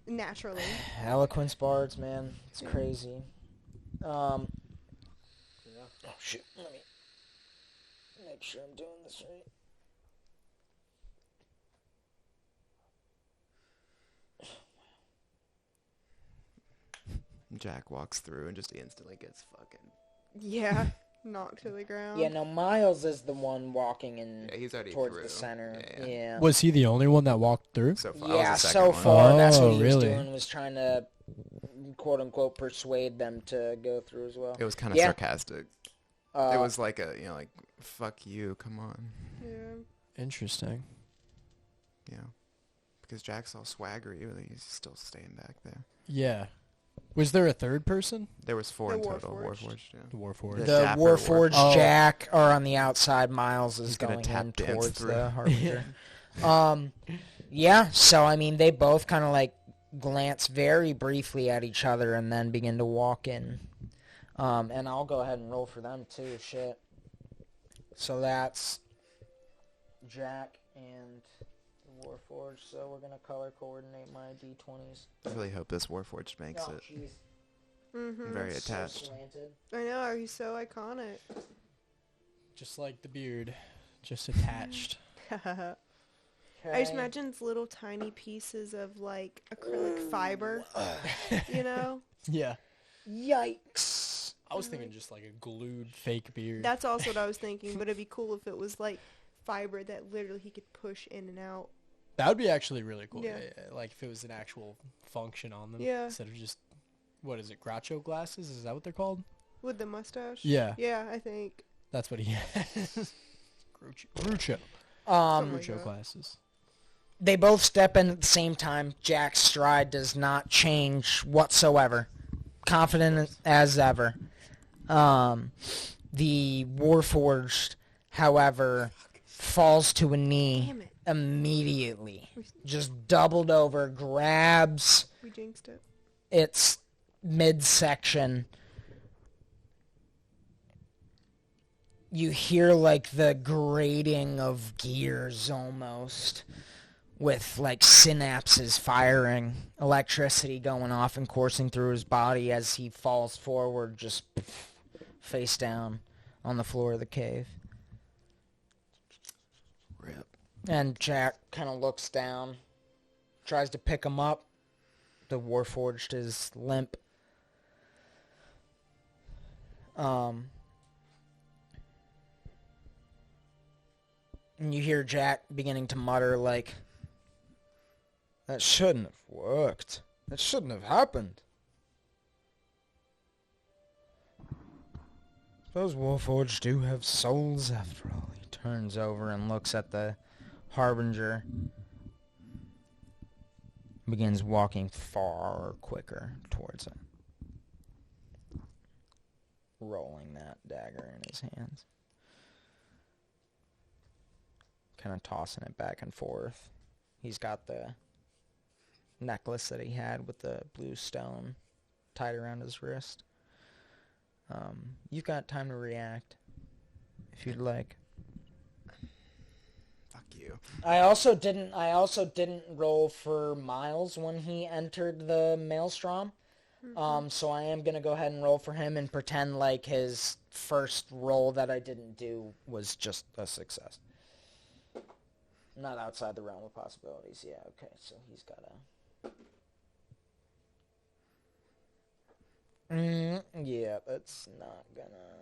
Naturally. Eloquence bards, man. It's Yeah. crazy. Oh shit. Let me make sure I'm doing this right. Jack walks through and just instantly gets fucking... Yeah. Knocked to the ground. Yeah, no, Miles is the one walking in Yeah, he's already towards through. the center. Yeah. Yeah. Was he the only one that walked through? So far, I Yeah, was the so second one. far that's what Oh, he was really? doing, was trying to quote unquote persuade them to go through as well. It was kind of Yeah. sarcastic. It was like a, like, fuck you, come on. Yeah. Interesting. Because Jack's all swaggery, but he's still staying back there. Yeah. Was there a third person? There was 4 in The total. Warforged. Warforged, yeah. The Warforged. The the Dapper Warforged Warforged. Jack are on the outside. Miles is He's gonna going tap in dance towards through. the Harbinger. Yeah, so I mean, they both kind of like glance very briefly at each other and then begin to walk in. And I'll go ahead and roll for them too. Shit. So that's Jack and Warforged. So we're gonna color coordinate my d20s. I really hope this Warforged makes Oh, it. jeez. Mm-hmm. I'm very It's so attached. slanted. I know, he's so iconic. Just like the beard. Just attached. I just Okay. imagine it's little tiny pieces of like acrylic fiber, you know? Yeah. Yikes. I was thinking just like a glued fake beard. That's also what I was thinking, but it'd be cool if it was like fiber that literally he could push in and out. That would be actually really cool. Yeah. Yeah. Like if it was an actual function on them. Yeah. Instead of just, what is it, Groucho glasses? Is that what they're called? With the mustache? Yeah. Yeah, I think. That's what he has. Groucho. Something like Groucho that. glasses. They both step in at the same time. Jack's stride does not change whatsoever. Confident as ever. The Warforged, however, falls to a knee Damn it. immediately. Just doubled over, grabs We jinxed it. its midsection. You hear like the grating of gears almost, with like synapses firing, electricity going off and coursing through his body as he falls forward, just face down on the floor of the cave. Rip. And Jack kind of looks down, tries to pick him up. The Warforged is limp. And you hear Jack beginning to mutter like, "That shouldn't have worked. That shouldn't have happened. Those Warforged do have souls after all." He turns over and looks at the Harbinger. Begins walking far quicker towards it. Rolling that dagger in his hands. Kind of tossing it back and forth. He's got the necklace that he had with the blue stone tied around his wrist. You've got time to react if you'd like. Fuck you. I also didn't roll for Miles when he entered the Maelstrom. So I am gonna go ahead and roll for him and pretend like his first roll that I didn't do was just a success. Not outside the realm of possibilities. Yeah, okay, so he's got a... yeah, that's not gonna...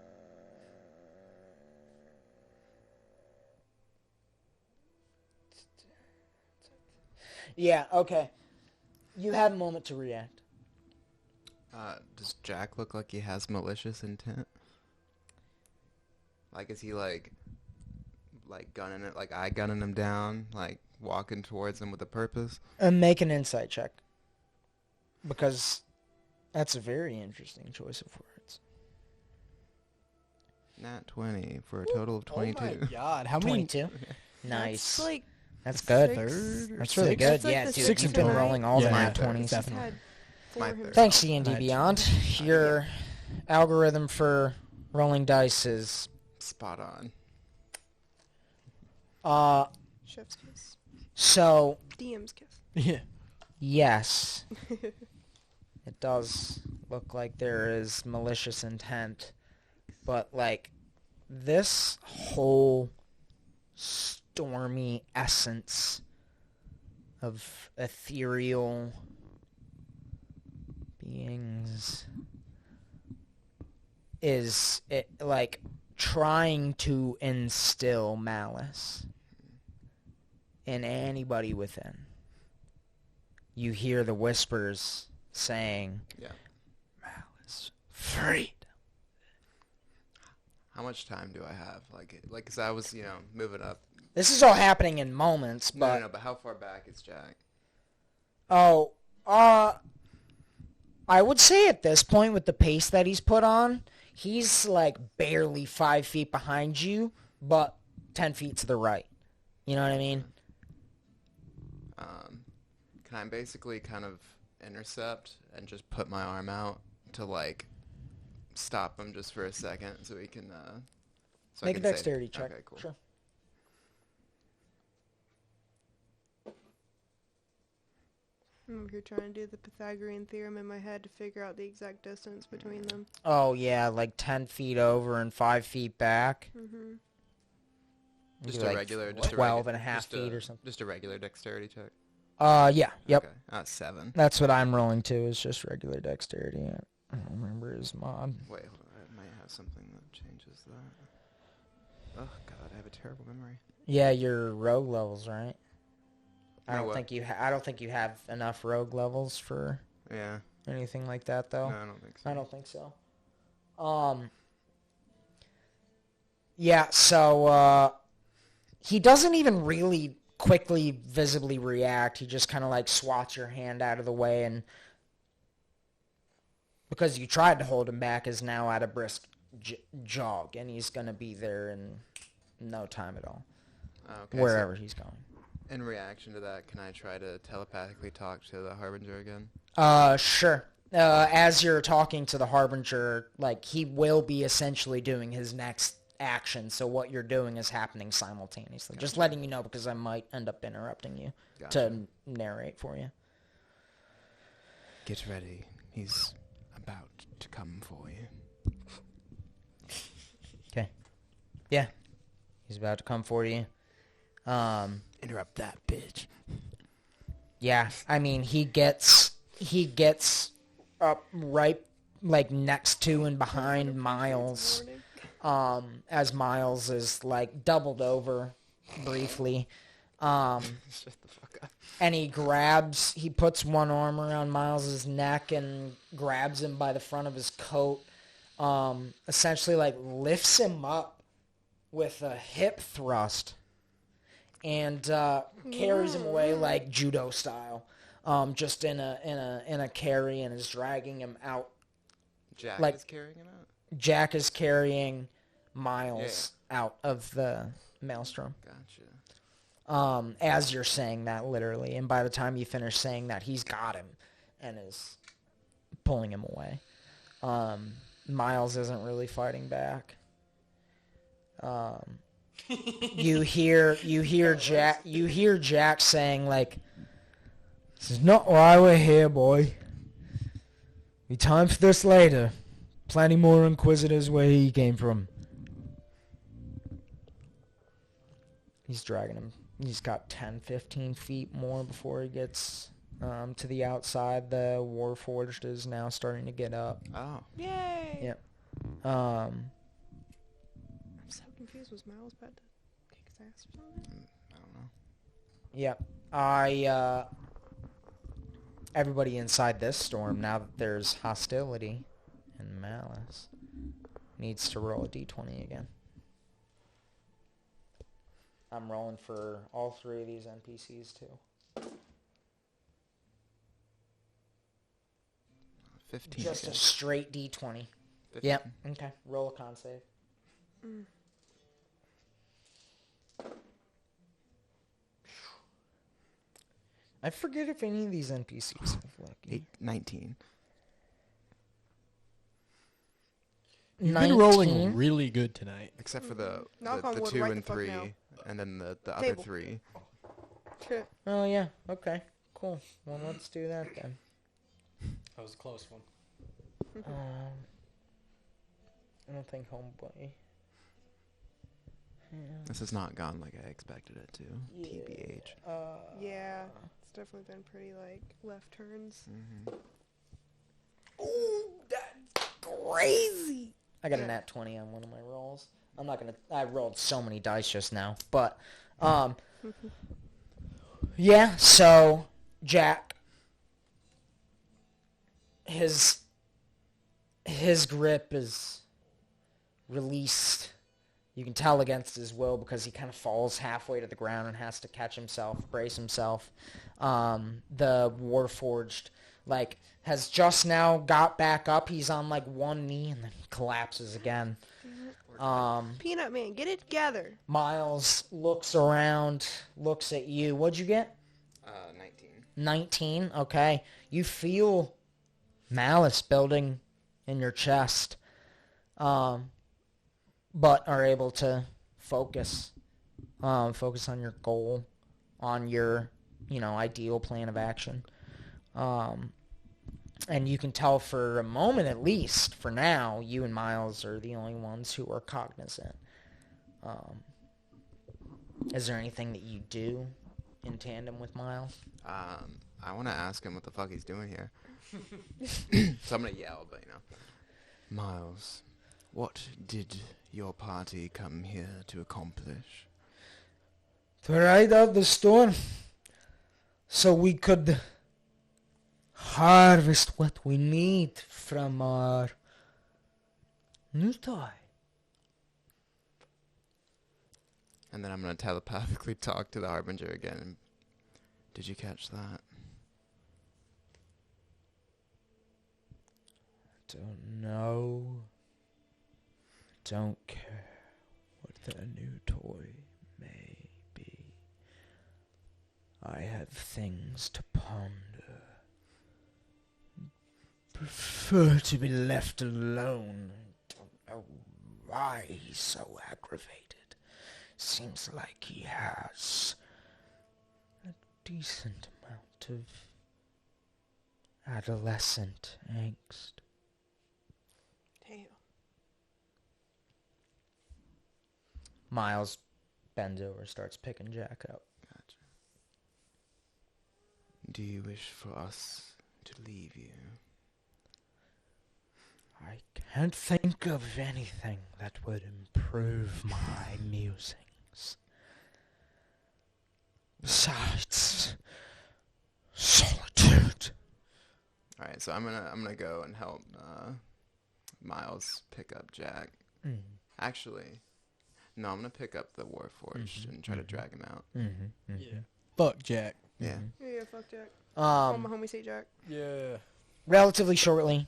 Yeah, okay. You have a moment to react. Does Jack look like he has malicious intent? Like, is he like gunning it, like eye gunning him down, like walking towards him with a purpose? Make an insight check. Because that's a very interesting choice of words. Nat 20 for a total of 22. Oh my god, how many? 22? Nice. That's like That's good. Third? That's really Six? good. That's like yeah, the dude, sixth you've been tonight. rolling all the Yeah, nat yeah, 20s. he's definitely. had four My himself. third. Thanks, D&D Nice. Beyond. Your algorithm for rolling dice is... Spot on. Chef's kiss. So, DM's kiss. Yeah. yes. It does look like there is malicious intent. But, like, this whole stormy essence of ethereal beings is, it, like, trying to instill malice in anybody within. You hear the whispers saying, Yeah. "Malice freed." How much time do I have? Like, 'cause I was, moving up. This is all happening in moments, but... No, but how far back is Jack? Oh, I would say at this point, with the pace that he's put on, he's like barely 5 feet behind you, but 10 feet to the right. You know what I mean? Can I basically kind of intercept and just put my arm out to, like, stop him just for a second so he can, so I Make a can say- dexterity check. Okay, cool. Sure. I'm over here trying to do the Pythagorean theorem in my head to figure out the exact distance between them. Oh, yeah, like 10 feet over and 5 feet back. Mm-hmm. Just Maybe a like regular, 12 and a half feet or something. Just a regular dexterity check. Yeah, yep. Okay. 7. That's what I'm rolling to, is just regular dexterity. I don't remember his mod. Wait, hold on. I might have something that changes that. Oh god, I have a terrible memory. Yeah, your rogue levels, right? I No, don't what? think I don't think you have enough rogue levels for Yeah. anything like that, though. No, I don't think so. I don't think so. Yeah, so, he doesn't even really quickly visibly react. He just kind of, like, swats your hand out of the way, and because you tried to hold him back, is now at a brisk jog, and he's going to be there in no time at all. Okay, wherever he's going. In reaction to that, can I try to telepathically talk to the Harbinger again? Sure. As you're talking to the Harbinger, like, he will be essentially doing his next action, so what you're doing is happening simultaneously. Gotcha. Just letting you know, because I might end up interrupting you to narrate for you. Get ready. He's about to come for you. Okay. Yeah. He's about to come for you. Interrupt that bitch. Yeah, I mean, he gets up right, like, next to and behind Miles, as Miles is, like, doubled over briefly. Shut the fuck up. And he puts one arm around Miles's neck and grabs him by the front of his coat, essentially, like, lifts him up with a hip thrust. And carries him away like judo style, just in a carry, and is dragging him out. Jack like, is carrying him out? Jack is carrying Miles out of the maelstrom. Gotcha. As you're saying that, literally, and by the time you finish saying that, he's got him and is pulling him away. Miles isn't really fighting back. You hear Jack saying, like, "This is not why we're here, boy. Be time for this later. Plenty more Inquisitors where he came from." He's dragging him. He's got 10, 15 feet more before he gets to the outside. The Warforged is now starting to get up. Oh. Yay! Yep. I'm so confused. Was Miles about to kick his ass or something? I don't know. Yep. Everybody inside this storm, now that there's hostility and malice, needs to roll a d20 again. I'm rolling for all three of these NPCs too. 15. Just again. a straight d20. 15. Yep. Okay. Roll a con save. I forget if any of these NPCs have lucky. 19. You've been rolling really good tonight. Except for the wood, 2 right and the fuck 3, now. and then the other Table. 3. Oh, yeah. Okay. Cool. Well, let's do that then. That was a close one. I don't think homeboy. Yeah. This has not gone like I expected it to. Yeah. TBH. Yeah, it's definitely been pretty, like, left turns. Mm-hmm. Ooh, that's crazy. I got a nat 20 on one of my rolls. I'm not gonna. I rolled so many dice just now, but yeah. So Jack, his grip is released. You can tell against his will because he kind of falls halfway to the ground and has to catch himself, brace himself. The Warforged, like, has just now got back up. He's on, like, one knee and then collapses again. Peanut Man, get it together. Miles looks around, looks at you. What'd you get? 19. 19, okay. You feel malice building in your chest. But are able to focus on your goal, on your, ideal plan of action. And you can tell for a moment, at least, for now, you and Miles are the only ones who are cognizant. Is there anything that you do in tandem with Miles? I want to ask him what the fuck he's doing here. So I'm going to yell, but, Miles, what did your party come here to accomplish? To ride out the storm so we could harvest what we need from our new toy. And then I'm going to telepathically talk to the Harbinger again. Did you catch that? Don't know. don't care what their new toy may be. I have things to ponder. Prefer to be left alone. Don't know why he's so aggravated. Seems like he has a decent amount of adolescent angst. Damn. Miles bends over, starts picking Jack up. Gotcha. Do you wish for us to leave you? I can't think of anything that would improve my musings. Besides, solitude. All right, so I'm gonna go and help Miles pick up Jack. Mm. Actually, no, I'm gonna pick up the Warforged and try to drag him out. Yeah. Fuck Jack. Yeah. Yeah, fuck Jack. All my Um, homies say Jack. Yeah. relatively shortly,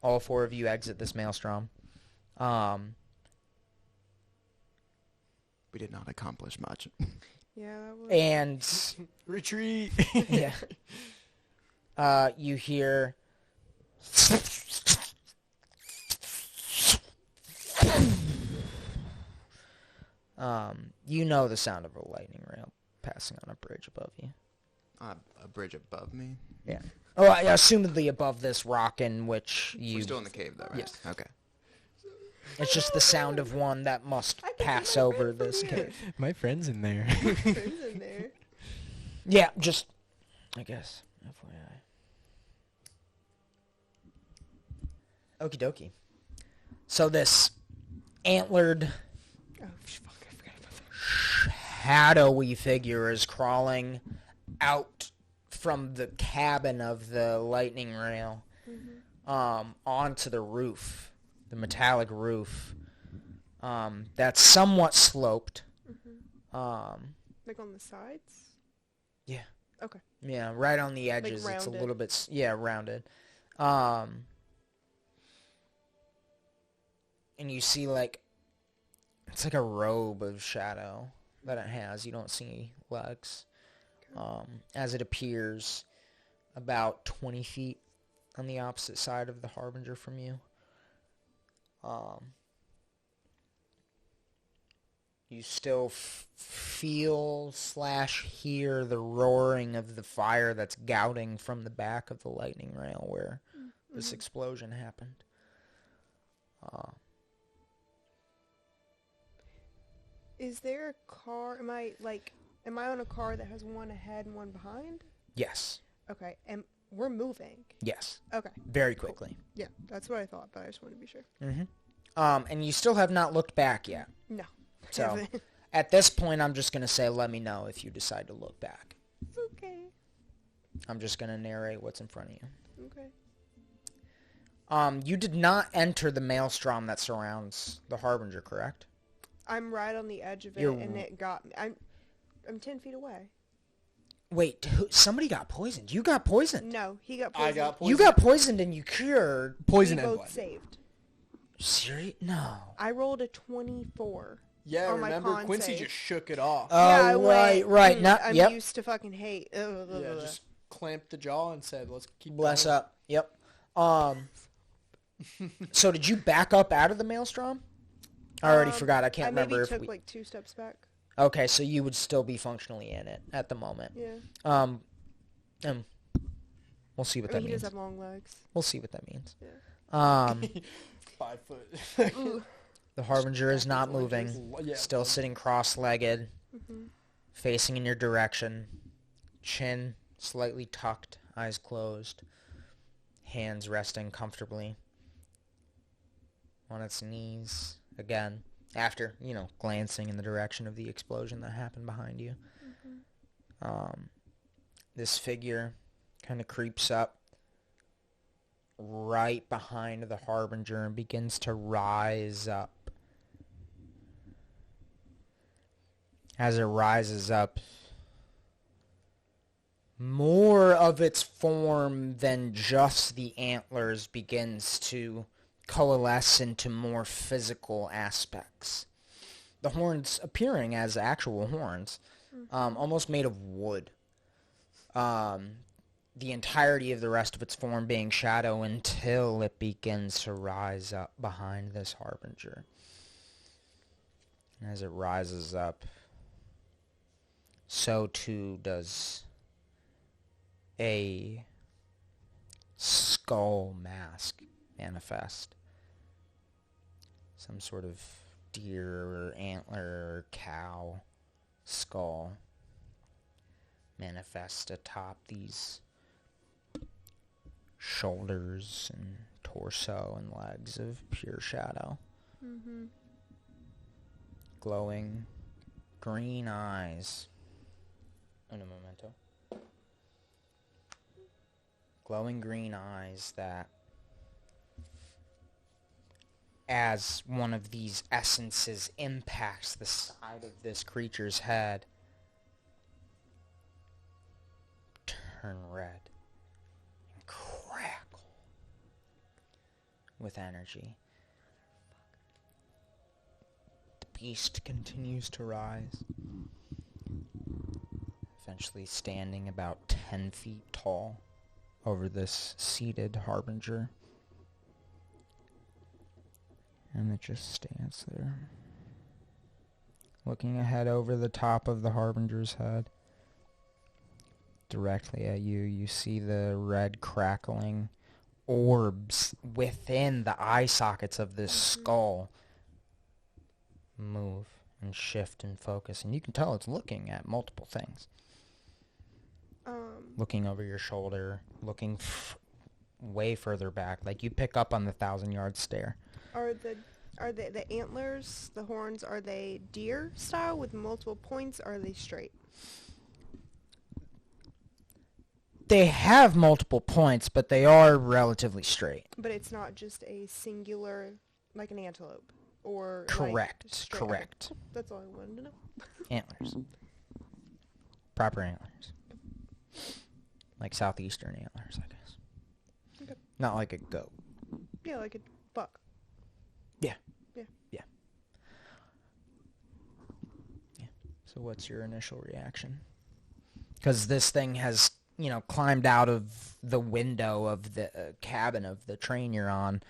all four of you exit this maelstrom. We did not accomplish much. Yeah, that was. And Retreat. yeah, you hear. You know the sound of a lightning rail passing on a bridge above you. A bridge above me? Yeah. Oh, assumedly above this rock in which you... We're still in the cave, though, right? Yes. Okay. It's just the sound of one that must I can see pass my over friend from this here. cave. My friend's in there. Friends in there. Yeah, just... I guess. FYI. Okie dokie. So this antlered, Oh, fuck, I forgot about that. shadowy figure is crawling out from the cabin of the lightning rail onto the roof, the metallic roof, that's somewhat sloped. Like on the sides? Yeah. Okay. Yeah, right on the edges. It's a rounded. little bit, rounded. And you see, like, it's like a robe of shadow that it has. You don't see legs. As it appears about 20 feet on the opposite side of the Harbinger from you. You still feel / hear the roaring of the fire that's gouting from the back of the lightning rail where this explosion happened. Is there a car? Am I on a car that has one ahead and one behind? Yes. Okay, and we're moving. Yes. Okay. Very quickly. Yeah, that's what I thought, but I just wanted to be sure. And you still have not looked back yet. No. So, at this point, I'm just going to say, let me know if you decide to look back. Okay. I'm just going to narrate what's in front of you. Okay. You did not enter the maelstrom that surrounds the Harbinger, correct? I'm right on the edge of it, You're- and it got me. I'm 10 feet away. Wait, somebody got poisoned. You got poisoned. No, he got poisoned. I got poisoned. You got poisoned and you cured. Poison We and both blood. saved. Serious? No. I rolled a 24. Yeah, on my remember con Quincy save. just shook it off. Oh, Yeah, I right, went, right. No, I'm yep. used to fucking hate. Yeah, just clamped the jaw and said, "Let's keep Bless going." up. Yep. So did you back up out of the maelstrom? I already forgot. I can't remember maybe if took we... like 2 steps back. Okay, so you would still be functionally in it at the moment. Yeah. We'll see what I that mean, he means. does have long legs. We'll see what that means. Yeah. 5 foot. Ooh. The Harbinger is not moving. Yeah. Still sitting cross-legged, facing in your direction. Chin slightly tucked, eyes closed. Hands resting comfortably on its knees. Again, after, glancing in the direction of the explosion that happened behind you. This figure kind of creeps up right behind the Harbinger and begins to rise up. As it rises up, more of its form than just the antlers begins to coalesce into more physical aspects. The horns appearing as actual horns, almost made of wood. The entirety of the rest of its form being shadow until it begins to rise up behind this harbinger. And as it rises up, so too does a skull mask manifest. Some sort of deer or antler or cow skull manifest atop these shoulders and torso and legs of pure shadow. Mm-hmm. Glowing green eyes. Un momento. Glowing green eyes that, as one of these essences impacts the side of this creature's head, turn red and crackle with energy. The beast continues to rise, eventually standing about 10 feet tall over this seated harbinger. And it just stands there, looking ahead over the top of the harbinger's head. Directly at you, you see the red crackling orbs within the eye sockets of this skull move and shift and focus. And you can tell it's looking at multiple things. Looking over your shoulder, looking way further back. Like you pick up on the 1,000-yard stare. Are the antlers, the horns, are they deer style with multiple points, or are they straight? They have multiple points, but they are relatively straight. But it's not just a singular, like an antelope, or correct, like straight. correct. Okay. That's all I wanted to know. Antlers. Proper antlers. Like southeastern antlers, I guess. Okay. Not like a goat. Yeah, like a buck. Yeah. Yeah. Yeah. Yeah. So what's your initial reaction? Because this thing has, climbed out of the window of the cabin of the train you're on,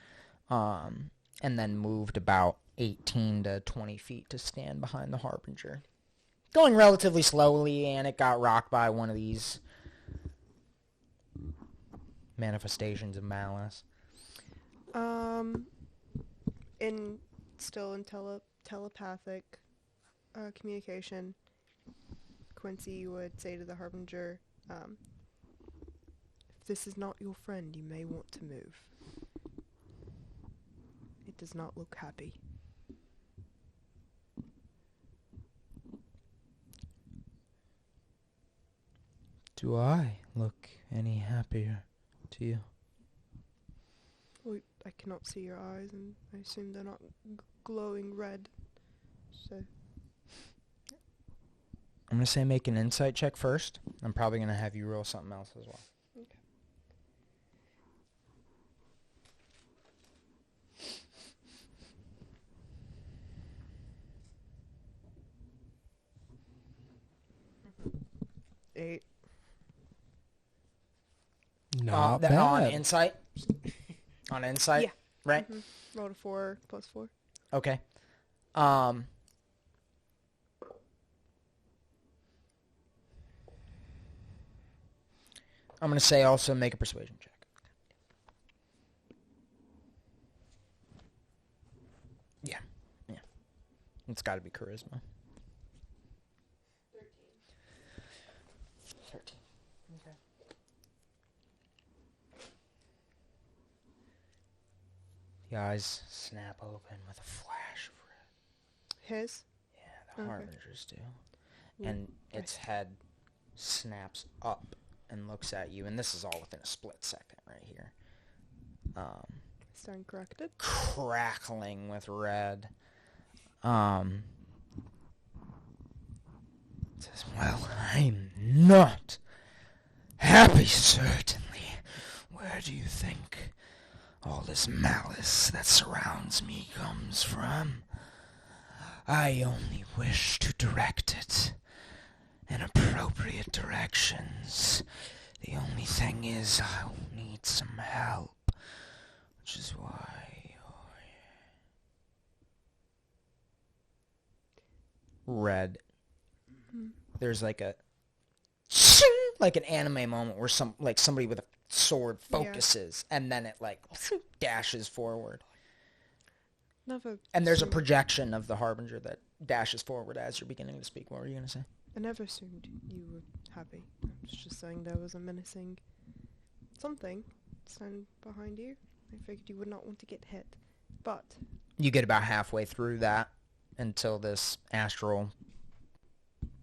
and then moved about 18 to 20 feet to stand behind the harbinger. Going relatively slowly, and it got rocked by one of these manifestations of malice. Still in telepathic communication, Quincy would say to the harbinger, if this is not your friend, you may want to move. It does not look happy. Do I look any happier to you? Well, I cannot see your eyes, and I assume they're not glowing red. So I'm going to say make an insight check first. I'm probably going to have you roll something else as well. Okay. 8. Not bad. On insight? On insight? Yeah. Right? Mm-hmm. Rolled a 4 plus 4. Okay. I'm going to say also make a persuasion check. Yeah. It's got to be charisma. 13. Okay. The eyes snap open with a flash of red. His? Yeah, the Okay. harbingers do. And its head snaps up and looks at you, and this is all within a split second right here. Stand corrected. Crackling with red. Says, well, I'm not happy, certainly. Where do you think all this malice that surrounds me comes from. I only wish to direct it in appropriate directions. The only thing is I'll need some help, which is why you're red. There's like a like an anime moment where somebody with a sword focuses and then it like dashes forward. And there's a projection of the Harbinger that dashes forward as you're beginning to speak. What were you going to say? I never assumed you were happy. I was just saying there was a menacing something standing behind you. I figured you would not want to get hit. But you get about halfway through that until this astral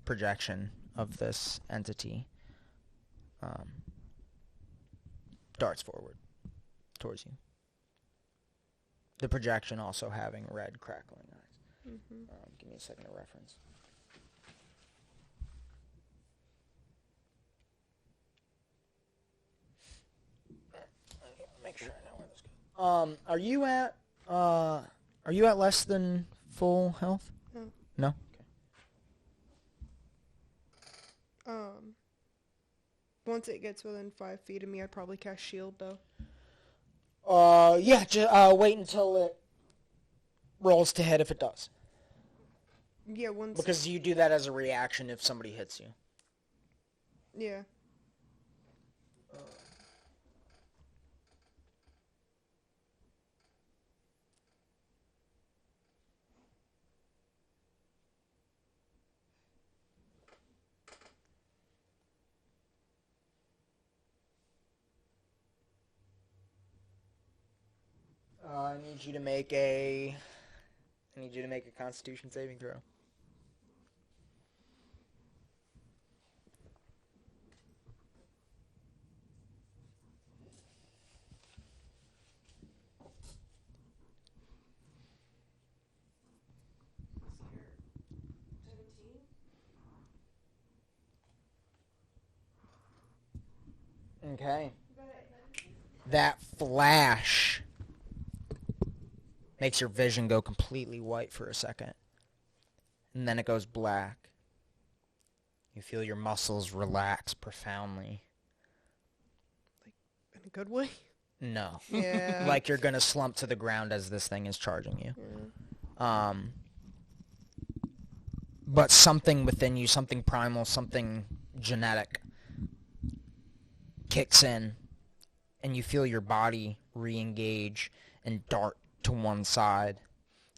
projection of this entity darts forward towards you. The projection also having red crackling eyes. Give me a second to reference. Make sure I know where this goes. Are you at less than full health? No. No? Okay. Once it gets within 5 feet of me, I'd probably cast shield though. Wait until it rolls to hit if it does. Yeah, once... Because you do that as a reaction if somebody hits you. Yeah. I need you to make a Constitution saving throw. Okay. That flash makes your vision go completely white for a second. And then it goes black. You feel your muscles relax profoundly. Like, in a good way? No. Yeah. Like you're gonna slump to the ground as this thing is charging you. Yeah. But something within you, something primal, something genetic, kicks in, and you feel your body re-engage and dart to one side.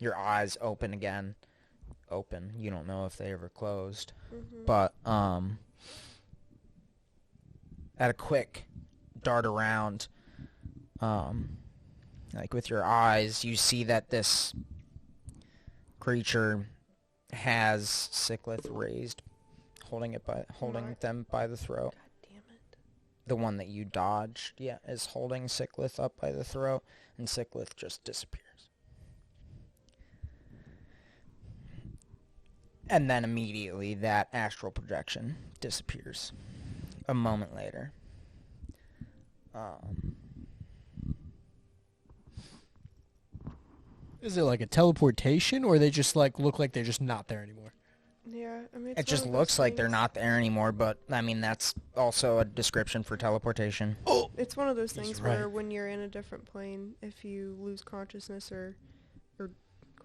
Your eyes open again. Open. You don't know if they ever closed. But at a quick dart around, like with your eyes, you see that this creature has Sickleth raised, holding them by the throat. God damn it. The one that you dodged, is holding Sickleth up by the throat, and Sickleth just disappears. And then immediately that astral projection disappears. A moment later. Is it like a teleportation, or they just like look like they're just not there anymore? Yeah, I mean, It just looks like they're not there anymore, but I mean that's also a description for teleportation. Oh, it's one of those things right. where when you're in a different plane, if you lose consciousness or quote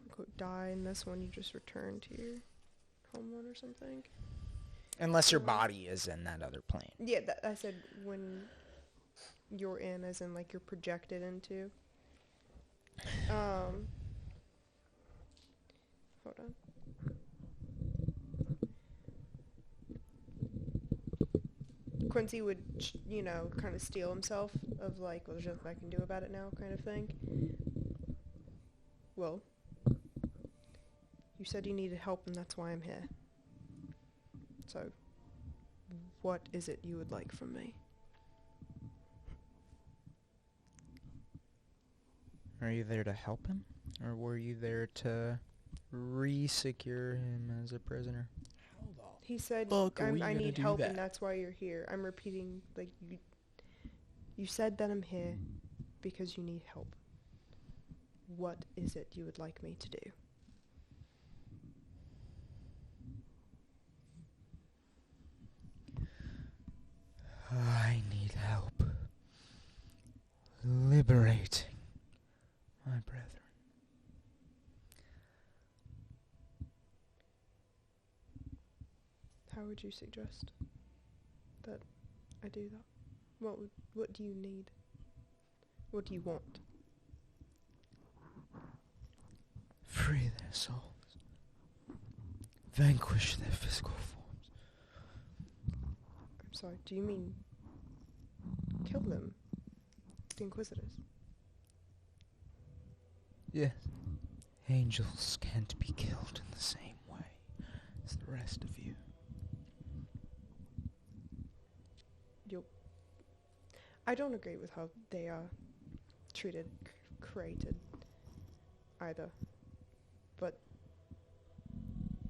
unquote die in this one, you just return to your home one or something. Unless your body is in that other plane. Yeah, I said when you're in, as in like you're projected into. Hold on. Quincy would, kind of steel himself of like, well, there's nothing I can do about it now kind of thing. Well, you said you needed help and that's why I'm here. So, what is it you would like from me? Are you there to help him? Or were you there to re-secure him as a prisoner? He said, I need help and that's why you're here. I'm repeating, like, you said that I'm here. because you need help. What is it you would like me to do? I need help liberating my brethren. How would you suggest that I do that? What do you need? What do you want? Free their souls. Vanquish their physical forms. I'm sorry, do you mean kill them? The Inquisitors? Yes. Angels can't be killed in the same way as the rest of you. I don't agree with how they are treated, created, either. But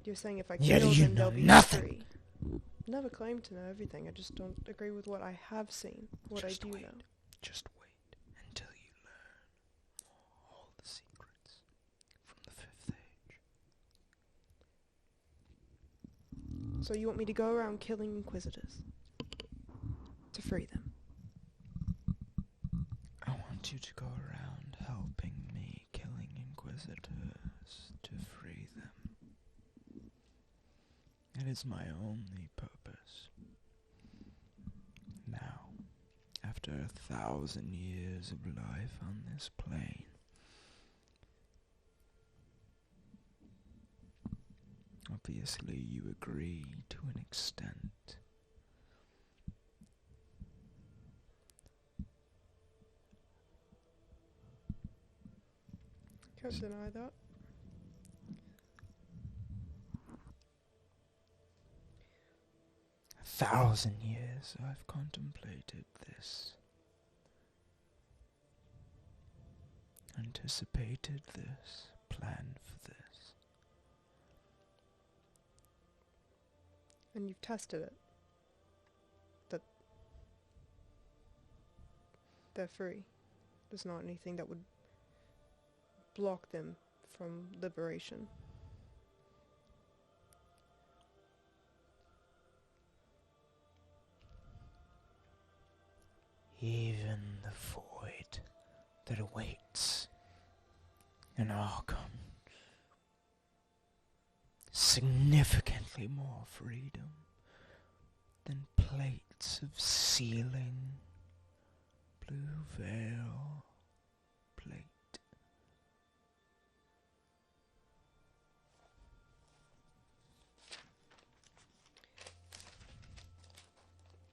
you're saying if I kill them, they'll be free. Never claimed to know everything. I just don't agree with what I have seen, what I do know. Just wait until you learn all the secrets from the Fifth Age. So you want me to go around killing Inquisitors to free them? I want you to go around helping me killing Inquisitors to free them. That is my only purpose. Now, after 1,000 years of life on this plane, obviously you agree to an extent. Can't deny that. A 1,000 years I've contemplated this, anticipated this, planned for this. And you've tested it. That they're free. There's not anything that would block them from liberation. Even the void that awaits in Arkham. Significantly more freedom than plates of ceiling, blue veil, plate.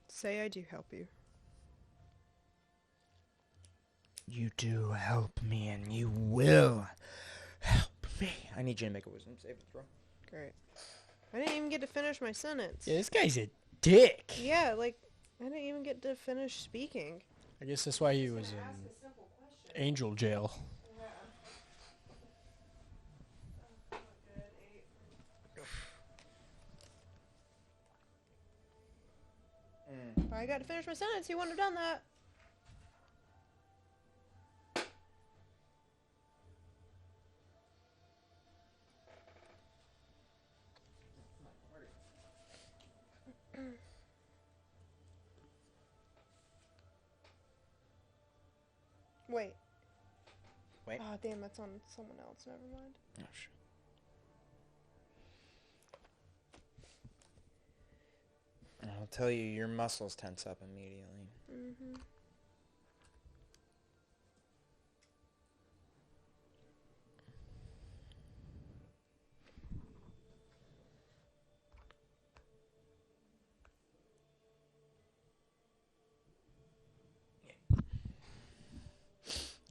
Say I do help you. You do help me, and you will help me. I need you to make a wisdom saving throw. Great. I didn't even get to finish my sentence. Yeah, this guy's a dick. Yeah, like, I didn't even get to finish speaking. I guess that's why he was in angel jail. If I got to finish my sentence, he wouldn't have done that. Wait. Wait. Ah, damn, that's on someone else. Never mind. Oh, shit. I'll tell you, your muscles tense up immediately. Mm-hmm.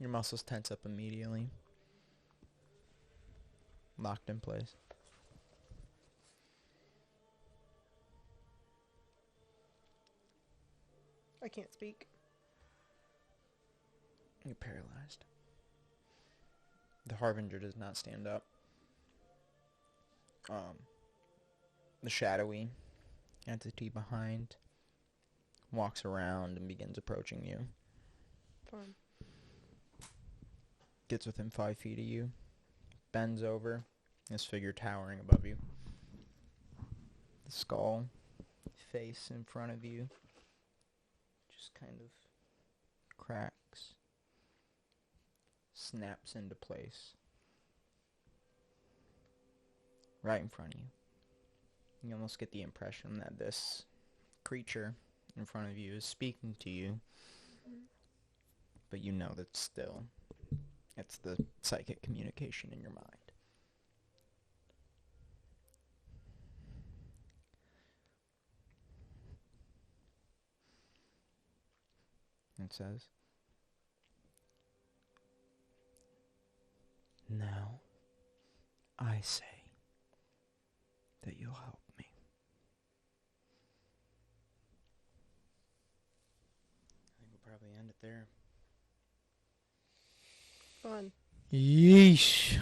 Your muscles tense up immediately. Locked in place. I can't speak. You're paralyzed. The Harbinger does not stand up. The shadowy entity behind walks around and begins approaching you. Fine. Gets within 5 feet of you. Bends over. This figure towering above you. The skull. Face in front of you. Just kind of cracks. Snaps into place. Right in front of you. You almost get the impression that this creature in front of you is speaking to you. But you know that still, it's the psychic communication in your mind. It says, "Now, I say that you'll help me." I think we'll probably end it there. Fun. Yeesh.